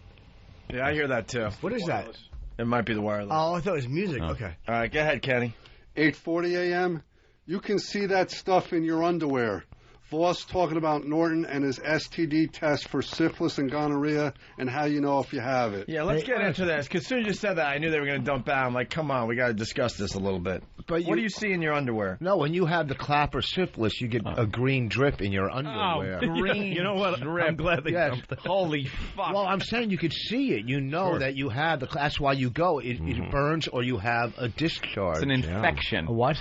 Yeah, I hear that, too. What is that? It might be the wireless. Oh, I thought it was music. Oh. Okay. All right, go ahead, Kenny. 8:40 a.m. You can see that stuff in your underwear. Voss talking about Norton and his STD test for syphilis and gonorrhea and how you know if you have it. Yeah, let's get into this. Because as soon as you said that, I knew they were going to dump out. I'm like, come on, we got to discuss this a little bit. But what do you see in your underwear? No, when you have the clapper syphilis, you get a green drip in your underwear. Oh, green You know what? drip. I'm glad they dumped that. Holy fuck. Well, I'm saying you could see it. You know that you have that's why you go. It burns or you have a discharge. It's an infection. A what?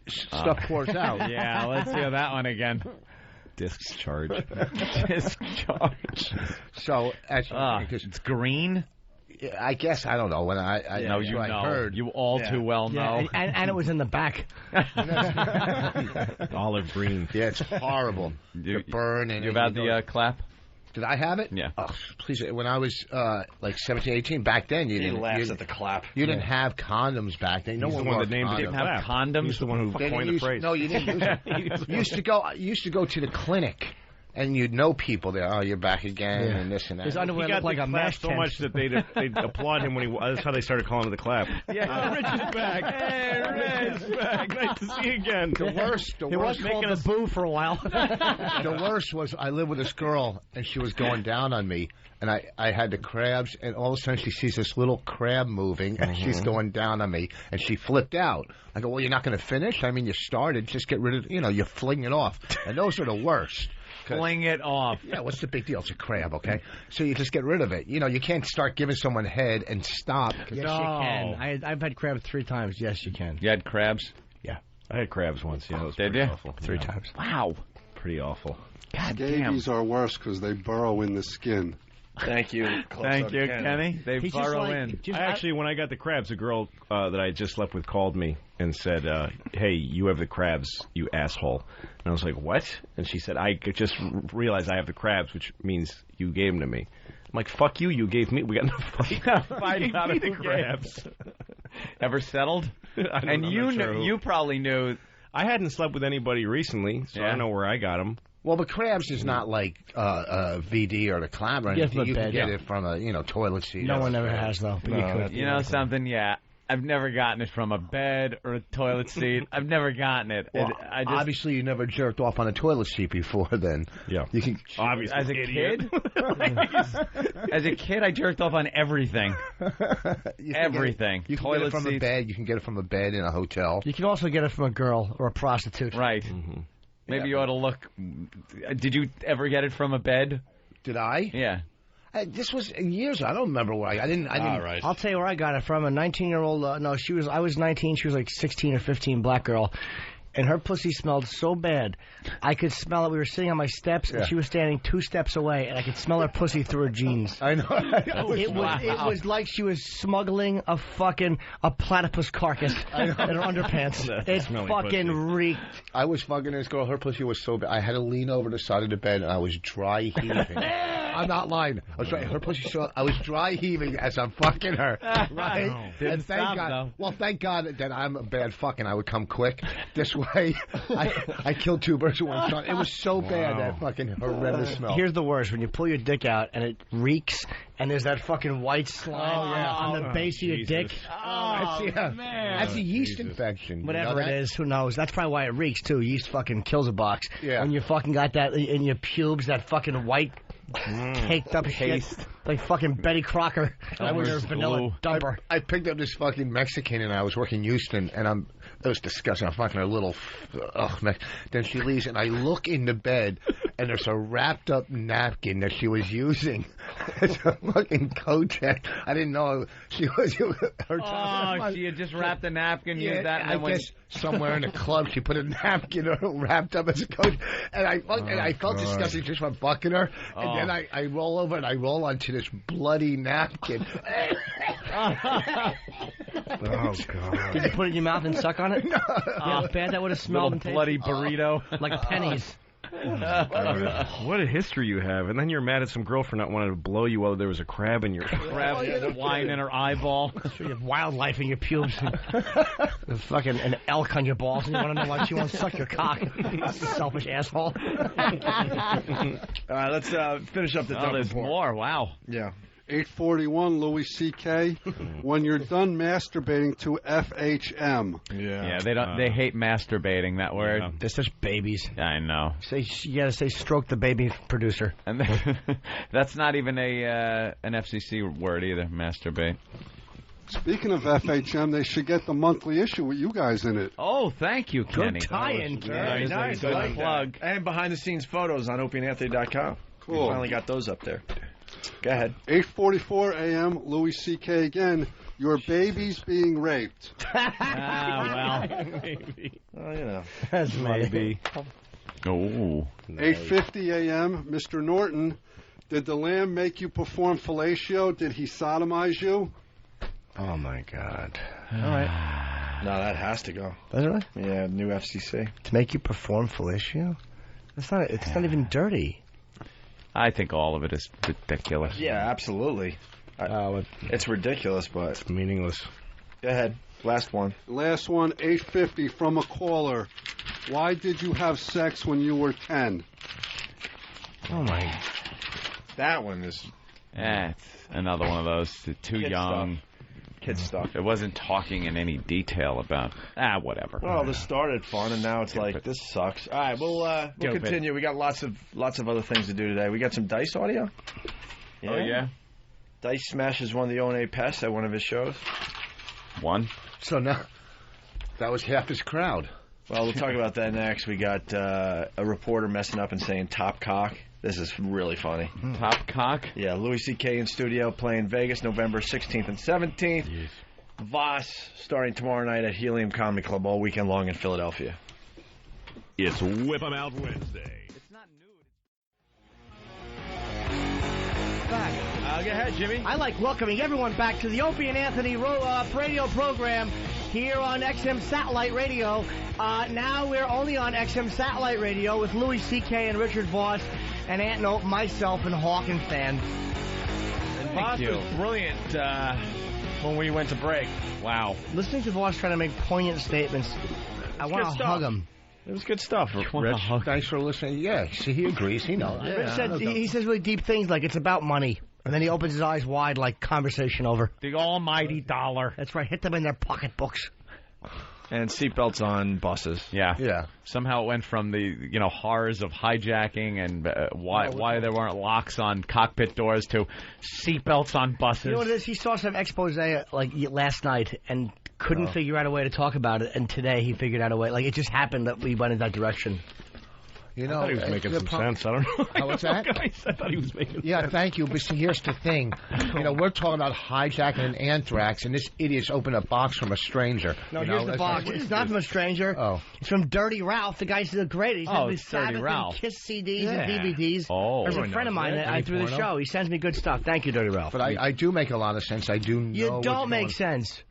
Stuff pours out. Yeah, let's hear that one again. Discharge. Discharge. So, actually, it's green? I guess, I don't know. When I heard. You all too well know. And it was in the back. Olive green. Yeah, it's horrible. You burn. And you about the clap? Did I have it? Yeah. Oh, please. When I was like 17, 18, back then, He laughs at the clap. You didn't have condoms back then. No He's one the one wore that named it. Didn't have condoms. He's the one who coined the phrase. No, you didn't use it. You used to go to the clinic. And you'd know people there. Oh, you're back again, and this and that. His underwear looked like a mesh so much that they'd applaud him when he. That's how they started calling it the clap. Yeah, Rich is back. Hey, Rich is back. Nice to see you again. The worst was called the boo for a while. The worst was I lived with this girl, and she was going down on me, and I had the crabs, and all of a sudden she sees this little crab moving, and she's going down on me, and she flipped out. I go, well, you're not going to finish? I mean, you started. Just get rid of, you fling it off. And those are the worst. Fling it off. Yeah, what's the big deal? It's a crab, okay? So you just get rid of it. You can't start giving someone head and stop. Yes, you can. I've had crabs 3 times. Yes, you can. You had crabs? Yeah. I had crabs once. Yeah, it was Did pretty you? awful. 3 times. Wow. Pretty awful. God damn. Scabies are worse because they burrow in the skin. Thank you. Thank you, Kenny. They burrow in. Actually, when I got the crabs, a girl that I just slept with called me and said, hey, you have the crabs, you asshole. And I was like, what? And she said, I just realized I have the crabs, which means you gave them to me. I'm like, fuck you, you gave me. We got in a fight. Fighting out of the crabs. Ever settled? And you probably knew. I hadn't slept with anybody recently, so I don't know where I got them. Well, but crabs is not like VD or the clap or anything. You can get it from a toilet seat. No one ever has, though. But you know something? Yeah. I've never gotten it from a bed or a toilet seat. I've never gotten it. Well, obviously, you never jerked off on a toilet seat before then. Yeah. You can, obviously. As a kid? As a kid, I jerked off on everything. Everything. You can toilet get it from seats. a bed. You can get it from a bed in a hotel. You can also get it from a girl or a prostitute. Right. Mm-hmm. Maybe you ought to look. Did you ever get it from a bed? Did I? Yeah. This was years. I don't remember where I didn't. All right. I'll tell you where I got it from. A 19-year-old. I was 19. She was like 16 or 15. Black girl. And her pussy smelled so bad, I could smell it. We were sitting on my steps, and she was standing 2 steps away, and I could smell her pussy through her jeans. I know. It was like she was smuggling a platypus carcass in her underpants. It fucking reeked. I was fucking this girl. Her pussy was so bad. I had to lean over the side of the bed, and I was dry heaving. I'm not lying. Her pussy. I was dry heaving as I'm fucking her. Right? Didn't stop, though. Well, thank God that I'm a bad fucking. I would come quick. This way, I killed 2 birds with 1 stone. It was so bad, that fucking horrendous smell. Here's the worst: when you pull your dick out and it reeks, and there's that fucking white slime on the base of your dick. Oh, man. That's a yeast infection. Whatever it is, who knows? That's probably why it reeks too. Yeast fucking kills a box. Yeah. When you fucking got that in your pubes, that fucking white caked up shit, like fucking Betty Crocker. I was her vanilla dumper. I picked up this fucking Mexican, and I was working Houston, and it was disgusting. I'm fucking a little, then she leaves, and I look in the bed, and there's a wrapped up napkin that she was using. It's a fucking Kotex. I didn't know she was. She had just wrapped a napkin, used that, and I then guess somewhere in the club she put a napkin wrapped up as a coat, and I felt disgusting just from fucking her, and then I roll over and I roll onto this bloody napkin. Oh God! Did you put it in your mouth and suck on it? No. How bad that would have smelled. Little bloody burrito, like pennies. What a history you have. And then you're mad at some girl for not wanting to blow you while there was a crab in your wine in her eyeball. Sure, you have wildlife in your pubes. Fucking an elk on your balls, and you want to know why she won't suck your cock. Selfish asshole. All right, let's finish up the dump there's report. more. Wow. Yeah. 841 Louis C.K. When you're done masturbating to FHM. Yeah, they don't. They hate masturbating. That word. Yeah. They're such babies. I know. You gotta say stroke the baby producer. And that's not even an FCC word either. Masturbate. Speaking of FHM, they should get the monthly issue with you guys in it. Oh, thank you, Kenny. Good tie-in. Very nice. Good like plug. That. And behind-the-scenes photos on opieandanthony.com. Cool. We finally got those up there. Go ahead. 8:44 a.m. Louis C.K. again. Your baby's being raped. Well. Maybe. Well, you know. That's maybe. Oh. 8:50 a.m. Mr. Norton. Did the lamb make you perform fellatio? Did he sodomize you? Oh, my God. All right. No, that has to go. Does it really? Yeah, new FCC. To make you perform fellatio? It's not even dirty. I think all of it is ridiculous. Yeah, absolutely. It's ridiculous, but it's meaningless. Go ahead. Last one. Last one, 850 from a caller. Why did you have sex when you were 10? Oh, my. That one is... It's another one of those. Too young. Stuff. Kid stuff. It wasn't talking in any detail about... whatever. Well, this started fun, and now it's like, this sucks. All right, we'll continue. We got lots of other things to do today. We got some Dice audio. Yeah. Oh, yeah? Dice smashes one of the O&A pests at one of his shows. One. So now, that was half his crowd. Well, we'll talk about that next. We got a reporter messing up and saying top cock. This is really funny. Top cock? Yeah, Louis C.K. in studio playing Vegas November 16th and 17th. Yes. Voss starting tomorrow night at Helium Comedy Club all weekend long in Philadelphia. It's Whip 'em Out Wednesday. It's not nude. Back. Go ahead, Jimmy. I like welcoming everyone back to the Opie and Anthony radio program here on XM Satellite Radio. Now we're only on XM Satellite Radio with Louis C.K. and Richard Voss and Aunt Note, myself, and Hawk and Fan. And Voss was brilliant when we went to break. Wow. Listening to Voss trying to make poignant statements, I want to hug him. It was good stuff, Rich. Thanks for listening. Yeah, see, he agrees. He knows. Yeah. Rich said, he says really deep things like it's about money. And then he opens his eyes wide like conversation over. The almighty dollar. That's right. Hit them in their pocketbooks. And seatbelts on buses. Yeah. Somehow it went from the horrors of hijacking and why there weren't locks on cockpit doors to seatbelts on buses. You know what it is? He saw some expose like last night and couldn't figure out a way to talk about it. And today he figured out a way. Like it just happened that we went in that direction. I thought he was making some sense. I don't know. What's that? I thought he was making sense. Yeah, thank you. But see, here's the thing. We're talking about hijacking and anthrax, and this idiot's opened a box from a stranger. No, here's the box. It's not from a stranger. Oh. It's from Dirty Ralph. The guy's great. He sends me Sabbath and Kiss CDs and DVDs. Oh. There's a friend of mine that through the show. He sends me good stuff. Thank you, Dirty Ralph. But I do make a lot of sense. I do know. You don't make sense.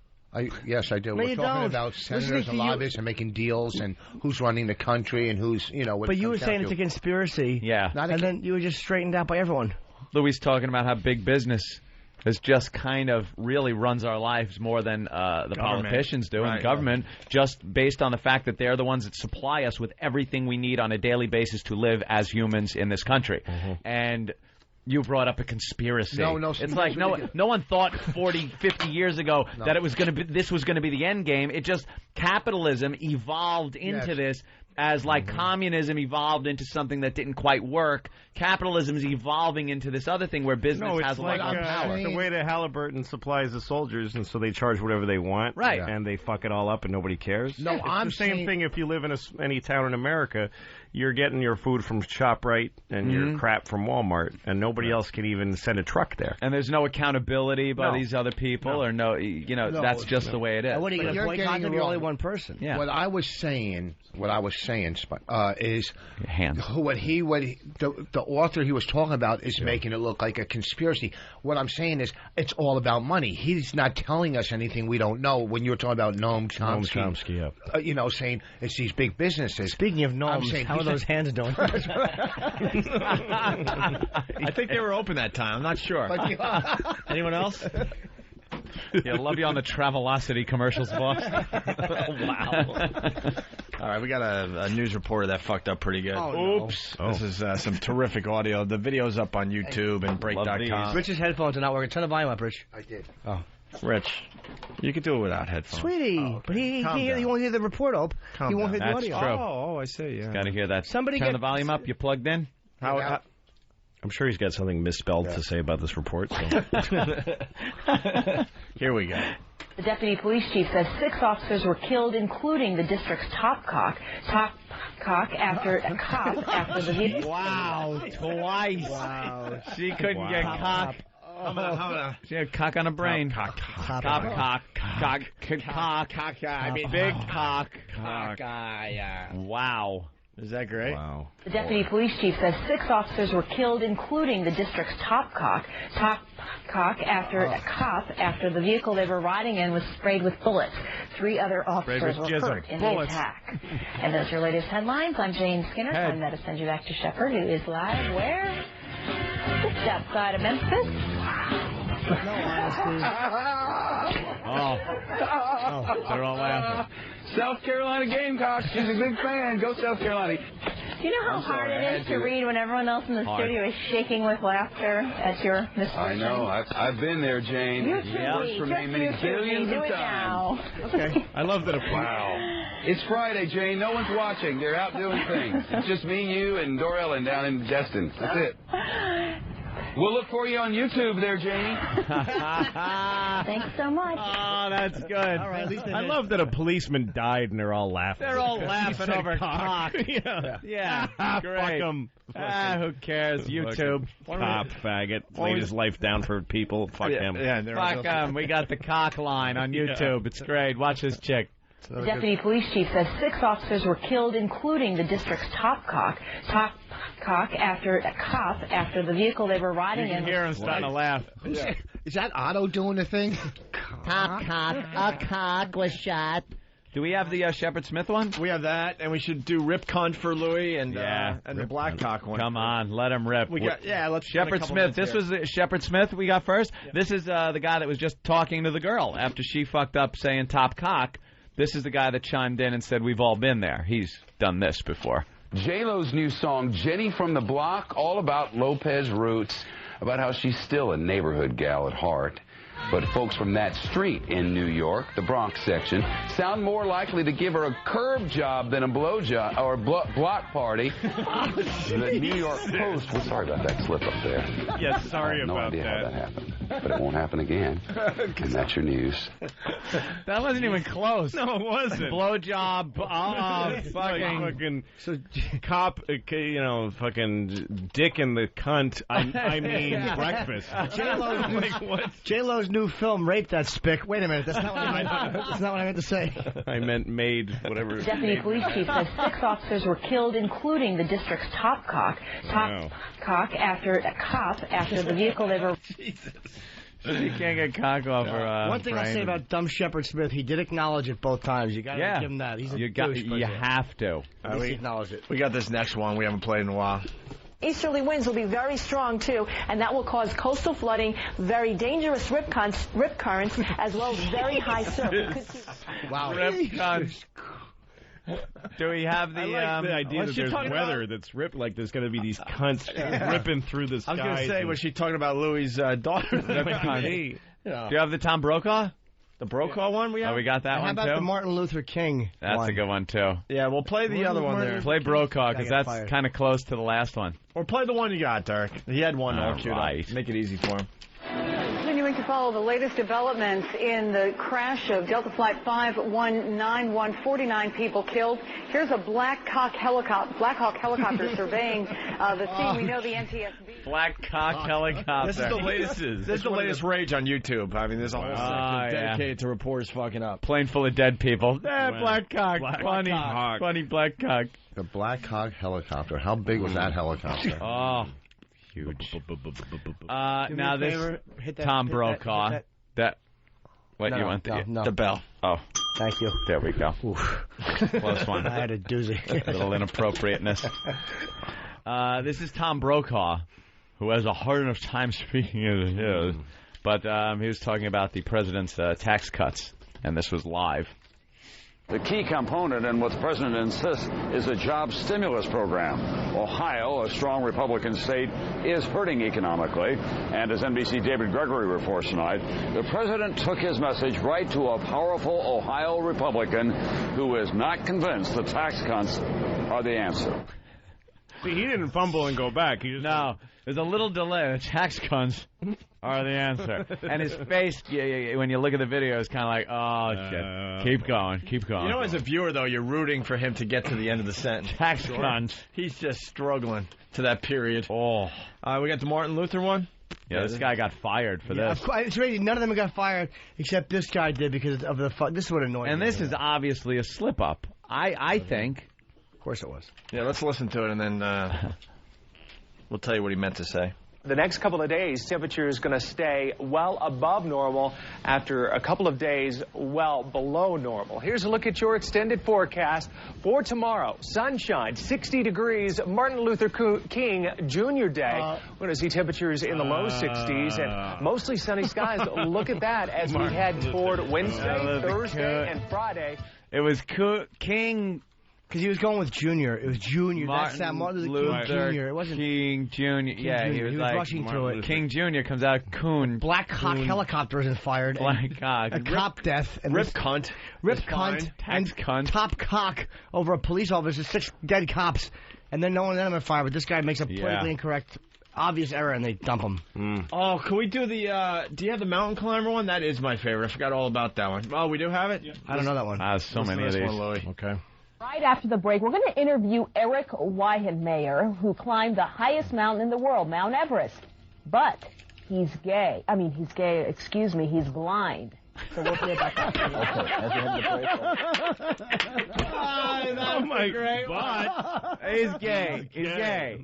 Yes, I do. No, We're talking about senators and lobbyists and making deals and who's running the country and who's, But you were saying it's a conspiracy. Yeah. And then you were just straightened out by everyone. Louis talking about how big business is just kind of really runs our lives more than the politicians do and government, just based on the fact that they're the ones that supply us with everything we need on a daily basis to live as humans in this country. Mm-hmm. And you brought up a conspiracy. No. It's like no one thought 40, 50 years ago that it was this was going to be the end game. It just capitalism evolved into this as like communism evolved into something that didn't quite work. Capitalism is evolving into this other thing where business has a lot of power. It's the way that Halliburton supplies the soldiers, and so they charge whatever they want, right? And they fuck it all up, and nobody cares. No, it's the same thing if you live in any town in America. You're getting your food from ShopRite and your crap from Walmart, and nobody else can even send a truck there. And there's no accountability by these other people, or that's just the way it is. And what are you going to boycott if you're only one person? Yeah. What I was saying is hands. The author he was talking about is making it look like a conspiracy. What I'm saying is it's all about money. He's not telling us anything we don't know. When you were talking about Noam Chomsky, saying it's these big businesses. Speaking of Noam, how are those hands doing? I think they were open that time. I'm not sure. Anyone else? Yeah, love you on the Travelocity commercials, boss. Wow. All right, we got a news reporter that fucked up pretty good. Oops. No. This is some terrific audio. The video's up on YouTube and Break.com. Rich's headphones are not working. Turn the volume up, Rich. I did. Oh. Rich, you can do it without headphones. Sweetie, but he won't hear the report, Ope. He won't hear the audio. That's true. Oh, I see, yeah. Got to hear that. Turn the volume up. You plugged in? How I'm sure he's got something misspelled to say about this report. So. Here we go. The deputy police chief says 6 officers were killed, including the district's top cock after the vehicle. Wow, twice. Wow. She couldn't get cock. She had cock on a brain. Cock. I mean, big cock. Wow. Is that great? Wow. The deputy police chief says 6 officers were killed, including the district's top cock after the vehicle they were riding in was sprayed with bullets. 3 other officers were hurt in the attack. And those are your latest headlines. I'm Jane Skinner. Time now to send you back to Shepard, who is live where? outside of Memphis. No honesty. They're all laughing. South Carolina Gamecocks. She's a big fan. Go South Carolina. Do you know how hard it is to read when everyone else in the studio is shaking with laughter at your misfortune? I know. I've been there, Jane. You too. It works for me many billions of times. Okay. I love that. Wow. It's Friday, Jane. No one's watching. They're out doing things. It's just me, you, and Dor Ellen down in Destin. That's it. We'll look for you on YouTube there, Janie. Thanks so much. Oh, that's good. All right, at least I love that a policeman died and they're all laughing. They're all laughing over cock. Yeah. Great. Fuck 'em. Who cares? YouTube. Cop, faggot. Laid his life down for people. Fuck him. Yeah, Fuck 'em. We got the cock line on YouTube. It's great. Watch this chick. The deputy police chief says 6 officers were killed, including the district's top cock after the vehicle they were riding You can in. hear him starting to laugh. Is that Otto doing the thing? Top cock. A cock was shot. Do we have the Shepard Smith one? We have that, and we should do Rip Cunt for Louis and the Black Cock one. Come on, let him rip. Let's Shepard Smith. This was Shepard Smith we got first. Yeah. This is the guy that was just talking to the girl after she fucked up saying top cock. This is the guy that chimed in and said we've all been there. He's done this before. J-Lo's new song, Jenny from the Block, all about Lopez roots, about how she's still a neighborhood gal at heart. But folks from that street in New York, the Bronx section, sound more likely to give her a curb job than a blow job or block party. The New York Post. Well, sorry about that slip up there. Yeah, sorry about that. I have no idea how that happened, but it won't happen again. And that's your news. That wasn't even close. No, it wasn't. Blow job. Fucking cop. Fucking dick in the cunt. I mean breakfast. J-Lo's new film, Rape That Spick. Wait a minute, that's not what I meant. That's not what I meant to say. I meant made, whatever. Deputy police chief says 6 officers were killed, including the district's top cock after the vehicle they were. Jesus. You can't get cock off her. One thing I'll say about dumb Shepard Smith, he did acknowledge it both times. You got to give him that. He's a douche, you have to. We acknowledge it. We got this next one we haven't played in a while. Easterly winds will be very strong, too, and that will cause coastal flooding, very dangerous rip currents, as well as very high surf. Wow. Rip currents. Do we have the... I like the idea that there's weather that's ripped, like there's going to be these cunts ripping through the sky. I was going to say, was she talking about Louis' daughter? Do you have the Tom Brokaw? The Brokaw one we have? Oh, we got that one, too? How about the Martin Luther King That's one? a good one, too. Yeah, we'll play the other one there. Play Brokaw, because that's kind of close to the last one. Or play the one you got, Dirk. He had one all queued up. Make it easy for him. Continuing to follow the latest developments in the crash of Delta Flight 5191, 49 people killed. Here's a Black Hawk helicopter surveying the scene. We know the NTSB. Black Hawk helicopter. This is the latest. This is the latest rage on YouTube. I mean, there's a whole section dedicated to reporters fucking up. Plane full of dead people. Black Hawk. Funny Black Hawk. The Black Hawk helicopter. How big was that helicopter? Oh. Huge. Now this Tom Brokaw. What you want? The bell. Oh, thank you. There we go. Close one. I had a doozy. A little inappropriateness. This is Tom Brokaw, who has a hard enough time speaking as his. But he was talking about the president's tax cuts, and this was live. The key component in what the president insists is a job stimulus program. Ohio, a strong Republican state, is hurting economically. And as NBC David Gregory reports tonight, the president took his message right to a powerful Ohio Republican who is not convinced the tax cuts are the answer. See, he didn't fumble and go back. He just there's a little delay. The tax cuts are the answer. And his face, when you look at the video, is kind of like, oh, shit. Keep going. You know, as a viewer, though, you're rooting for him to get to the end of the sentence. Tax cuts. He's just struggling to that period. Oh. We got the Martin Luther one. Yeah, this guy got fired for this. Of course, it's really, none of them got fired except this guy did because of the this is what annoyed me. And this is obviously a slip-up. I think. Of course it was. Yeah, let's listen to it, and then we'll tell you what he meant to say. The next couple of days, temperature is going to stay well above normal after a couple of days well below normal. Here's a look at your extended forecast for tomorrow. Sunshine, 60 degrees, Martin Luther King Jr. Day. We're going to see temperatures in the low 60s and mostly sunny skies. Look at that as we head toward Wednesday, Thursday, and Friday. It was King... Because he was going with Junior. It was Junior. That's that Martin Luther King Jr. It wasn't King Jr. Yeah, Jr. he was like rushing through it. King Jr. comes out coon. Black Hawk helicopter isn't fired. Black Hawk. A cop death. And Rip cunt. Rip cunt. Tax cunt. Top cock over a police officer. 6 dead cops. And then no one on fire. But this guy makes a politically incorrect, obvious error, and they dump him. Oh, can we do the, do you have the mountain climber one? That is my favorite. I forgot all about that one. Oh, we do have it? Yeah. I don't know that one. So many of these. One, Louis. Okay. Right after the break, we're going to interview Eric Weihenmayer, who climbed the highest mountain in the world, Mount Everest. But he's gay. I mean, he's gay. Excuse me, he's blind. So we'll see about that. Okay, as we head to the break. Oh my God! He's gay. He's gay.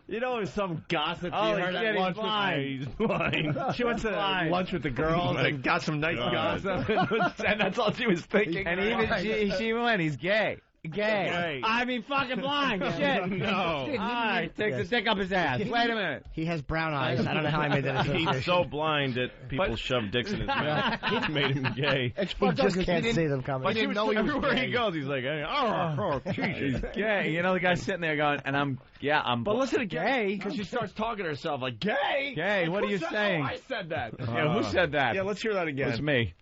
You know, there's some gossip. Oh, you heard at lunch he's blind. She went to lunch with the girls and got some nice gossip, and that's all she was thinking. And even she went, he's gay. Gay. I mean, fucking blind. Shit. No. Takes a dick up his ass. Wait a minute. He has brown eyes. I don't know how I made that association. He's so blind that people shove dicks in his mouth. It's made him gay. He just can't see them coming. But he didn't know he was everywhere gay. he goes, he's like, oh, He's gay. You know, the guy's sitting there going, and I'm But listen to gay, because she starts talking to herself like, gay? Gay, what are you saying? Oh, I said that. Yeah, who said that? Yeah, let's hear that again. It's me.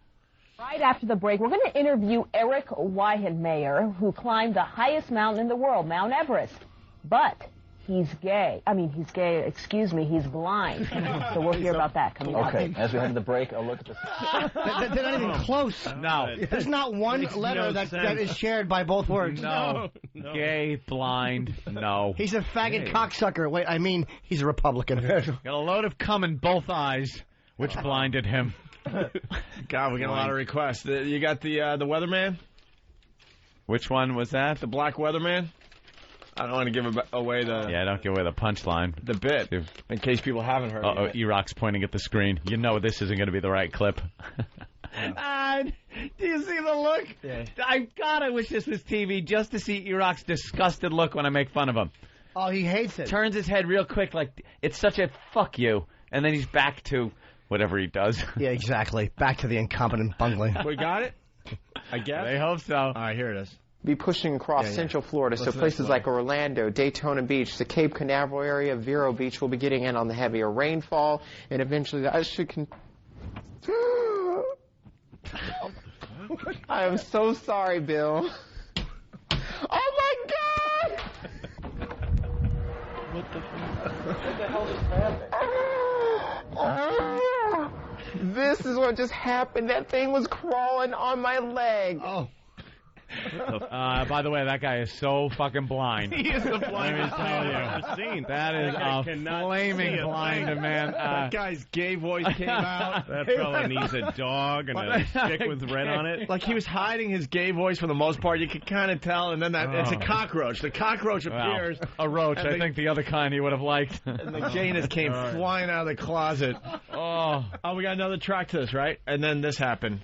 Right after the break, we're going to interview Eric Weihenmayer, who climbed the highest mountain in the world, Mount Everest. But he's gay. I mean, he's gay. Excuse me, he's blind. So we'll hear about that coming up. Okay, as we head to the break, I'll look at this. They're not even close. No. There's not one letter that is shared by both words. No. Gay, blind, no. He's a faggot cocksucker. Wait, I mean, he's a Republican. Got a load of cum in both eyes, which blinded him. God, we get a lot of requests. You got the weatherman? Which one was that? The black weatherman? I don't want to give away the... Yeah, don't give away the punchline. The bit, in case people haven't heard it. E-Rock's pointing at the screen. You know this isn't going to be the right clip. Do you see the look? Yeah. I wish this was TV just to see E-Rock's disgusted look when I make fun of him. Oh, he hates it. Turns his head real quick like, it's such a fuck you. And then he's back to... whatever he does. Yeah, exactly. Back to the incompetent bungling. We got it? I guess. I hope so. All right, here it is. Be pushing across Central Florida, so places like Orlando, Daytona Beach, the Cape Canaveral area, Vero Beach will be getting in on the heavier rainfall, and eventually that should I am so sorry, Bill. Oh my God! What the hell just happened? This is what just happened. That thing was crawling on my leg. Oh. By the way, that guy is so fucking blind. He is the blindest man I've ever seen. That is a flaming blind man. That guy's gay voice came out. That fella needs a dog and a stick with red on it. Like he was hiding his gay voice for the most part. You could kind of tell, and then it's a cockroach. The cockroach appears. A roach. I think the other kind he would have liked. And the gayness came flying out of the closet. Oh, we got another track to this, right? And then this happened.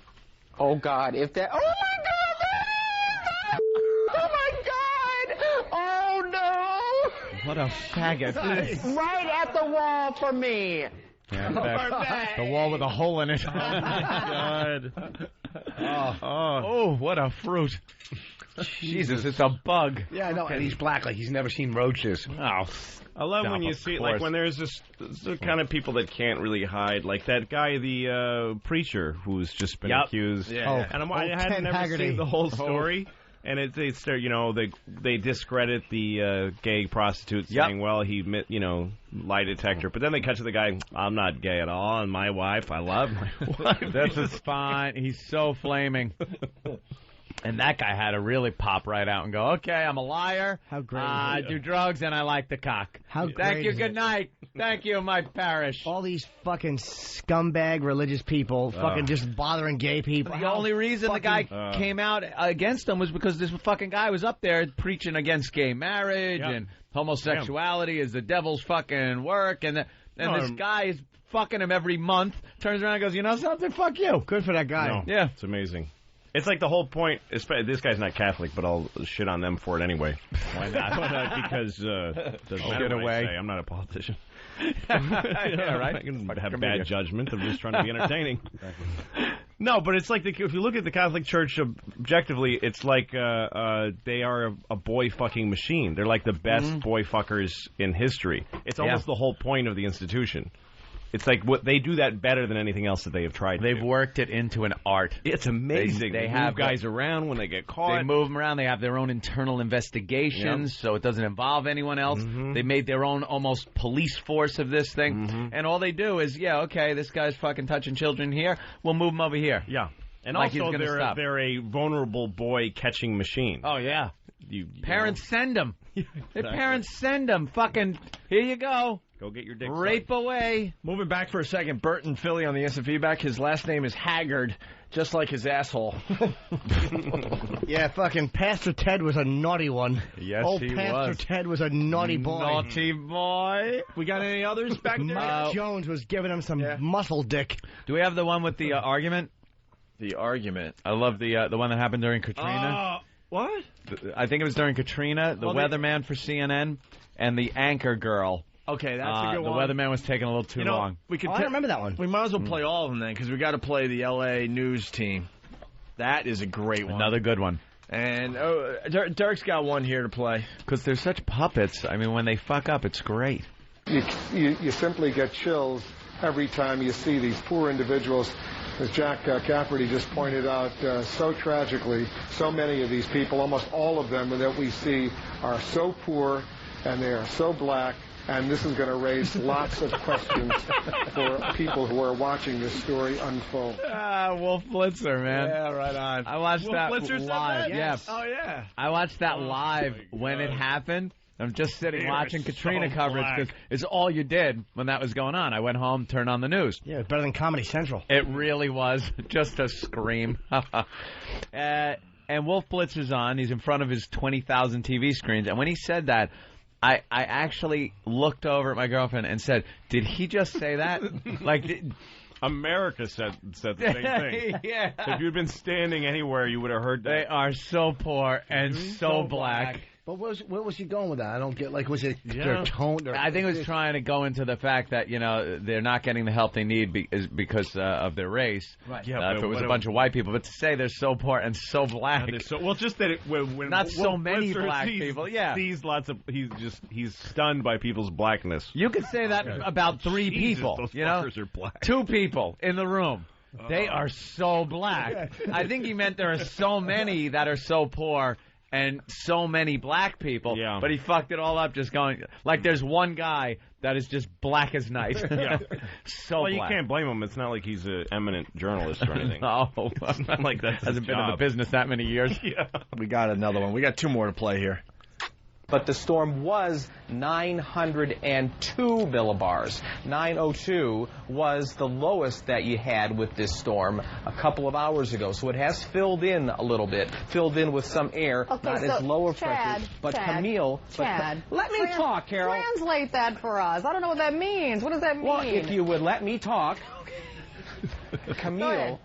Oh God! Oh my God! Oh my God! Oh no! What a faggot! Right at the wall for me. Yeah, the wall with a hole in it. Oh my God! Oh, what a fruit! Jesus, it's a bug. Yeah, I know, and he's black, like he's never seen roaches. Oh, I love when you see, like, when there's this the kind of people that can't really hide, like that guy, the preacher, who's just been accused. Yeah. And I had never seen the whole story. And it's there, you know, they discredit the gay prostitute, saying, well, he, lie detector. But then they cut to the guy, I'm not gay at all, and my wife, I love my wife. This is fine. He's so flaming. And that guy had to really pop right out and go, okay, I'm a liar. How great I do drugs, and I like the cock. How great Thank you, is good it? night. Thank you, my parish. All these fucking scumbag religious people fucking just bothering gay people. The only reason the guy came out against them was because this fucking guy was up there preaching against gay marriage and homosexuality is the devil's fucking work. And And this guy is fucking him every month, turns around and goes, you know something? Fuck you. Good for that guy. No, yeah. It's amazing. It's like the whole point. This guy's not Catholic, but I'll shit on them for it anyway. Why not? Because doesn't matter what I say. I'm not a politician. Yeah, right. I can have bad judgment. I'm just trying to be entertaining. No, but it's like if you look at the Catholic Church objectively, it's like they are a boy fucking machine. They're like the best boy fuckers in history. It's almost the whole point of the institution. It's like what they do that better than anything else that they have tried. They've worked it into an art. It's amazing. They have guys around when they get caught. They move them around. They have their own internal investigations, so it doesn't involve anyone else. They made their own almost police force of this thing, and all they do is, okay, this guy's fucking touching children here. We'll move him over here. Yeah, and like also they're a vulnerable boy catching machine. Oh yeah, parents send them. Their parents send them. Fucking here you go. Go get your dick rape away. Moving back for a second, Bert and Philly on the instant feedback. His last name is Haggard, just like his asshole. Yeah, fucking Pastor Ted was a naughty one. Yes, he was. Pastor Ted was a naughty boy. Naughty boy. We got any others back there? Mike Jones was giving him some muscle dick. Do we have the one with the argument? The argument. I love the one that happened during Katrina. What? I think it was during Katrina. The weatherman for CNN and the anchor girl. Okay, that's a good one. The weatherman was taking a little too long. I don't remember that one. We might as well play all of them then, because we got to play the L.A. news team. That is a great one. Another good one. And Dirk's got one here to play. Because they're such puppets. I mean, when they fuck up, it's great. You simply get chills every time you see these poor individuals. As Jack Cafferty just pointed out, so tragically, so many of these people, almost all of them that we see, are so poor and they are so black. And this is going to raise lots of questions for people who are watching this story unfold. Wolf Blitzer, man. Yeah, right on. I watched Wolf that Blitzer live. Yes. Yeah. Oh, yeah. I watched that live when it happened. I'm just sitting watching Katrina coverage because it's all you did when that was going on. I went home, turned on the news. Yeah, it's better than Comedy Central. It really was. Just a scream. And Wolf Blitzer's on. He's in front of his 20,000 TV screens. And when he said that, I actually looked over at my girlfriend and said, did he just say that? America said the same thing. Yeah. If you'd been standing anywhere, you would have heard that. They are so poor and so black. But where was he going with that? I don't get, was it their tone? I think it was trying to go into the fact that, they're not getting the help they need because of their race. Right. Yeah, if it was a bunch of white people. But to say they're so poor and so black. Just that when not so many black people, yeah. Sees he's stunned by people's blackness. You could say that about three people. Those fuckers are black. Two people in the room. They are so black. I think he meant there are so many that are so poor and so many black people, but he fucked it all up just going, there's one guy that is just black as night. So well, black. You can't blame him. It's not like he's an eminent journalist or anything. No. It's not like that hasn't been in the business that many years. We got another one. We got two more to play here. But the storm was 902 millibars. 902 was the lowest that you had with this storm a couple of hours ago. So it has filled in a little bit, filled in with some air, not as low of pressure. But Camille... Let me talk, Carol. Translate that for us. I don't know what that means. What does that mean? Well, if you would let me talk. Camille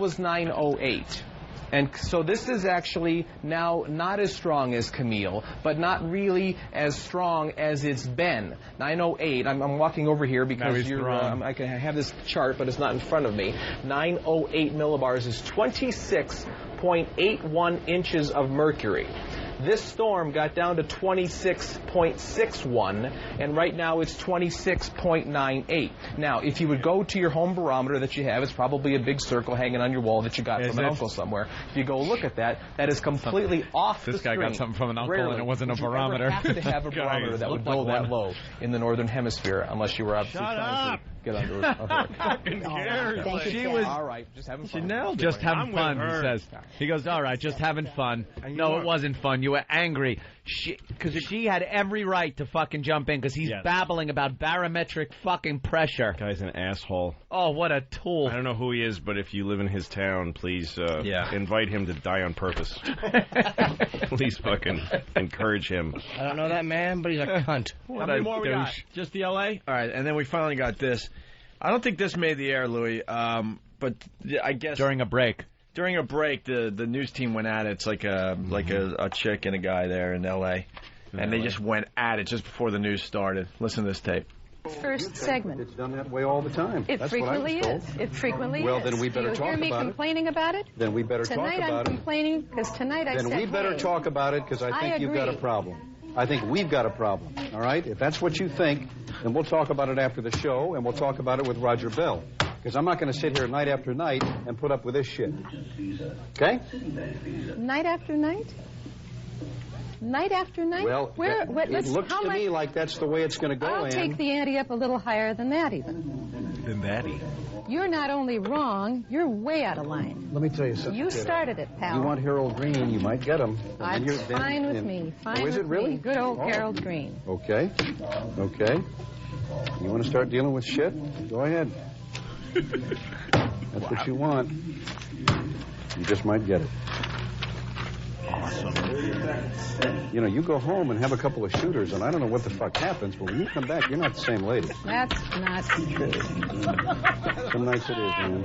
was 908. And so this is actually now not as strong as Camille, but not really as strong as it's been. 908, I'm walking over here because I can have this chart, but it's not in front of me. 908 millibars is 26.81 inches of mercury. This storm got down to 26.61, and right now it's 26.98. Now, if you would go to your home barometer that you have, it's probably a big circle hanging on your wall that you got from an uncle somewhere. If you go look at that, that is completely off the screen. This guy got something from an uncle, and it wasn't a barometer. You have to have a barometer that would go that low in the northern hemisphere, unless you were obviously trying to get under it. She was all right, just having fun. She nailed it. Just having fun, he says. He goes, all right, just having fun. No, it wasn't fun. You were angry. Because she had every right to fucking jump in because he's babbling about barometric fucking pressure. Guy's an asshole. Oh, what a tool. I don't know who he is, but if you live in his town, please invite him to die on purpose. Please fucking encourage him. I don't know that man, but he's a cunt. How many more we got? Just the L.A.? All right, and then we finally got this. I don't think this made the air, Louis, but I guess... During a break. During a break, the news team went at it. It's like a chick and a guy there in L.A., and they just went at it just before the news started. Listen to this tape. First segment. It's done that way all the time. It frequently is. It frequently is. Well, then we better talk about it. Do you hear me complaining about it? Then we better talk about it. Tonight I'm complaining because tonight I said, then we better talk about it because I think you've got a problem. I think we've got a problem, all right? If that's what you think, then we'll talk about it after the show, and we'll talk about it with Roger Bell. Because I'm not going to sit here night after night and put up with this shit. Okay? Night after night? Night after night? Well, it looks to me like that's the way it's going to go, I'll take the ante up a little higher than that, even. Than thatty. You're not only wrong, you're way out of line. Let me tell you something. You started it, pal. You want Harold Green, you might get him. That's fine with me. Fine is it really? Me. Good old Harold Green. Okay. Okay. You want to start dealing with shit? Go ahead. That's what you want. You just might get it. Awesome. You know, you go home and have a couple of shooters, and I don't know what the fuck happens, but when you come back, you're not the same lady. That's not true. Some nights it is, man.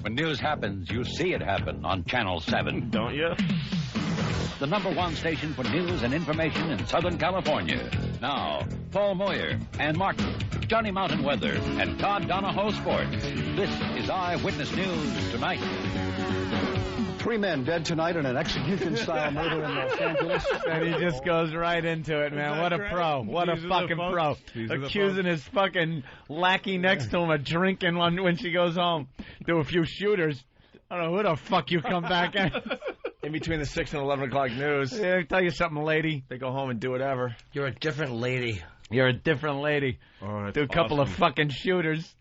When news happens, you see it happen on Channel 7. Don't you? The #1 station for news and information in Southern California. Now, Paul Moyer, Ann Martin, Johnny Mountain Weather, and Todd Donahoe Sports. This is Eyewitness News Tonight. 3 men dead tonight in an execution-style murder in Los Angeles. And he just goes right into it, man. What a pro. What a fucking pro. Accusing his fucking lackey next to him of drinking when she goes home. Do a few shooters. I don't know who the fuck you come back at. In between the 6 and 11 o'clock news. Yeah, I'll tell you something, lady. They go home and do whatever. You're a different lady. You're a different lady. Oh, do a couple of fucking shooters.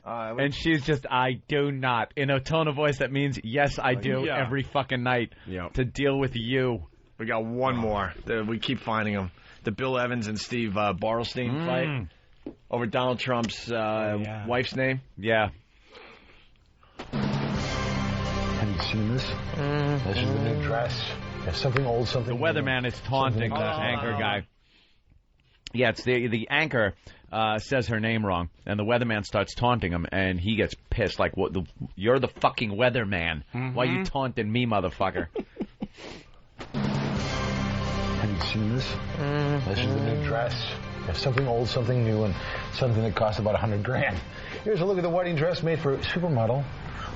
And she's just, I do not. In a tone of voice that means, yes, I do, every fucking night. To deal with you. We got one more. We keep finding them. The Bill Evans and Steve Bartlestein fight over Donald Trump's wife's name. Yeah. Have you seen this? This is the new dress. There's something old, something The weatherman is taunting the anchor guy. Yeah, it's the anchor says her name wrong, and the weatherman starts taunting him, and he gets pissed. Like, what? You're the fucking weatherman. Why you taunting me, motherfucker? Have you seen this? This is the new dress. There's something old, something new, and something that costs about $100,000. Here's a look at the wedding dress made for supermodel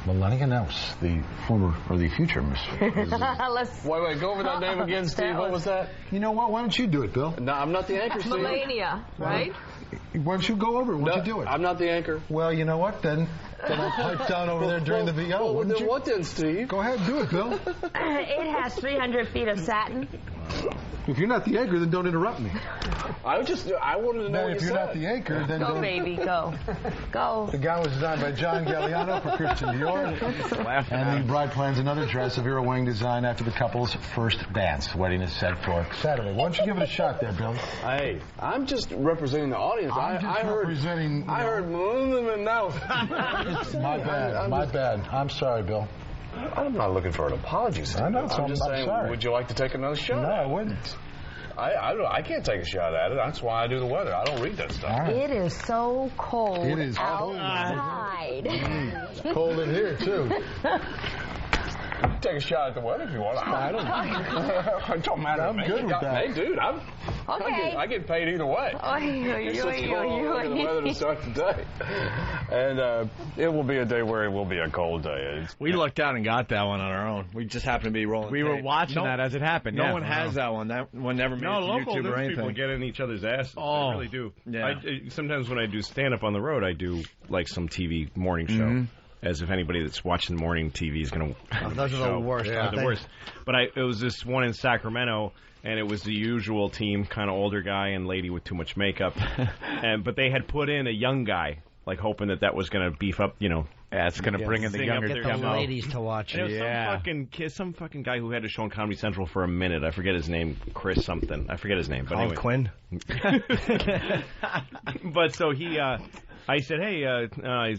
Melania Knauss, the former or the future Miss. Wait, go over that name again, Steve. What was that? You know what? Why don't you do it, Bill? No, I'm not the anchor, Steve. Melania, right? Why don't you go over it? Why don't you do it? I'm not the anchor. Well, you know what, then I'll pipe down over there during the VO, wouldn't you? What then, Steve? Go ahead, do it, Bill. It has 300 feet of satin. If you're not the anchor, then don't interrupt me. I wanted to know what you said. If you're not the anchor, then go, baby, go. Go. The gown was designed by John Galliano for Christian Dior. And the bride plans another dress of Vera Wang design after the couple's first dance. Wedding is set for Saturday. Why don't you give it a shot there, Bill? Hey, I'm just representing the audience. I heard now. My bad. I'm sorry, Bill. I'm not looking for an apology, Steve. I know, I'm just saying, sorry. Would you like to take another shot? No, I wouldn't. I can't take a shot at it. That's why I do the weather. I don't read that stuff. Right. It is so cold Outside. outside. It's cold in here, too. Take a shot at the weather if you want. I don't know. It don't matter. I'm good with that. Hey, dude, I get paid either way. It's so cold. Look at the weather to start the day. And it will be a day where it will be a cold day. We lucked out and got that one on our own. We just happened to be rolling. We were watching that as it happened. No one has that one. That one never made it to YouTube or anything. People get in each other's asses. Oh, they really do. Yeah. Sometimes when I do stand-up on the road, I do like some TV morning show. As if anybody that's watching morning TV is going to. Those are the worst. Yeah, the worst. But it was this one in Sacramento, and it was the usual team, kind of older guy and lady with too much makeup. But they had put in a young guy like hoping that was going to beef up, Yeah, it's going to bring in the younger Get the ladies to watch it. Some fucking guy who had a show on Comedy Central for a minute. I forget his name. Chris something. I forget his name. But anyway. Quinn. But so I said, hey,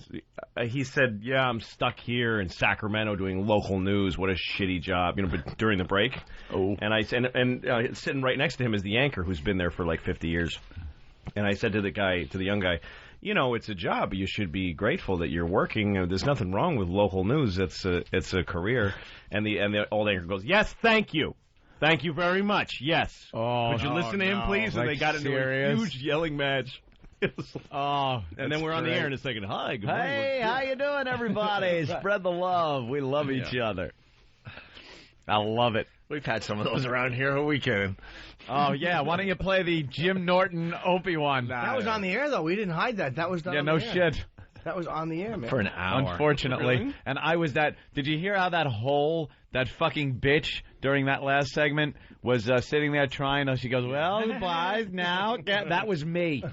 he said, yeah, I'm stuck here in Sacramento doing local news. What a shitty job, but during the break. Oh. And I said, sitting right next to him is the anchor who's been there for like 50 years. And I said to the young guy, it's a job. You should be grateful that you're working. There's nothing wrong with local news. It's a career. And the old anchor goes, yes, thank you. Thank you very much. Yes. Oh, would you listen to him, please? And they got into a huge yelling match. And then we're on the air in a second. Hi, good morning. Hey, how you doing, everybody? Spread the love. We love each other. I love it. We've had some of those around here. Who are we kidding? Oh, yeah. Why don't you play the Jim Norton Opie one? That was on the air, though. We didn't hide that. That was done on the air. Shit. That was on the air, man. For an hour. Unfortunately. Really? And I was that. Did you hear how that fucking bitch during that last segment was sitting there trying? She goes, well, boys, now. That was me.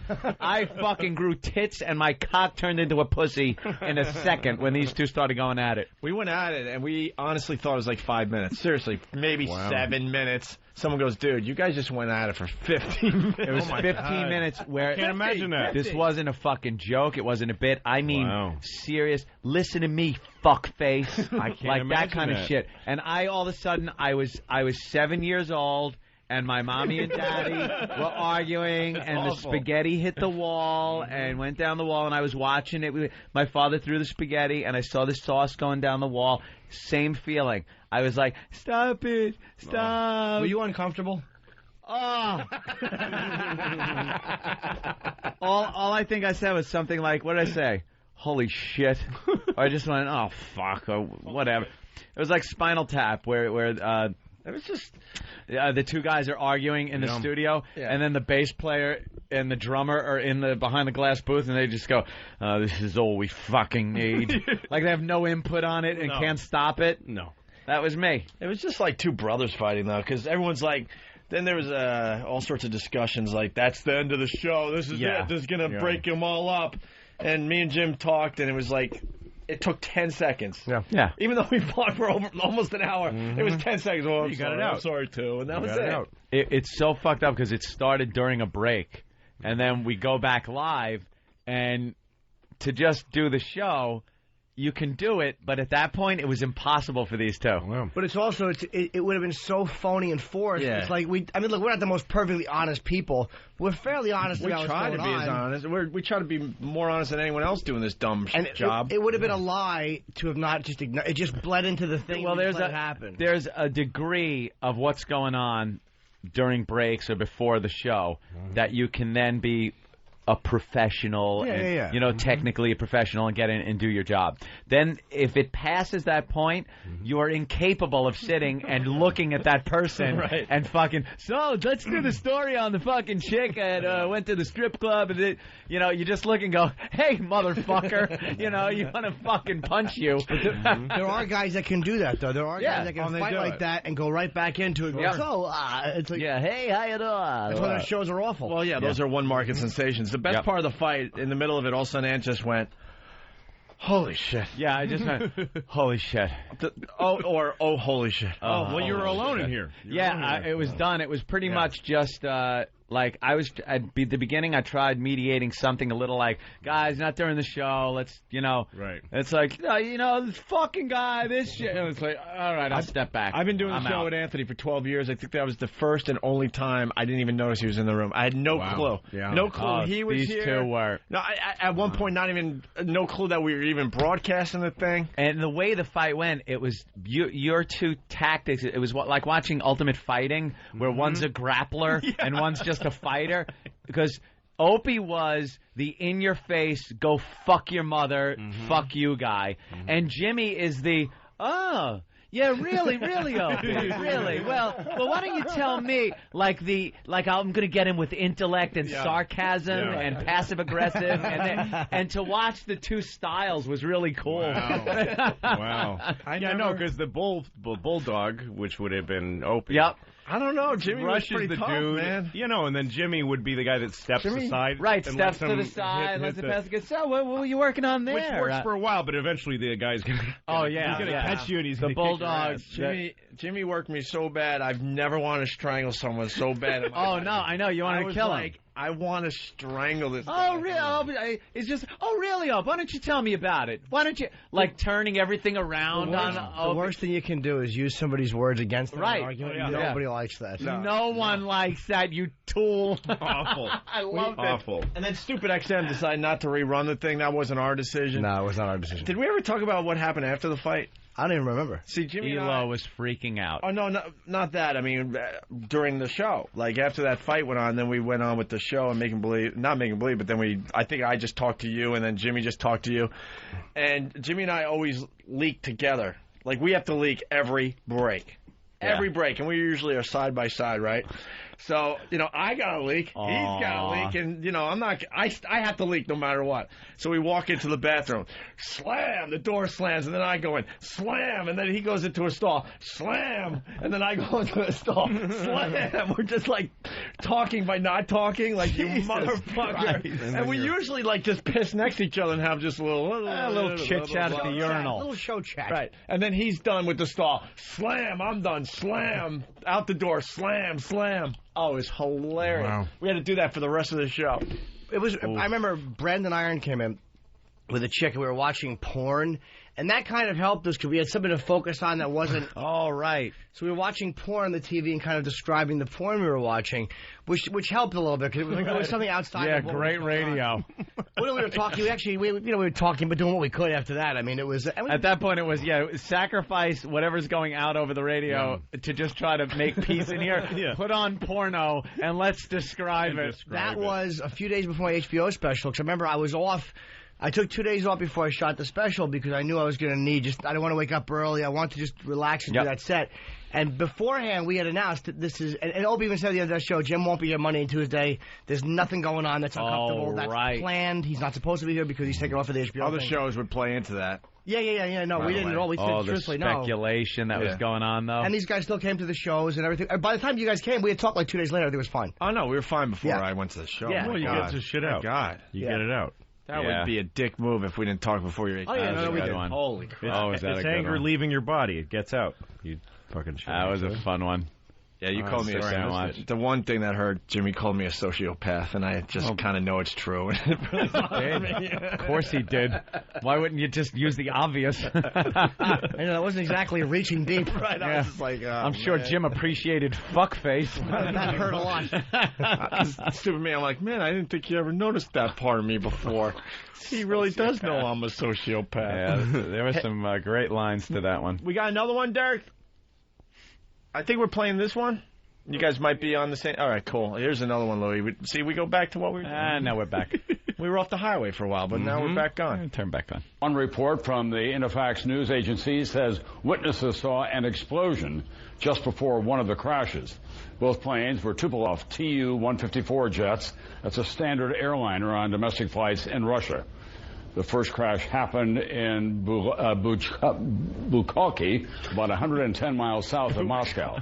I fucking grew tits and my cock turned into a pussy in a second when these two started going at it. We went at it, and we honestly thought it was like 5 minutes. Seriously, maybe 7 minutes. Someone goes, dude, you guys just went at it for 15 minutes. It was 15 minutes where... I can't imagine that. This wasn't a fucking joke. It wasn't a bit. I mean, serious. Listen to me, fuckface. I can't like imagine that kind of shit. And all of a sudden, I was 7 years old, and my mommy and daddy were arguing, and the spaghetti hit the wall and went down the wall, and I was watching it. My father threw the spaghetti, and I saw the sauce going down the wall. Same feeling. I was like, stop it, stop. Were you uncomfortable? Oh. all I think I said was something like, what did I say? Holy shit. Or I just went, oh, fuck, or whatever. It was like Spinal Tap, where it was just the two guys are arguing in the studio, and then the bass player and the drummer are in the behind the glass booth, and they just go, this is all we fucking need. Like they have no input on it and can't stop it. No. That was me. It was just like two brothers fighting, though, because everyone's like, then there was all sorts of discussions like, that's the end of the show. This is it. This is going to break them all up. And me and Jim talked, and it was like, it took 10 seconds. Yeah. Even though we fought for almost an hour, it was 10 seconds. Oh, you got it out. I'm sorry, too. And that was it. It's so fucked up because it started during a break, and then we go back live, and to just do the show, you can do it, but at that point, it was impossible for these two. Wow. But it's also, it would have been so phony and forced. Yeah. It's like, look, we're not the most perfectly honest people. We're fairly honest about what's going on. We try to be as honest. We try to be more honest than anyone else doing this dumb job. It would have been a lie to have not just ignored. It just bled into the thing. Well, there's happen. There's a degree of what's going on during breaks or before the show that you can then be a professional, and, technically a professional, and get in and do your job. Then, if it passes that point, you are incapable of sitting and looking at that person and fucking, so let's do the story on the fucking chick that went to the strip club, and you just look and go, hey, motherfucker, you want to fucking punch you. There are guys that can do that, though. There are guys that can fight like that and go right back into it. It's like, hey, how you doing? That's why those shows are awful. Well, those are one-market sensations. The best part of the fight, in the middle of it, all of a sudden Ant just went, holy shit. Yeah, I just went, holy shit. Holy shit. Well, you were alone in here. It was done. It was pretty much just... like, I was, at the beginning, I tried mediating something a little like, guys, not during the show, let's, Right. It's like, this fucking guy, this shit. And it's like, all right, I'll step back. I've been doing the show with Anthony for 12 years. I think that was the first and only time I didn't even notice he was in the room. I had no clue. Yeah. No clue he was these here. These two were. No, at one point, no clue that we were even broadcasting the thing. And the way the fight went, it was your two tactics. It was like watching Ultimate Fighting, where one's a grappler and one's just a fighter, because Opie was the in-your-face, go fuck your mother, fuck you guy, and Jimmy is the, really, Opie, really. Well, why don't you tell me, like I'm gonna get him with intellect and sarcasm and passive aggressive, and to watch the two styles was really cool. Wow. I know, because the bulldog, which would have been Opie. Yep. I don't know. Jimmy was pretty the tough, dude, man. You know, and then Jimmy would be the guy that steps aside. Right, and steps lets to the him side, lets hit the pass get. So, what were you working on there? Which works for a while, but eventually the guy's going to... Oh, yeah. He's going to catch you, and he's the going to kick your Bulldogs. ass. Jimmy worked me so bad. I've never wanted to strangle someone so bad. Oh, no, I know. You wanted to kill him. I want to strangle this guy. Oh, really? Oh, it's just, oh, really? Oh, why don't you tell me about it? Why don't you, like, turning everything around The worst thing you can do is use somebody's words against them in an argument. Nobody likes that. No one likes that, you tool. Awful. I love it. Awful. And then Stupid XM decided not to rerun the thing. That wasn't our decision. No, it was not our decision. Did we ever talk about what happened after the fight? I don't even remember. See, Jimmy Elo was freaking out. Oh, no, not that. I mean, during the show. Like, after that fight went on, then we went on with the show and not Making Believe, but then I think I just talked to you, and then Jimmy just talked to you. And Jimmy and I always leak together. Like, we have to leak every break. Every break. And we usually are side by side, right? So, I got to leak. Aww. He's got to leak. And, I have to leak no matter what. So we walk into the bathroom. Slam. The door slams. And then I go in. Slam. And then he goes into a stall. Slam. And then I go into a stall. Slam. We're just, like, talking by not talking. Like, you motherfucker. Christ. And we usually, like, just piss next to each other and have just a little chit-chat at the urinal. A little show chat. Right. And then he's done with the stall. Slam. I'm done. Slam. Out the door. Slam. Slam. Oh, it was hilarious. Wow. We had to do that for the rest of the show. It was. Ooh. I remember Brandon Iron came in with a chick, and we were watching porn, and that kind of helped us because we had something to focus on that wasn't... All right. So we were watching porn on the TV and kind of describing the porn we were watching, which helped a little bit because it was something outside of what great radio. When we were talking, we were talking, but doing what we could after that. I mean, it was... At that point, it was, sacrifice whatever's going out over the radio to just try to make peace in here. Put on porno, and let's describe it. That was a few days before my HBO special, because I remember I was off... I took 2 days off before I shot the special because I knew I was going to need I didn't want to wake up early. I wanted to just relax and do that set. And beforehand, we had announced that this is, and Opie even said at the end of that show, Jim won't be here Monday and Tuesday. There's nothing going on that's uncomfortable. That's planned. He's not supposed to be here because he's taking off of the HBO. Other shows would play into that. Yeah. No, we didn't at all. We said truthfully, no. The speculation that was going on, though. And these guys still came to the shows and everything. By the time you guys came, we had talked like 2 days later. Everything was fine. Oh, no, we were fine before I went to the show. Yeah. Well, you get the shit out. God. You get it out. That would be a dick move if we didn't talk before your 8. Oh, yeah, no, we did. Holy crap. It's anger leaving your body. It gets out. You fucking shit. That was a fun one. Yeah, you called me the one thing that hurt, Jimmy called me a sociopath, and I just kind of know it's true. Of course he did. Why wouldn't you just use the obvious? I know, that wasn't exactly reaching deep. Right, I was just like, I'm sure Jim appreciated fuckface. That hurt a lot. Stupid me, I'm like, man, I didn't think you ever noticed that part of me before. He really does know I'm a sociopath. Yeah, there were some great lines to that one. We got another one, Derek? I think we're playing this one. You guys might be on the same... All right, cool. Here's another one, Louis. See, we go back to what we were doing. Now we're back. We were off the highway for a while, but now we're back on. Turn back on. One report from the Interfax news agency says witnesses saw an explosion just before one of the crashes. Both planes were Tupolev Tu-154 jets. That's a standard airliner on domestic flights in Russia. The first crash happened in Bukkake, about 110 miles south of Moscow.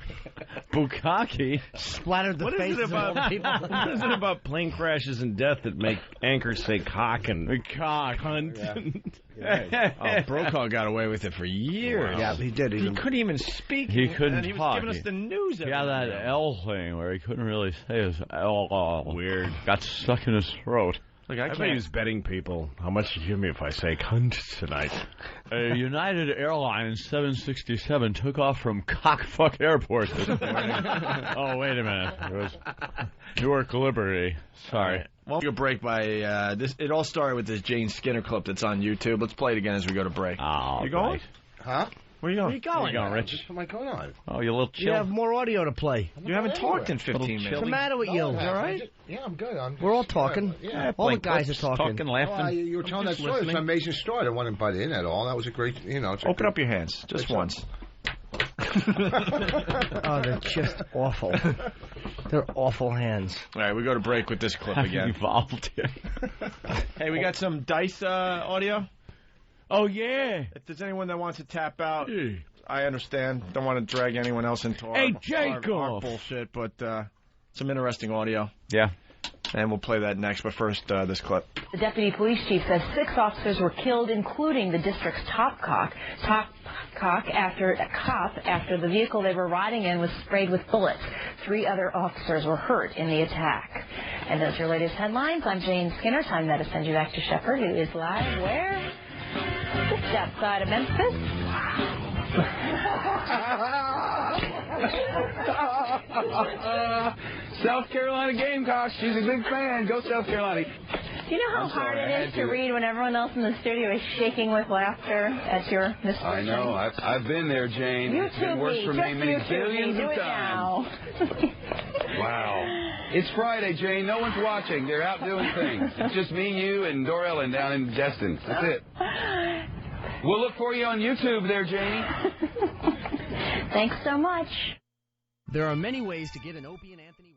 Bukkake? Splattered the faces of all the people. What is it about plane crashes and death that make anchors say cock and cunt? Yeah. Brokaw got away with it for years. Wow. Yeah, he did. He couldn't even speak. He couldn't and he was giving us the news. He had that L thing where he couldn't really say his L. Weird. Got stuck in his throat. Look, I bet he was betting people. How much you give me if I say cunt tonight? A United Airlines 767 took off from Cockfuck Airport this morning. Oh, wait a minute. It was Newark Liberty. Sorry. Well, take a break by this. It all started with this Jane Skinner clip that's on YouTube. Let's play it again as we go to break. Oh, you going? Huh? Where are you going? Where you going? Where you going, Rich? What am I going on? Oh, you're a little chill. You have more audio to play. You haven't talked in 15 minutes. What's the matter with you? All right? Yeah, I'm good. We're all talking. All the guys are talking. Laughing. You were telling that story. It's an amazing story. I wasn't butt in at all. That was a great, Open up your hands. Just once. Oh, they're just awful. They're awful hands. All right, we go to break with this clip again. Evolved here. Hey, we got some dice audio. Oh, yeah. If there's anyone that wants to tap out, I understand. Don't want to drag anyone else into our bullshit, but some interesting audio. Yeah. And we'll play that next, but first, this clip. The deputy police chief says 6 officers were killed, including the district's top cop after the vehicle they were riding in was sprayed with bullets. 3 other officers were hurt in the attack. And those are your latest headlines. I'm Jane Skinner. Time now to send you back to Shepard, who is live where? Just outside of Memphis. South Carolina Gamecocks. She's a big fan. Go South Carolina. Do you know how hard it is to read when everyone else in the studio is shaking with laughter at your misfortune? I know. I've been there, Jane. It's been worse for me many billions of times. Wow. It's Friday, Jane. No one's watching. They're out doing things. It's just me, you, and Dor Ellen down in Destin. That's it. We'll look for you on YouTube there, Janie. Thanks so much. There are many ways to get an Opie and Anthony.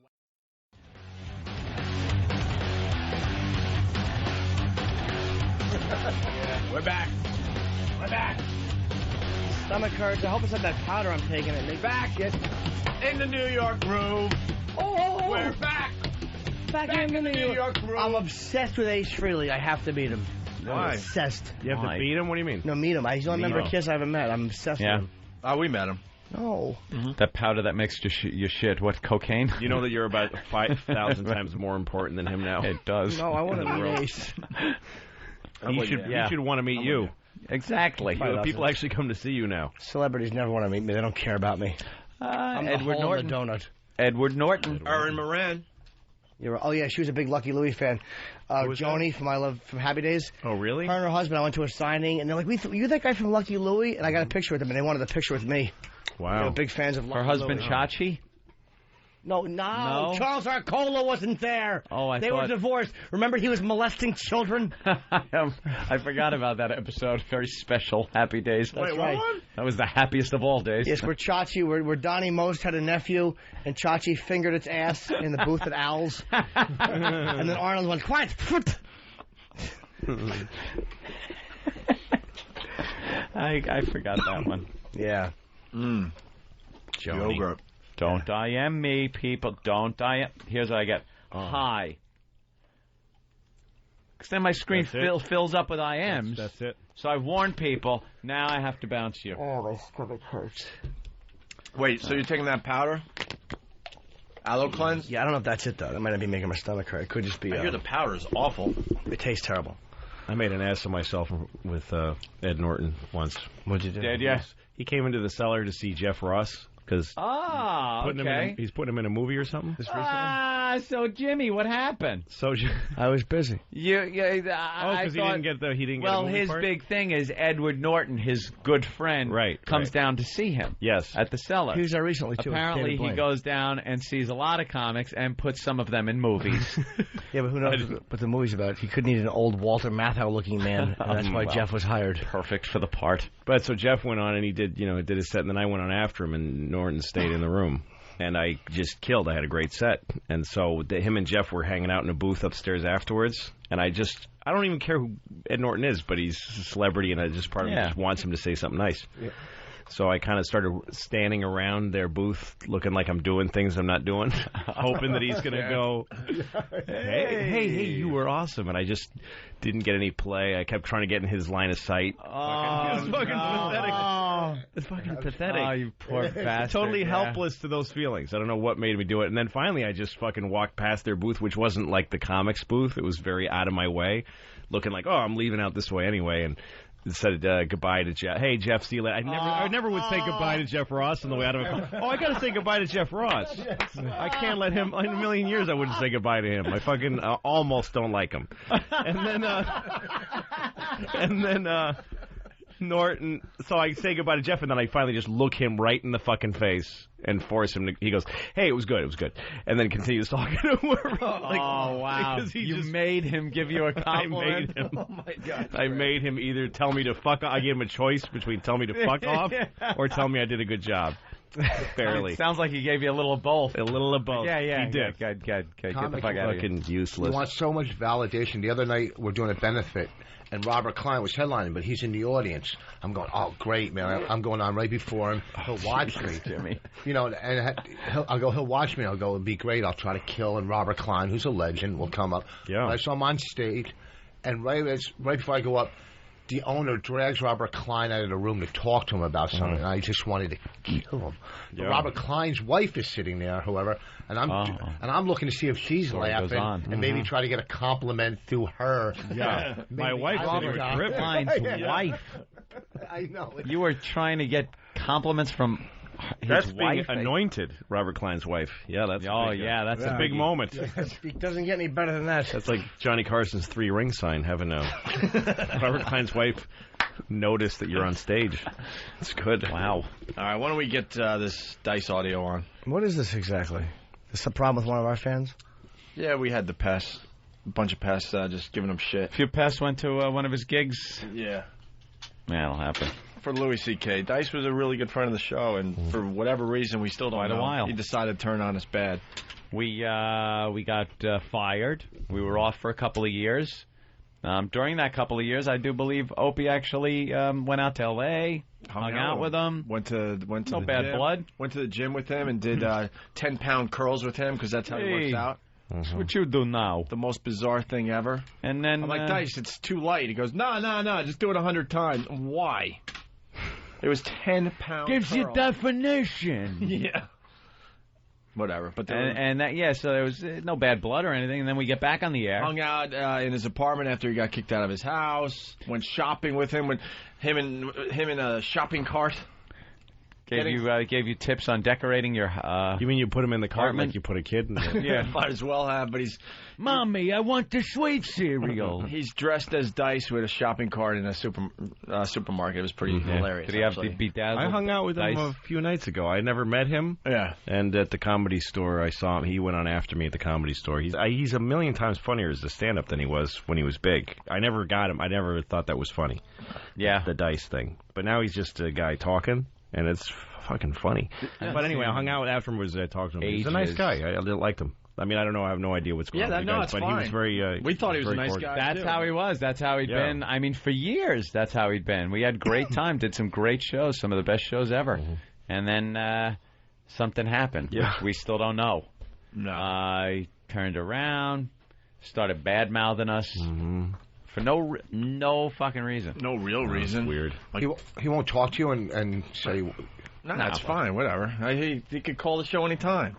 We're back. We're back. Stomach hurts. I hope it's not that powder I'm taking. It back in the New York groove. Oh, we're back. Back in the New York groove. I'm obsessed with Ace Frehley. I have to meet him. Why? I'm obsessed. You have to beat him? What do you mean? No, meet him. He's the only member of Kiss I haven't met. I'm obsessed with him. Oh, we met him. No. That powder that makes your shit. What, cocaine? You know that you're about 5,000 times more important than him now. It does. No, I want to meet Ace. He should want to meet you. Exactly. People actually come to see you now. Celebrities never want to meet me. They don't care about me. I'm Edward the Norton. donut. Edward Norton. Erin Moran. Oh, yeah, she was a big Lucky Louie fan. Joni from Happy Days. Oh, really? Her and her husband, I went to a signing, and they're like, you're that guy from Lucky Louie? And I got a picture with them, and they wanted a picture with me. Wow. They were big fans of Lucky Louie. Her husband, Chachi? No. Charles Arcola wasn't there. Oh, They were divorced. Remember, he was molesting children? I forgot about that episode. Very special Happy Days. That's right. That was the happiest of all days. Yes, where Chachi, where Donnie Most had a nephew, and Chachi fingered its ass in the booth at Owl's. And then Arnold went, quiet. I forgot that one. Yeah. Joni. Yogurt. Don't IM me, people. Don't IM. Here's what I get. Hi. Because then my screen fills up with IMs. That's it. So I've warned people. Now I have to bounce you. Oh, my stomach hurts. Wait, so you're taking that powder? Aloe cleanse? Yeah, I don't know if that's it, though. That might not be making my stomach hurt. It could just be... I hear the powder is awful. It tastes terrible. I made an ass of myself with Ed Norton once. What'd you do? Did ya? He came into the cellar to see Jeff Ross. Because he's putting him in a movie or something. So Jimmy, what happened? I was busy. Because he didn't get the movie his part? big thing is Edward Norton, his good friend, comes down to see him. Yes, at the cellar. He was there recently too. Apparently, he goes down and sees a lot of comics and puts some of them in movies. Yeah, but who knows what the movie's about? He could need an old Walter Matthau-looking man, and that's why Jeff was hired. Perfect for the part. But so Jeff went on and he did his set, and then I went on after him, and Norton stayed in the room. And I just killed. I had a great set. And so him and Jeff were hanging out in a booth upstairs afterwards. And I don't even care who Ed Norton is, but he's a celebrity, and I just part of me just wants him to say something nice. Yeah. So I kind of started standing around their booth looking like I'm doing things I'm not doing, hoping that he's going to go, hey, you were awesome. And I just didn't get any play. I kept trying to get in his line of sight. It's fucking pathetic. It's fucking pathetic. Oh, you poor bastard. Totally helpless to those feelings. I don't know what made me do it. And then finally I just fucking walked past their booth, which wasn't like the comics booth. It was very out of my way, looking like, I'm leaving out this way anyway. And said goodbye to Jeff. Hey, Jeff, see you later. I never would say goodbye to Jeff Ross on the way out of a car. I got to say goodbye to Jeff Ross. I can't let him. In a million years, I wouldn't say goodbye to him. I fucking almost don't like him. And then Norton. So I say goodbye to Jeff, and then I finally just look him right in the fucking face and force him to. He goes, "Hey, it was good. It was good," and then continues talking to him. Wow! You made him give you a compliment. I made him. Oh my God! I made him either tell me to fuck off. I gave him a choice between tell me to fuck off or tell me I did a good job. Barely. It sounds like he gave you a little of both. A little of both. Yeah. He did. Good. Get the Comic fuck out of here. Fucking useless. You want so much validation. The other night, we're doing a benefit, and Robert Klein was headlining, but he's in the audience. I'm going, oh, great, man. I'm going on right before him. He'll watch me. Jimmy. You know, and he'll watch me. I'll go, it'll be great. I'll try to kill, and Robert Klein, who's a legend, will come up. Yeah. So I'm on stage, and right before I go up, the owner drags Robert Klein out of the room to talk to him about something, and I just wanted to kill him. But Robert Klein's wife is sitting there, however, and I'm looking to see if she's laughing and maybe try to get a compliment through her. Yeah, my wife. Robert Klein's wife. I know. You were trying to get compliments from his That's wife. Being anointed, Robert Klein's wife. Yeah, that's. That's a big moment. It doesn't get any better than that. That's like Johnny Carson's 3 ring sign. Having Robert Klein's wife notice that you're on stage. It's good. Wow. All right, why don't we get this Dice audio on? What is this exactly? Is this a problem with one of our fans? Yeah, we had the pests. A bunch of pests just giving him shit. A few pests went to one of his gigs. Yeah. That'll happen. For Louis C.K. Dice was a really good friend of the show, and for whatever reason, we still don't know. A while. He decided to turn on us bad. We got fired. We were off for a couple of years. During that couple of years, I do believe Opie actually went out to L.A., hung out with him. Went to no the bad gym. blood. Went to the gym with him and did 10-pound curls with him because that's how he works out. That's what you do now. The most bizarre thing ever. And then I'm like, Dice, it's too light. He goes, no, just do it 100 times. Why? It was 10-pound gives curl. you definition. Yeah. Whatever. But so there was no bad blood or anything. And then we get back on the air. Hung out in his apartment after he got kicked out of his house. Went shopping with him. Him in a shopping cart. Gave you tips on decorating your. You mean you put him in the cart apartment? like you put a kid in there? Yeah, might as well have. But he's, Mommy, I want the sweet cereal. He's dressed as Dice with a shopping cart in a supermarket. It was pretty hilarious. Did he have to be dazzled? I hung out with him a few nights ago. I never met him. Yeah. And at the Comedy Store, I saw him. He went on after me at the Comedy Store. He's a million times funnier as a stand-up than he was when he was big. I never got him. I never thought that was funny. Yeah. The Dice thing. But now he's just a guy talking, and it's fucking funny. But anyway, I hung out afterwards. I talked to him. He's a nice guy. I liked him. I mean, I don't know. I have no idea what's going on. It's but fine. He was very. We thought he was a nice guy. That's how he was. That's how he'd been. I mean, for years, that's how he'd been. We had great time. Did some great shows. Some of the best shows ever. And then something happened. Yeah. Which we still don't know. No. I turned around, started bad-mouthing us. For no fucking reason. No real reason. Weird. He won't talk to you and say. No, it's fine. Whatever. He could call the show anytime.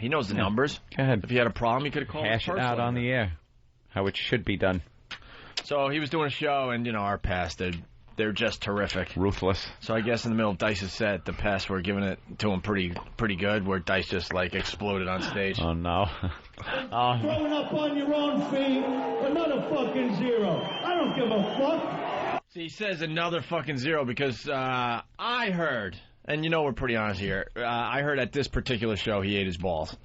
He knows the numbers. Go ahead. If he had a problem, he could have called us Hash it out personally. on the air. How it should be done. So he was doing a show, and, our past, they're just terrific. Ruthless. So I guess in the middle of Dice's set, the past were giving it to him pretty good, where Dice just, exploded on stage. Oh, no. Throwing up on your own feet, another fucking zero. I don't give a fuck. See, he says another fucking zero because I heard, and we're pretty honest here, I heard at this particular show he ate his balls.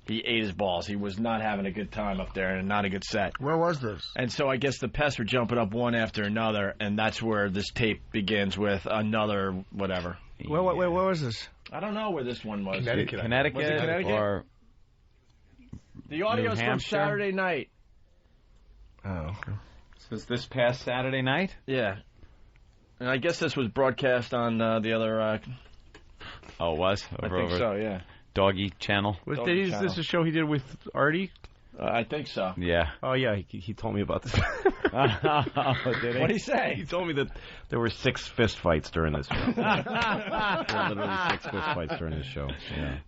He ate his balls. He was not having a good time up there and not a good set. Where was this? And so I guess the pests were jumping up one after another, and that's where this tape begins with another whatever. Where was this? I don't know where this one was. Connecticut. Was it Connecticut? Or the audio's from Saturday night. Oh, okay. So it's this past Saturday night? Yeah. And I guess this was broadcast on the other... Oh, it was? I think so, yeah. Doggy Channel. Is this a show he did with Artie? I think so. Yeah. Oh, yeah, he told me about this. Did he? What did he say? He told me that there were 6 fist fights during this show. There were literally 6 fist fights during this show.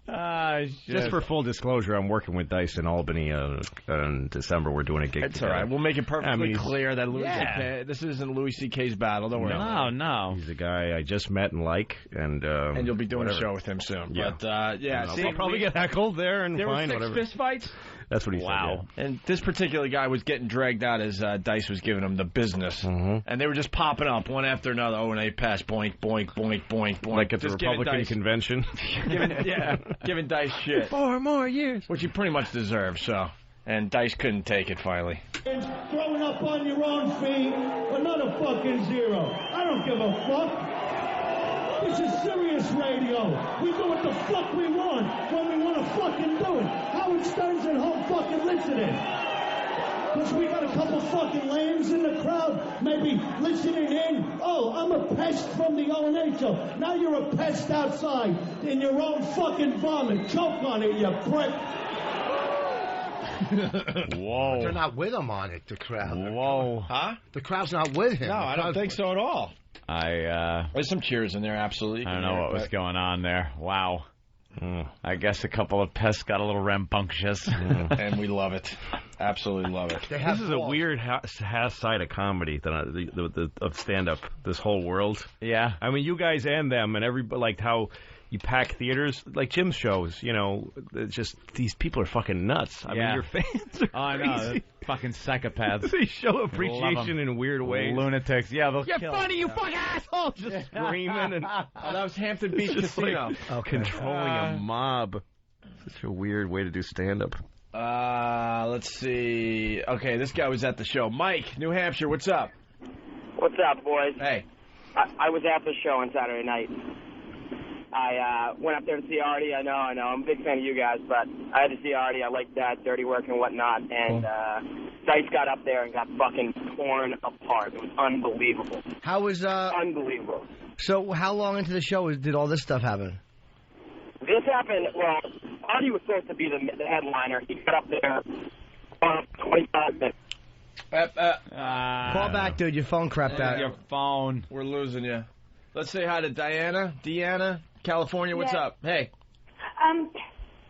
Yeah. Just for full disclosure, I'm working with Dice in Albany in December. We're doing a gig It's together. all right. We'll make it perfectly clear that this isn't Louis C.K.'s battle. Don't worry. No. He's a guy I just met and like. And you'll be doing a show with him soon. Yeah. But, I'll probably get heckled there and there fine, were 6 whatever. fist fights? That's what he said. Wow. Yeah. And this particular guy was getting dragged out as Dice was giving him the business. And they were just popping up one after another. Oh, and they passed boink, boink, boink, boink, boink. Like at the just Republican convention. giving Dice shit. 4 more years. Which he pretty much deserved, so. And Dice couldn't take it, finally. Throwing up on your own feet, another fucking zero. I don't give a fuck. This is serious radio. We do what the fuck we want when we want to fucking do it. Howard Stern's at home fucking listening. Because we got a couple fucking lambs in the crowd, maybe listening in. Oh, I'm a pest from the O&A show. Now you're a pest outside in your own fucking vomit. Choke on it, you prick. Whoa. They're not with him on it, the crowd. Whoa. Huh? The crowd's not with him. No, I don't think so at all. There's some cheers in there, absolutely. I don't know what was going on there. Wow. I guess a couple of pests got a little rambunctious. And we love it. Absolutely love it. This is a weird side of comedy of stand-up, this whole world. Yeah. I mean, you guys and them and everybody, like how you pack theaters, like Jim's shows, you know, it's just these people are fucking nuts. I mean, your fans are I know, they're fucking psychopaths. They show appreciation in weird ways. Lunatics, yeah, they'll You're kill. funny, you fucking asshole! Just screaming and that was Hampton Beach Casino. Like controlling a mob. Such a weird way to do stand-up. Let's see. Okay, this guy was at the show. Mike, New Hampshire, what's up? What's up, boys? Hey. I was at the show on Saturday night. I went up there to see Artie. I know. I'm a big fan of you guys, but I had to see Artie. I like that dirty work and whatnot. And Dice got up there and got fucking torn apart. It was unbelievable. How was unbelievable? So how long into the show did all this stuff happen? This happened. Well, Artie was supposed to be the headliner. He got up there 25 minutes. Call back, dude. Your phone crapped out. Your phone. We're losing you. Let's say hi to Diana. Deanna, California, what's up? Hey.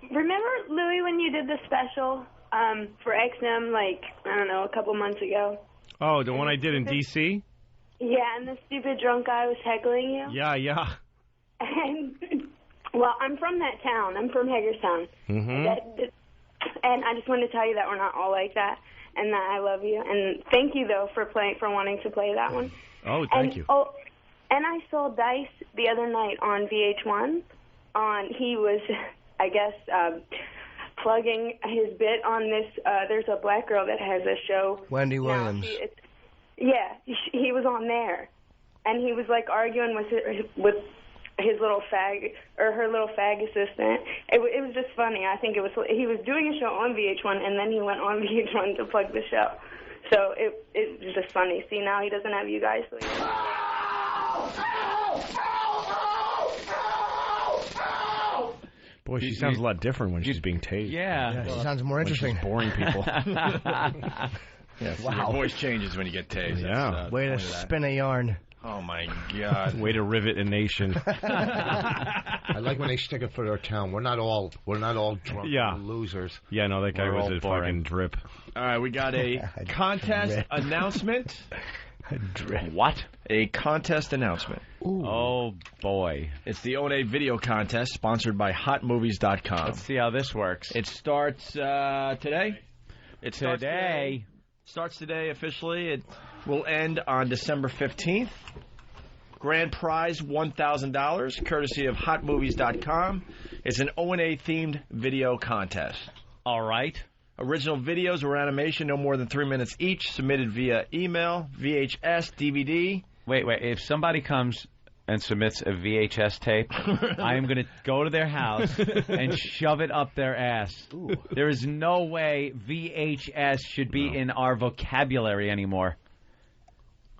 Remember, Louie, when you did the special for XM, like, I don't know, a couple months ago? Oh, the one I did in D.C.? Yeah, and the stupid drunk guy was heckling you? Yeah. And, well, I'm from that town. I'm from Hagerstown. Mm-hmm. And I just wanted to tell you that we're not all like that, and that I love you. And thank you, though, for wanting to play that one. Oh, thank you. Oh, and I saw Dice the other night on VH1. He was, I guess, plugging his bit on this. There's a black girl that has a show. Wendy Williams. He was on there, and he was like arguing with his little fag or her little fag assistant. It was just funny. I think he was doing a show on VH1, and then he went on VH1 to plug the show. So it was just funny. See, now he doesn't have you guys. So Boy, she sounds a lot different when she's being tased. Yeah, she sounds more interesting. She's boring people. Yes, wow. Your voice changes when you get tased. Yeah. Way to spin a yarn. Oh, my God. Way to rivet a nation. I like when they stick it for their town. We're not all drunk losers. Yeah, no, that guy was a fucking drip. All right, we got a contest announcement. What? A contest announcement. Ooh. Oh, boy. It's the O&A video contest sponsored by HotMovies.com. Let's see how this works. It starts today. Starts today officially. It will end on December 15th. Grand prize $1,000, courtesy of HotMovies.com. It's an O&A themed video contest. All right. Original videos or animation, no more than 3 minutes each, submitted via email, VHS, DVD. Wait. If somebody comes and submits a VHS tape, I am going to go to their house and shove it up their ass. Ooh. There is no way VHS should be in our vocabulary anymore.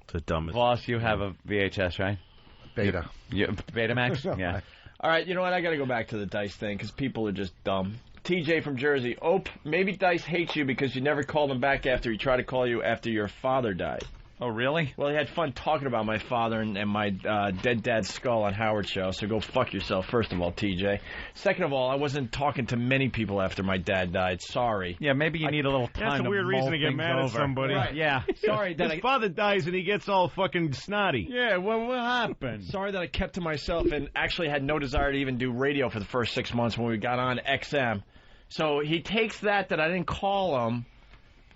It's the dumbest. Voss, you have a VHS, right? Beta. Betamax? Yeah. All right, you know what? I got to go back to the Dice thing because people are just dumb. TJ from Jersey. Maybe Dice hates you because you never called him back after he tried to call you after your father died. Oh, really? Well, he had fun talking about my father and my dead dad's skull on Howard's show, so go fuck yourself, first of all, TJ. Second of all, I wasn't talking to many people after my dad died. Sorry. Yeah, maybe you need a little time. That's a weird reason to get mad at somebody. Right. Yeah. Sorry that his father dies and he gets all fucking snotty. Yeah, what happened? Sorry that I kept to myself and actually had no desire to even do radio for the first 6 months when we got on XM. So he takes that I didn't call him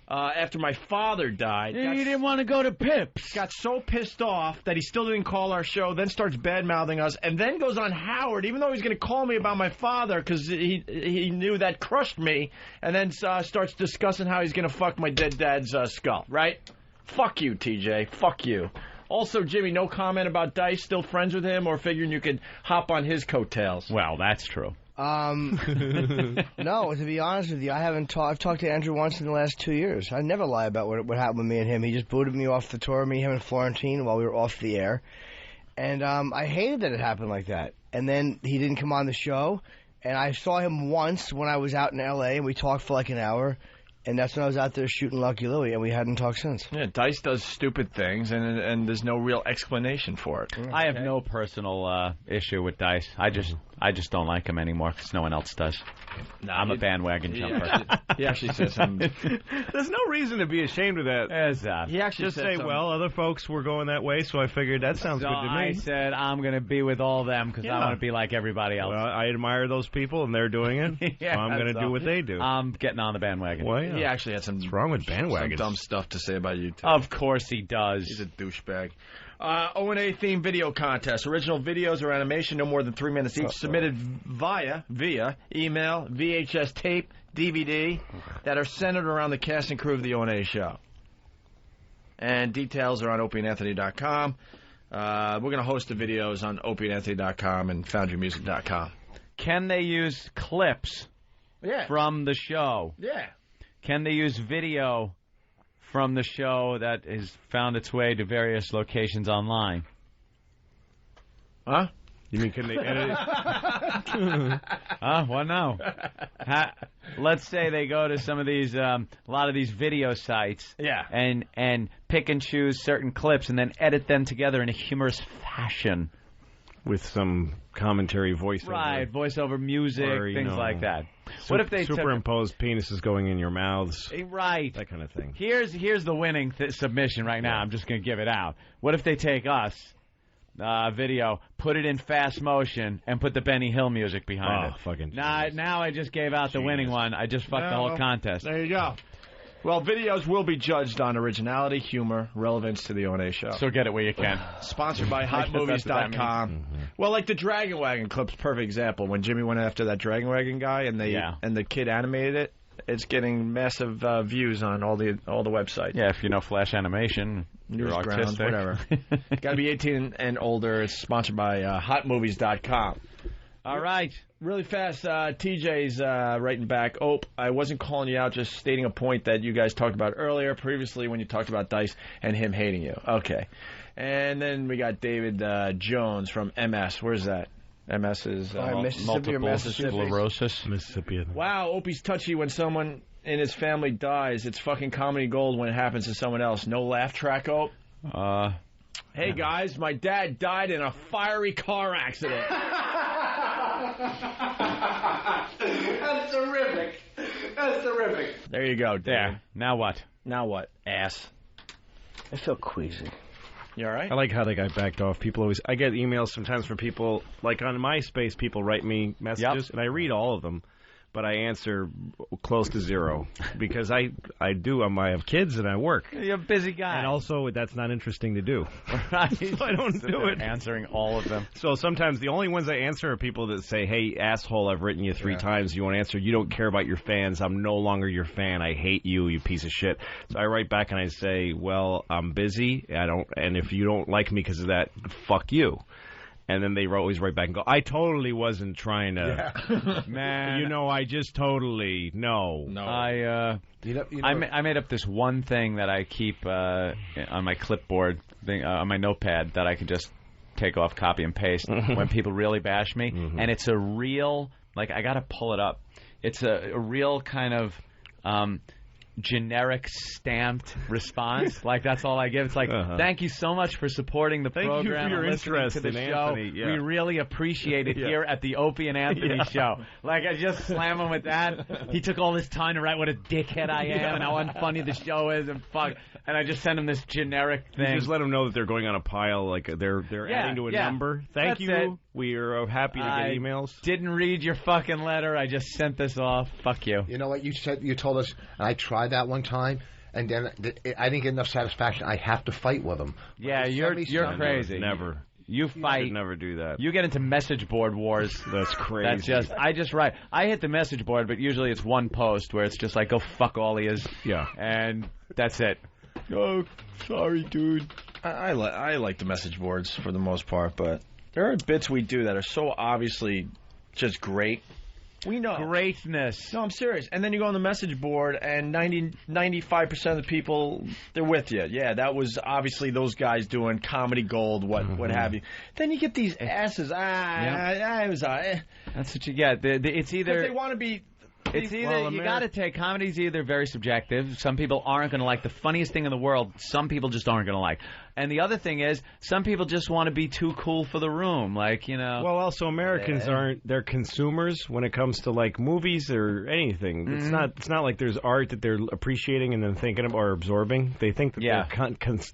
after my father died. You didn't want to go to Pips. Got so pissed off that he still didn't call our show, then starts bad-mouthing us, and then goes on Howard, even though he's going to call me about my father because he knew that crushed me, and then starts discussing how he's going to fuck my dead dad's skull, right? Fuck you, TJ. Fuck you. Also, Jimmy, no comment about Dice. Still friends with him, or figuring you could hop on his coattails? Well, that's true. No, to be honest with you, I've talked to Andrew once in the last 2 years. I never lie about what happened with me and him. He just booted me off the tour, him and Florentine, while we were off the air. And I hated that it happened like that. And then he didn't come on the show. And I saw him once when I was out in L.A., and we talked for like an hour. And that's when I was out there shooting Lucky Louie, and we hadn't talked since. Yeah, Dice does stupid things, and there's no real explanation for it. I have no personal issue with Dice. I just don't like him anymore because no one else does. I'm a bandwagon jumper. He actually said something. There's no reason to be ashamed of that. He actually just said say, something. well, other folks were going that way, so I figured that sounds good to me. I said I'm going to be with all them because I want to be like everybody else. Well, I admire those people, and they're doing it, so I'm going to do what they do. I'm getting on the bandwagon. Well, yeah. He actually had some. What's wrong with bandwagons? Some dumb stuff to say about you, too. Of course he does. He's a douchebag. O&A theme video contest. Original videos or animation, no more than 3 minutes each, submitted via email, VHS tape, DVD, that are centered around the cast and crew of the O&A show. And details are on opieandanthony.com. We're going to host the videos on opieandanthony.com and foundrymusic.com. Can they use clips from the show? Yeah. Can they use video from the show that has found its way to various locations online? Huh? You mean can they edit it? Well, no. Let's say they go to some of these, a lot of these video sites, and pick and choose certain clips and then edit them together in a humorous fashion. With some commentary voiceover. Right, voiceover music, or, things like that. What if they superimpose penises going in your mouths? Right. That kind of thing. Here's the winning submission right now. I'm just going to give it out. What if they take us, video, put it in fast motion, and put the Benny Hill music behind it? Fucking now I just gave out the winning one. I just fucked the whole contest. There you go. Well, videos will be judged on originality, humor, relevance to the O&A show. So get it where you can. Sponsored by hotmovies.com. Well, like the Dragon Wagon clip's perfect example. When Jimmy went after that Dragon Wagon guy and the kid animated it, it's getting massive views on all the websites. Yeah, if you know Flash animation, you're Newsground, artistic. whatever. Got to be 18 and older. It's sponsored by hotmovies.com. All right. Really fast, TJ's writing back. I wasn't calling you out, just stating a point that you guys talked about earlier, previously, when you talked about Dice and him hating you. Okay. And then we got David Jones from MS. Where's that? MS is multiple sclerosis. Mississippi. Wow, Opie's touchy when someone in his family dies. It's fucking comedy gold when it happens to someone else. No laugh track, Ope? Hey, guys, my dad died in a fiery car accident. That's terrific. That's terrific. There you go, Dan. Yeah. Now what? Now what? Ass. I feel queasy. You all right? I like how that guy backed off. I get emails sometimes from people, like on MySpace, people write me messages, and I read all of them, but I answer close to zero because I have kids and I work. You're a busy guy. And also, that's not interesting to do. Right. So I don't do it. Answering all of them. So sometimes the only ones I answer are people that say, hey, asshole, I've written you 3 times. You won't answer. You don't care about your fans. I'm no longer your fan. I hate you, you piece of shit. So I write back and I say, well, I'm busy. And if you don't like me because of that, fuck you. And then they always write back and go, I totally wasn't trying to. Yeah. Man. I just totally, no. I made up this one thing that I keep on my clipboard, on my notepad, that I can just take off, copy, and paste when people really bash me. Mm-hmm. And it's a real, I got to pull it up. It's a real kind of generic stamped response. That's all I give. It's thank you so much for supporting the program. Thank you for your interest to the in show. Anthony. Yeah. We really appreciate it here at the Opie and Anthony show. I just slam him with that. He took all this time to write what a dickhead I am and how unfunny the show is and fuck. And I just send him this generic thing. You just let him know that they're going on a pile, they're adding to a number. Thank you. It. We are happy to get emails. Didn't read your fucking letter. I just sent this off. Fuck you. You know what you said? You told us, and I tried that one time, and then I didn't get enough satisfaction. I have to fight with them. Yeah, you're crazy. Never. You fight. You never do that. You get into message board wars. That's crazy. I just write. I hit the message board, but usually it's one post where it's just go fuck all he is. Yeah. And that's it. Oh, sorry, dude. I like the message boards for the most part, but there are bits we do that are so obviously just great. We know. Greatness. No, I'm serious. And then you go on the message board, and 95% of the people, they're with you. Yeah, that was obviously those guys doing comedy gold, what have you. Then you get these asses. That's what you get. It's either... Because they want to be... It's either you got to take comedy's either very subjective. Some people aren't going to like the funniest thing in the world. Some people just aren't going to like. And the other thing is, some people just want to be too cool for the room, like Well, also Americans they're consumers when it comes to like movies or anything. Mm-hmm. It's not like there's art that they're appreciating and then thinking of or absorbing. They think that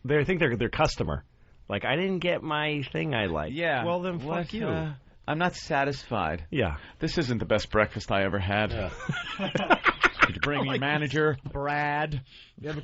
they think they're their customer. Like I didn't get my thing I like. Yeah. Well then, fuck you. I'm not satisfied. Yeah. This isn't the best breakfast I ever had. Yeah. Did you bring your manager, Brad? Yeah, but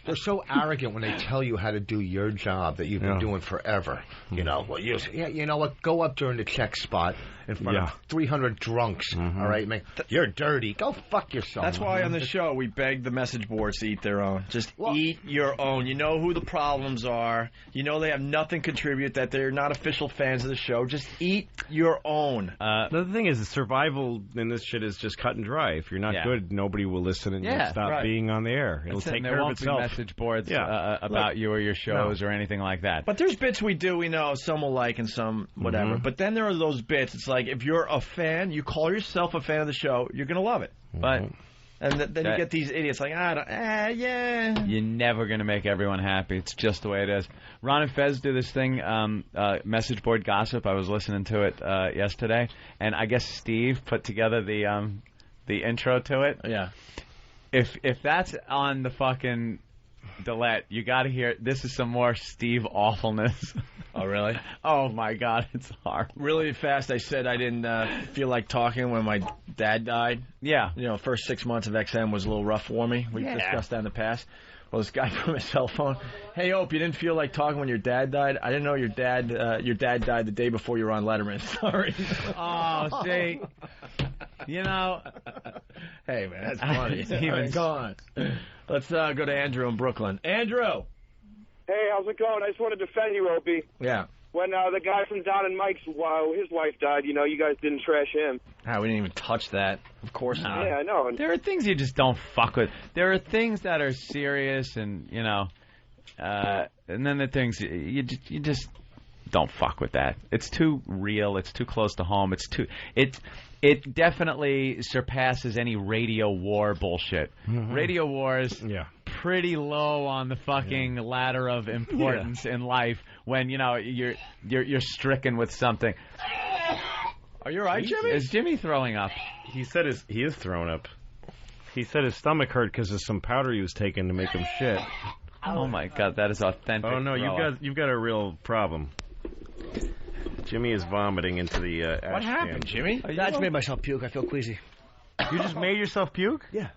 they're so arrogant when they tell you how to do your job that you've been doing forever. You know, well, you know what? Go up during the check spot in front of 300 drunks. All right, man. You're dirty. Go fuck yourself. That's why on the show we beg the message boards to eat their own. Just eat your own. You know who the problems are. You know they have nothing to contribute. That they're not official fans of the show. Just eat your own. The thing is, the survival in this shit is just cut and dry. If you're not good, nobody will listen and you'll stop being on the air. It'll take care of itself. There won't be message boards about you or your shows or anything like that. But there's bits we do, we know, some will like and some whatever. But then there are those bits, it's like, if you're a fan, you call yourself a fan of the show, you're going to love it. But... And then you get these idiots like, You're never going to make everyone happy. It's just the way it is. Ron and Fez do this thing, message board gossip. I was listening to it yesterday, and I guess Steve put together the intro to it. Yeah. If that's on the fucking Delete, you got to hear. This is some more Steve awfulness. Oh, really? Oh, my God. It's hard. Really fast, I said I didn't feel like talking when my dad died. Yeah. You know, first 6 months of XM was a little rough for me. We've discussed that in the past. Well, this guy from his cell phone, hey, Opie, you didn't feel like talking when your dad died? I didn't know your dad died the day before you were on Letterman. Sorry. Oh, see. You know. Hey, man, that's funny. Right, go on. Let's go to Andrew in Brooklyn. Andrew. Hey, how's it going? I just want to defend you, Opie. Yeah. When the guy from Don and Mike's, his wife died, you know, you guys didn't trash him. We didn't even touch that. Of course not. Yeah, I know. There are things you just don't fuck with. There are things that are serious and, you know, and then the things you just don't fuck with that. It's too real. It's too close to home. It definitely surpasses any radio war bullshit. Mm-hmm. Radio wars, pretty low on the fucking ladder of importance in life when you know you're stricken with something. Are you all right, Jimmy? Is Jimmy throwing up? He said he is throwing up. He said his stomach hurt because of some powder he was taking to make him shit. Oh my God, that is authentic. Oh no, you've got a real problem. Jimmy is vomiting into the ash What happened, Jimmy? I just made myself puke. I feel queasy. You just made yourself puke? Yeah.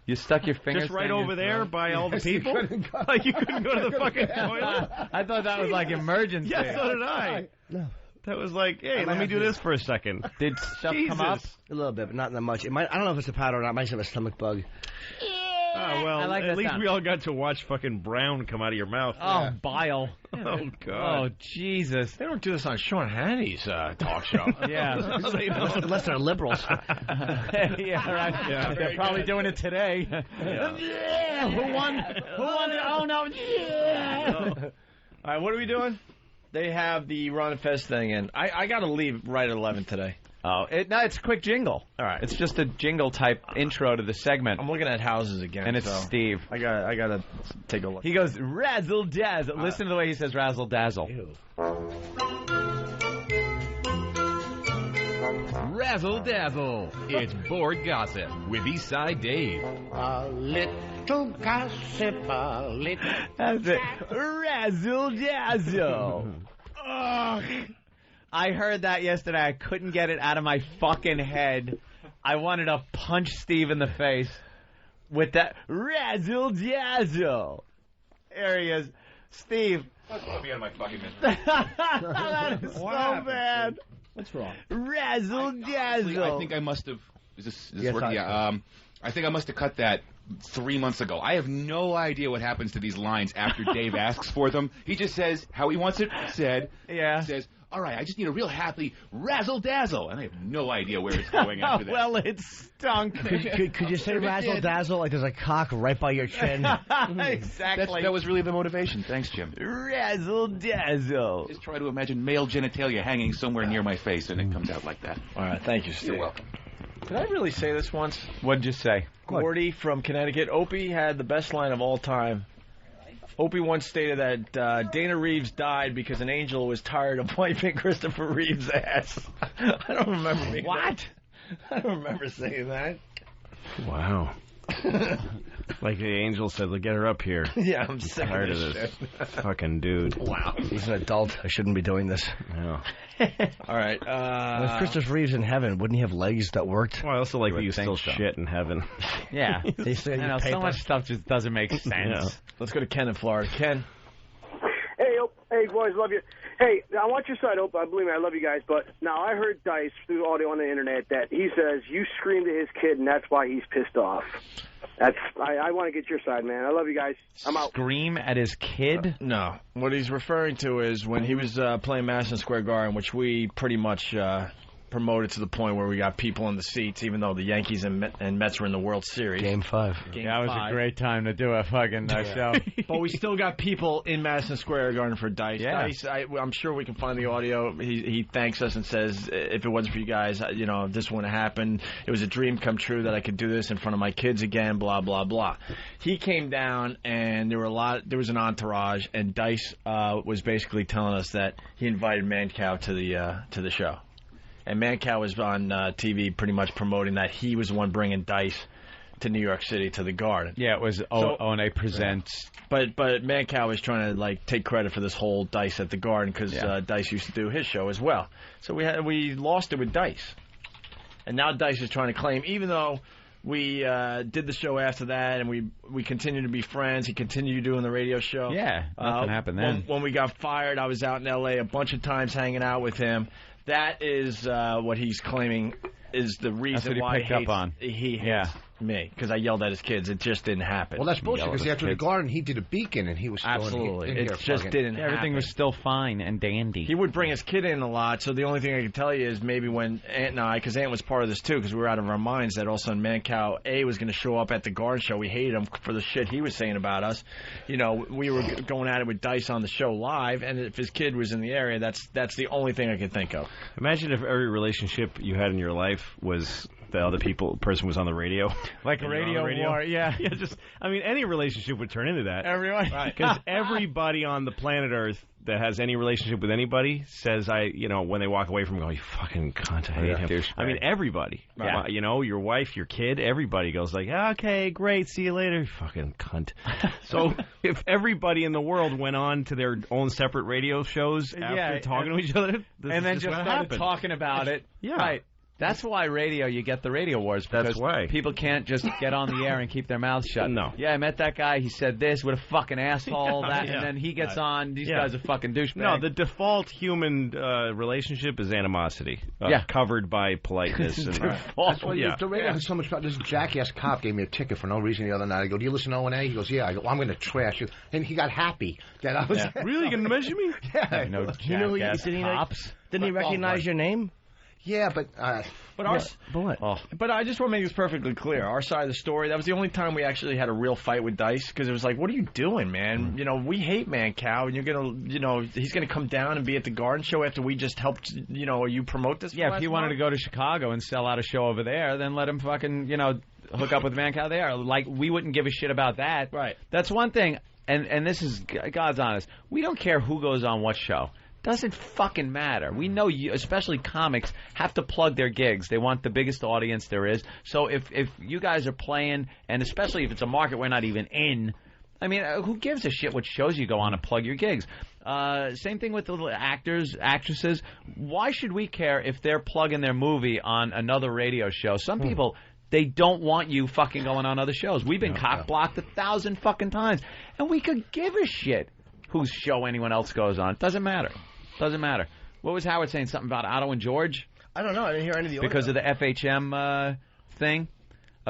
You stuck your fingers just right over there by all the people? Like you couldn't go to the fucking toilet? I thought that was like emergency. Yeah, so did I. No. That was like, hey, let me do this for a second. Did stuff come up? A little bit, but not that much. I don't know if it's a powder or not. It might have a stomach bug. Oh, well, like at least we all got to watch fucking brown come out of your mouth. Oh, bile. Oh, God. Oh, Jesus. They don't do this on Sean Hannity's talk show. Yeah. Unless they're liberals. Yeah, right. Yeah. They're probably doing it today. Yeah. Who won? Oh, no. Yeah. All right, what are we doing? They have the Ron and Fez thing, and I got to leave right at 11 today. Oh, it's a quick jingle. All right. It's just a jingle type intro to the segment. I'm looking at houses again. And it's Steve. I gotta take a look. He goes, razzle dazzle. Listen to the way he says razzle dazzle. Razzle dazzle. It's board gossip with Eastside Dave. A little gossip, a little. That's it. Razzle dazzle. Ugh. I heard that yesterday. I couldn't get it out of my fucking head. I wanted to punch Steve in the face with that razzle dazzle. There he is. Steve. Let's go be out of my fucking misery. That is so bad. What's wrong? Razzle dazzle. I think I must have. Is this yes, working? Yeah. I think I must have cut that 3 months ago. I have no idea what happens to these lines after Dave asks for them. He just says how he wants it said. Yeah. He says, all right, I just need a real happy razzle-dazzle. And I have no idea where it's going after that. Well, it stunk. Could you say razzle-dazzle like there's a cock right by your chin? Exactly. That was really the motivation. Thanks, Jim. Razzle-dazzle. Just try to imagine male genitalia hanging somewhere near my face, and it comes out like that. All right, thank you, Steve. You're welcome. Did I really say this once? What'd you say? Gordy from Connecticut. Opie had the best line of all time. Opie once stated that Dana Reeves died because an angel was tired of wiping Christopher Reeves' ass. I don't remember being What? I don't remember saying that. Wow. Like the angel said, get her up here. Yeah, I'm sick tired of of this this fucking dude. Wow. He's an adult. I shouldn't be doing this. Yeah. All right. If Christopher Reeves in heaven, wouldn't he have legs that worked? Well, I also like that you still so. shit in heaven. Yeah. They say I know, so much stuff just doesn't make sense. Yeah. Let's go to Ken in Florida. Ken. Hey, boys, love you. Hey, I want your side, Ope. Believe me, I love you guys. But now I heard Dice through audio on the internet that he says you screamed at his kid, and that's why he's pissed off. I want to get your side, man. I love you guys. I'm out. Scream at his kid? No. What he's referring to is when he was playing Madison Square Garden, which we pretty much promoted to the point where we got people in the seats, even though the Yankees and Mets were in the World Series. Game 5. That was a great time to do a fucking show. But we still got people in Madison Square Garden for Dice. Yeah. Dice, I'm sure we can find the audio. He thanks us and says, if it wasn't for you guys, this wouldn't have happened. It was a dream come true that I could do this in front of my kids again, blah, blah, blah. He came down, and there was an entourage, and Dice was basically telling us that he invited Mancow to the show. And Mancow was on TV pretty much promoting that he was the one bringing Dice to New York City to the Garden. Yeah, it was O&A Presents. But Mancow was trying to take credit for this whole Dice at the Garden because Dice used to do his show as well. So we lost it with Dice. And now Dice is trying to claim, even though we did the show after that and we continued to be friends, he continued doing the radio show. Yeah, nothing happened then. When we got fired, I was out in L.A. a bunch of times hanging out with him. That is what he's claiming is the reason why he hates me, because I yelled at his kids. It just didn't happen. Well, that's bullshit, because after the Garden, he did a Beacon, and he was still absolutely. in it just didn't happen. Everything was still fine and dandy. He would bring his kid in a lot, so the only thing I can tell you is maybe when Ant and I, because Ant was part of this too, because we were out of our minds that all of a sudden Mancow A was going to show up at the Garden show. We hated him for the shit he was saying about us. We were going at it with Dice on the show live, and if his kid was in the area, that's the only thing I could think of. Imagine if every relationship you had in your life was the other person was on the radio. Like a radio war, yeah. Yeah, any relationship would turn into that. Everyone. Right. Because everybody on the planet Earth that has any relationship with anybody says, when they walk away from going, you fucking cunt, I hate him. I mean, everybody. Right. Your wife, your kid, everybody goes okay, great, see you later, you fucking cunt. So if everybody in the world went on to their own separate radio shows after talking to each other, and then just started talking about it. Yeah. Right. That's why you get the radio wars, because that's why people can't just get on the air and keep their mouths shut. No. Yeah, I met that guy. He said this. What a fucking asshole. And then he gets on. These guys are fucking douchebags. No, the default human relationship is animosity, covered by politeness. And, that's why the radio has so much about. This jackass cop gave me a ticket for no reason the other night. I go, do you listen to O&A? He goes, yeah. I go, I'm going to trash you. And he got happy that I was really going to mention me? Yeah. No jackass cops. Didn't he recognize your name? Yeah, but what? But I just want to make this perfectly clear. Our side of the story, that was the only time we actually had a real fight with Dice, because it was like, what are you doing, man? We hate Mancow, and you're going to, he's going to come down and be at the Garden show after we just helped, you promote this. Yeah, if he wanted to go to Chicago and sell out a show over there, then let him fucking, hook up with Mancow there. Like, we wouldn't give a shit about that. Right. That's one thing, and this is God's honest. We don't care who goes on what show. Doesn't fucking matter. We know you, especially comics, have to plug their gigs. They want the biggest audience there is. So if you guys are playing, and especially if it's a market we're not even in, I mean, who gives a shit what shows you go on and plug your gigs? Same thing with the actors, actresses. Why should we care if they're plugging their movie on another radio show? Some people, they don't want you fucking going on other shows. We've been cock-blocked 1,000 fucking times, and we could give a shit whose show anyone else goes on. It doesn't matter. Doesn't matter. What was Howard saying? Something about Otto and George? I don't know. I didn't hear any of the audio. Because of the FHM thing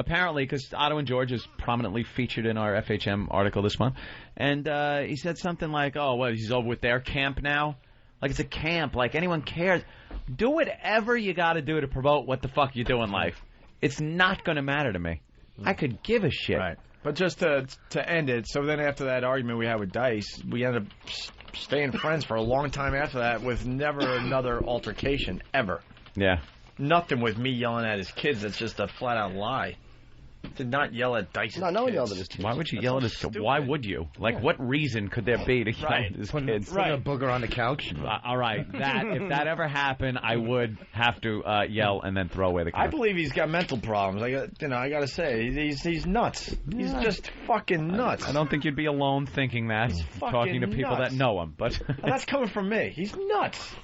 apparently, because Otto and George is prominently featured in our FHM article this month, and he said something like, oh, what, he's over with their camp now? Like, it's a camp. Like, anyone cares. Do whatever you got to do to promote what the fuck you do in life. It's not going to matter to me. I could give a shit. Right. But just to end it, so then after that argument we had with Dice, we ended up staying friends for a long time after that with never another altercation, ever. Yeah. Nothing with me yelling at his kids. That's just a flat-out lie. Did not yell at Dice's kids. No one yelled at his kids. Why would you yell at his kids? Why would you? Like, what reason could there be to yell at his kids? Put a booger on the couch. All right. If that ever happened, I would have to yell and then throw away the couch. I believe he's got mental problems. I got to say, he's nuts. He's just fucking nuts. I don't think you'd be alone thinking that, talking to people that know him. But that's coming from me. He's nuts.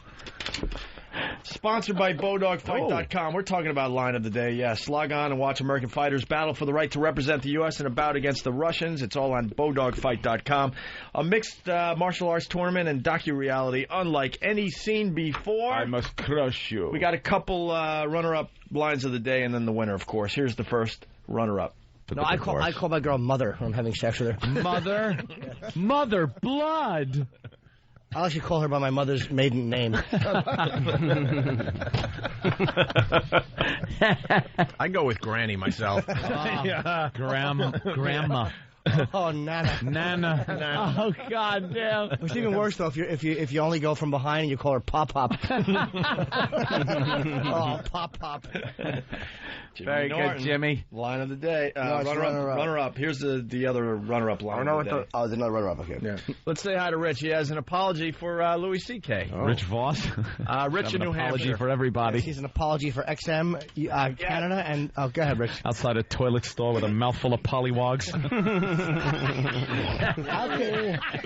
Sponsored by BowDogFight.com. We're talking about line of the day. Yes, log on and watch American fighters battle for the right to represent the U.S. in a bout against the Russians. It's all on BowDogFight.com. A mixed martial arts tournament and docu-reality unlike any seen before. I must crush you. We got a couple runner-up lines of the day and then the winner, of course. Here's the first runner-up. No, I call my girl Mother when I'm having sex with her. Mother? Mother blood! I'll actually call her by my mother's maiden name. I go with Granny myself. Yeah. Grandma. Oh, Nana. Nana. Oh, God damn. It's even worse though if you only go from behind and you call her Pop Pop. Oh, Pop. Very good, Jimmy. Line of the day. Runner up. Here's the other runner up line. Of the day. There's another runner up. Okay. Yeah. Let's say hi to Rich. He has an apology for Louis C.K. Oh. Rich Voss. Rich in New Hampshire. Apology for everybody. Yes, he's an apology for XM Canada and go ahead, Rich. Outside a toilet store with a mouthful of Polliwogs.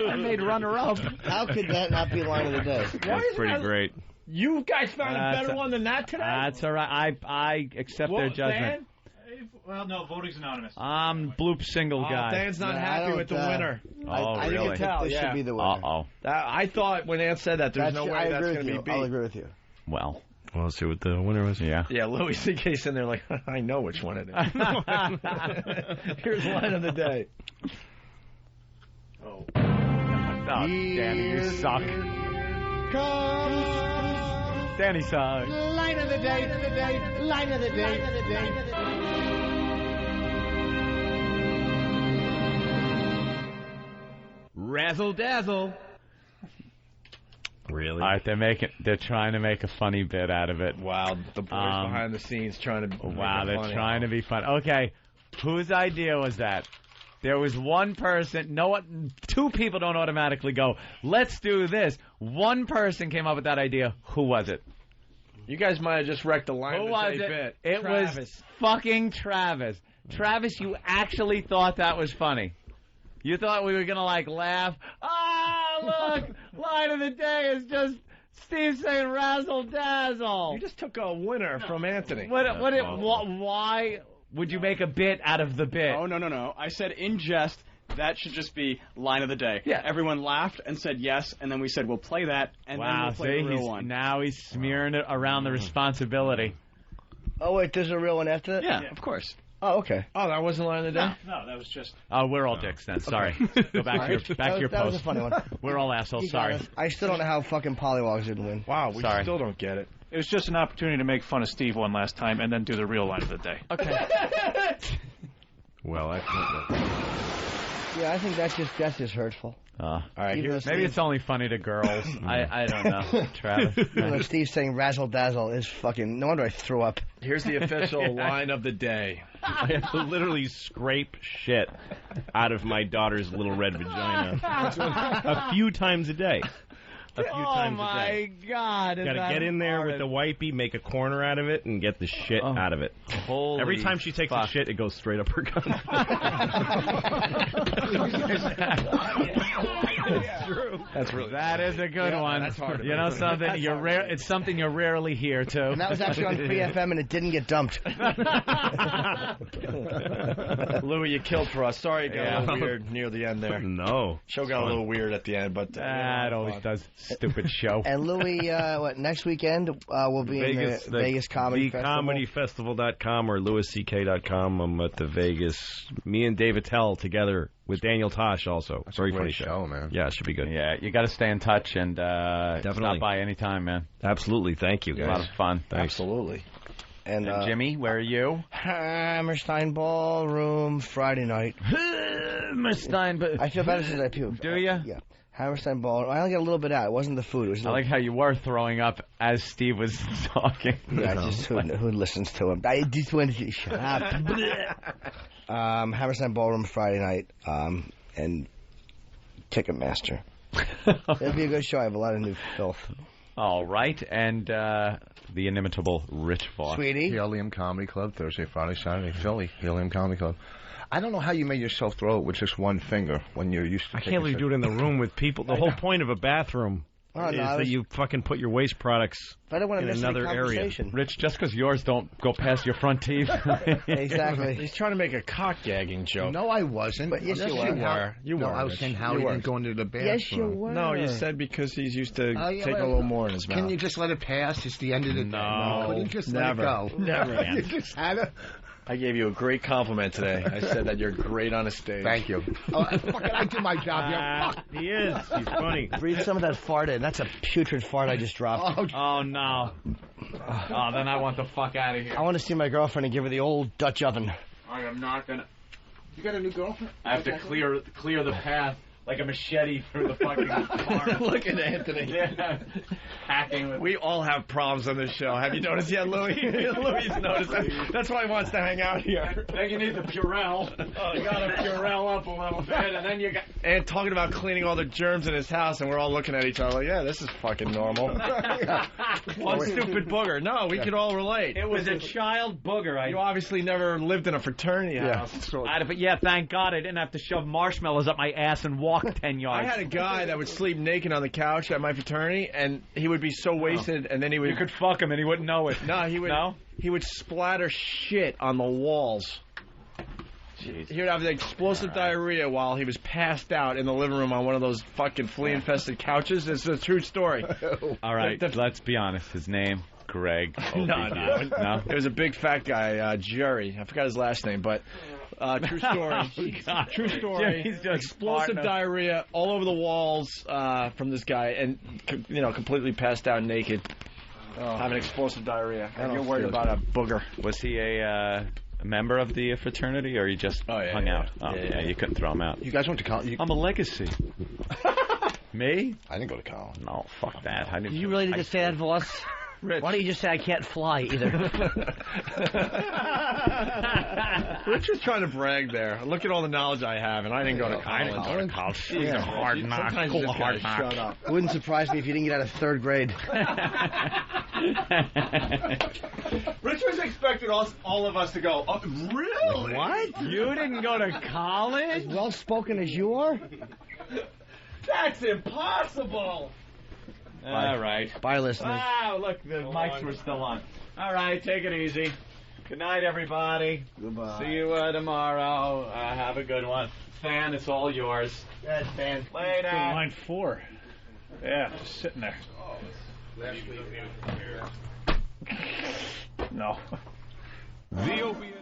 I made runner up. How could that not be line of the day? That's pretty great. You guys found a better one than that today? That's all right. I accept their judgment. Dan? Well, no, voting's anonymous. I'm bloop single guy. Dan's not happy with the winner. I really? This should be the winner. Uh-oh. I thought when Ann said that, there's no way that's going to be beat. I'll agree with you. Well, let's see what the winner was. Yeah. Yeah, Louis C.K.'s in there like, I know which one it is. Here's line of the day. Oh, Danny, you suck. Danny sucks. Line of the day. Line of the day. Razzle dazzle. Really? All right, they're trying to make a funny bit out of it. Wow, the boys behind the scenes trying to. Wow, they're trying to be fun. Okay, whose idea was that? There was one person. Two people don't automatically go, let's do this. One person came up with that idea. Who was it? You guys might have just wrecked the line of the day bit. It was fucking Travis. Travis, you actually thought that was funny. You thought we were going to, laugh. Look, line of the day is just Steve saying razzle dazzle. You just took a winner from Anthony. Why would you make a bit out of the bit? Oh, no. I said in jest, that should just be line of the day. Yeah. Everyone laughed and said yes, and then we said we'll play that, and then we'll play the real one. Now he's smearing it around the responsibility. Oh, wait, there's a real one after that? Yeah, of course. Oh, okay. Oh, that wasn't line of the day? No, that was just... Oh, we're all dicks then. Sorry. Go back to your post. That was a funny one. We're all assholes. Sorry. I still don't know how fucking Polliwogs didn't win. Wow, we still don't get it. It was just an opportunity to make fun of Steve one last time and then do the real line of the day. Okay. Well, yeah, I think that's just hurtful. All right, maybe it's only funny to girls. I don't know. Travis. Steve saying razzle dazzle is fucking... No wonder I threw up. Here's the official line of the day. I have to literally scrape shit out of my daughter's little red vagina a few times a day. A few times a day. Oh, my God. Gotta get in there with the wipey, make a corner out of it, and get the shit out of it. Holy Every time she takes a shit, it goes straight up her gun. It's true. That is a good one. That's hard to you know believe. something? That's You're hard rare. It's something you rarely hear too. And that was actually on Free FM, and it didn't get dumped. Louis, you killed for us. Sorry it got a little weird near the end there. No. Show got a little weird at the end, but... it always does. Stupid show. And Louis, next weekend we'll be in the Vegas Comedy Festival. TheComedyFestival.com or LouisCK.com. I'm at the Vegas. Me and Dave Attell together with Daniel Tosh also. That's very a funny great show, man. Yeah, it should be good. Yeah, you got to stay in touch and Definitely. stop by anytime, man. Absolutely. Thank you, guys. A lot of fun. Thanks. Absolutely. And Jimmy, where are you? Hammerstein Ballroom Friday night. Hammerstein, but I feel better since I puked. Do you? Yeah. Hammerstein Ballroom. I only got a little bit out. It wasn't the food. It was I like how you were throwing up as Steve was talking. Yeah, just who listens to him? I just wanted to shut up. Hammerstein Ballroom Friday night, and Ticketmaster. It'll be a good show. I have a lot of new filth. All right, and the inimitable Rich Voss. Sweetie. Helium Comedy Club, Thursday, Friday, Saturday, Philly. Helium Comedy Club. I don't know how you made yourself throw it with just one finger when you're used to. I can't believe you do it in the room with people. The whole point of a bathroom is that you fucking put your waste products in another area. Rich, just because yours don't go past your front teeth. Exactly. He's trying to make a cock-gagging joke. No, I wasn't. But yes, you were. You were. I was saying how he didn't go into the bathroom. Yes, you were. No, you said because he's used to take a little more in his mouth. Can you just let it pass? It's the end of the day. No, Couldn't just never. let it go. Never. You just had to. I gave you a great compliment today. I said that you're great on a stage. Thank you. I do my job here. Fuck. He is. He's funny. Breathe some of that fart in. That's a putrid fart I just dropped. Oh, no. Oh, then I want the fuck out of here. I want to see my girlfriend and give her the old Dutch oven. I am not going to... You got a new girlfriend? I have to clear the path like a machete through the fucking car. Look at Anthony. Yeah. Hacking with... We all have problems on this show. Have you noticed yet, Louis? Louis noticed that. That's why he wants to hang out here. Then you need the Purell. You got to Purell up a little bit, and then you got... And talking about cleaning all the germs in his house, and we're all looking at each other like, yeah, this is fucking normal. One stupid booger. No, we could all relate. It was a child booger. You obviously never lived in a fraternity house. But yeah, thank God I didn't have to shove marshmallows up my ass and walk 10 yards. I had a guy that would sleep naked on the couch at my fraternity, and he would be so wasted, and then he would... You could fuck him and he wouldn't know it. No, he would... No? He would splatter shit on the walls. Jeez. He would have the explosive diarrhea while he was passed out in the living room on one of those fucking flea-infested couches. It's a true story. All right, let's be honest. His name, Greg. No. It was a big fat guy, Jerry. I forgot his last name, but... true story. True story. Explosive diarrhea all over the walls from this guy, and completely passed out naked, having explosive diarrhea. And you're worried about a booger. Was he a member of the fraternity, or he just hung out? Oh, yeah, you couldn't throw him out. You guys went to college? I'm a legacy. Me? I didn't go to college. No, fuck that. You really need to say that, Voss? Rich. Why don't you just say I can't fly either? Rich was trying to brag there. Look at all the knowledge I have, and I didn't go to college. I didn't go to college. He's a hard knock. Sometimes you just gotta shut up. It wouldn't surprise me if you didn't get out of third grade. Rich was expecting all of us to go, oh, really? What? You didn't go to college? As well-spoken as you are? That's impossible! All right. Bye, listeners. Wow, look, the mics were still on. All right, take it easy. Good night, everybody. Goodbye. See you tomorrow. Have a good one. Fan, it's all yours. That's fan. Later. Line 4. Yeah, just sitting there. No. The Opie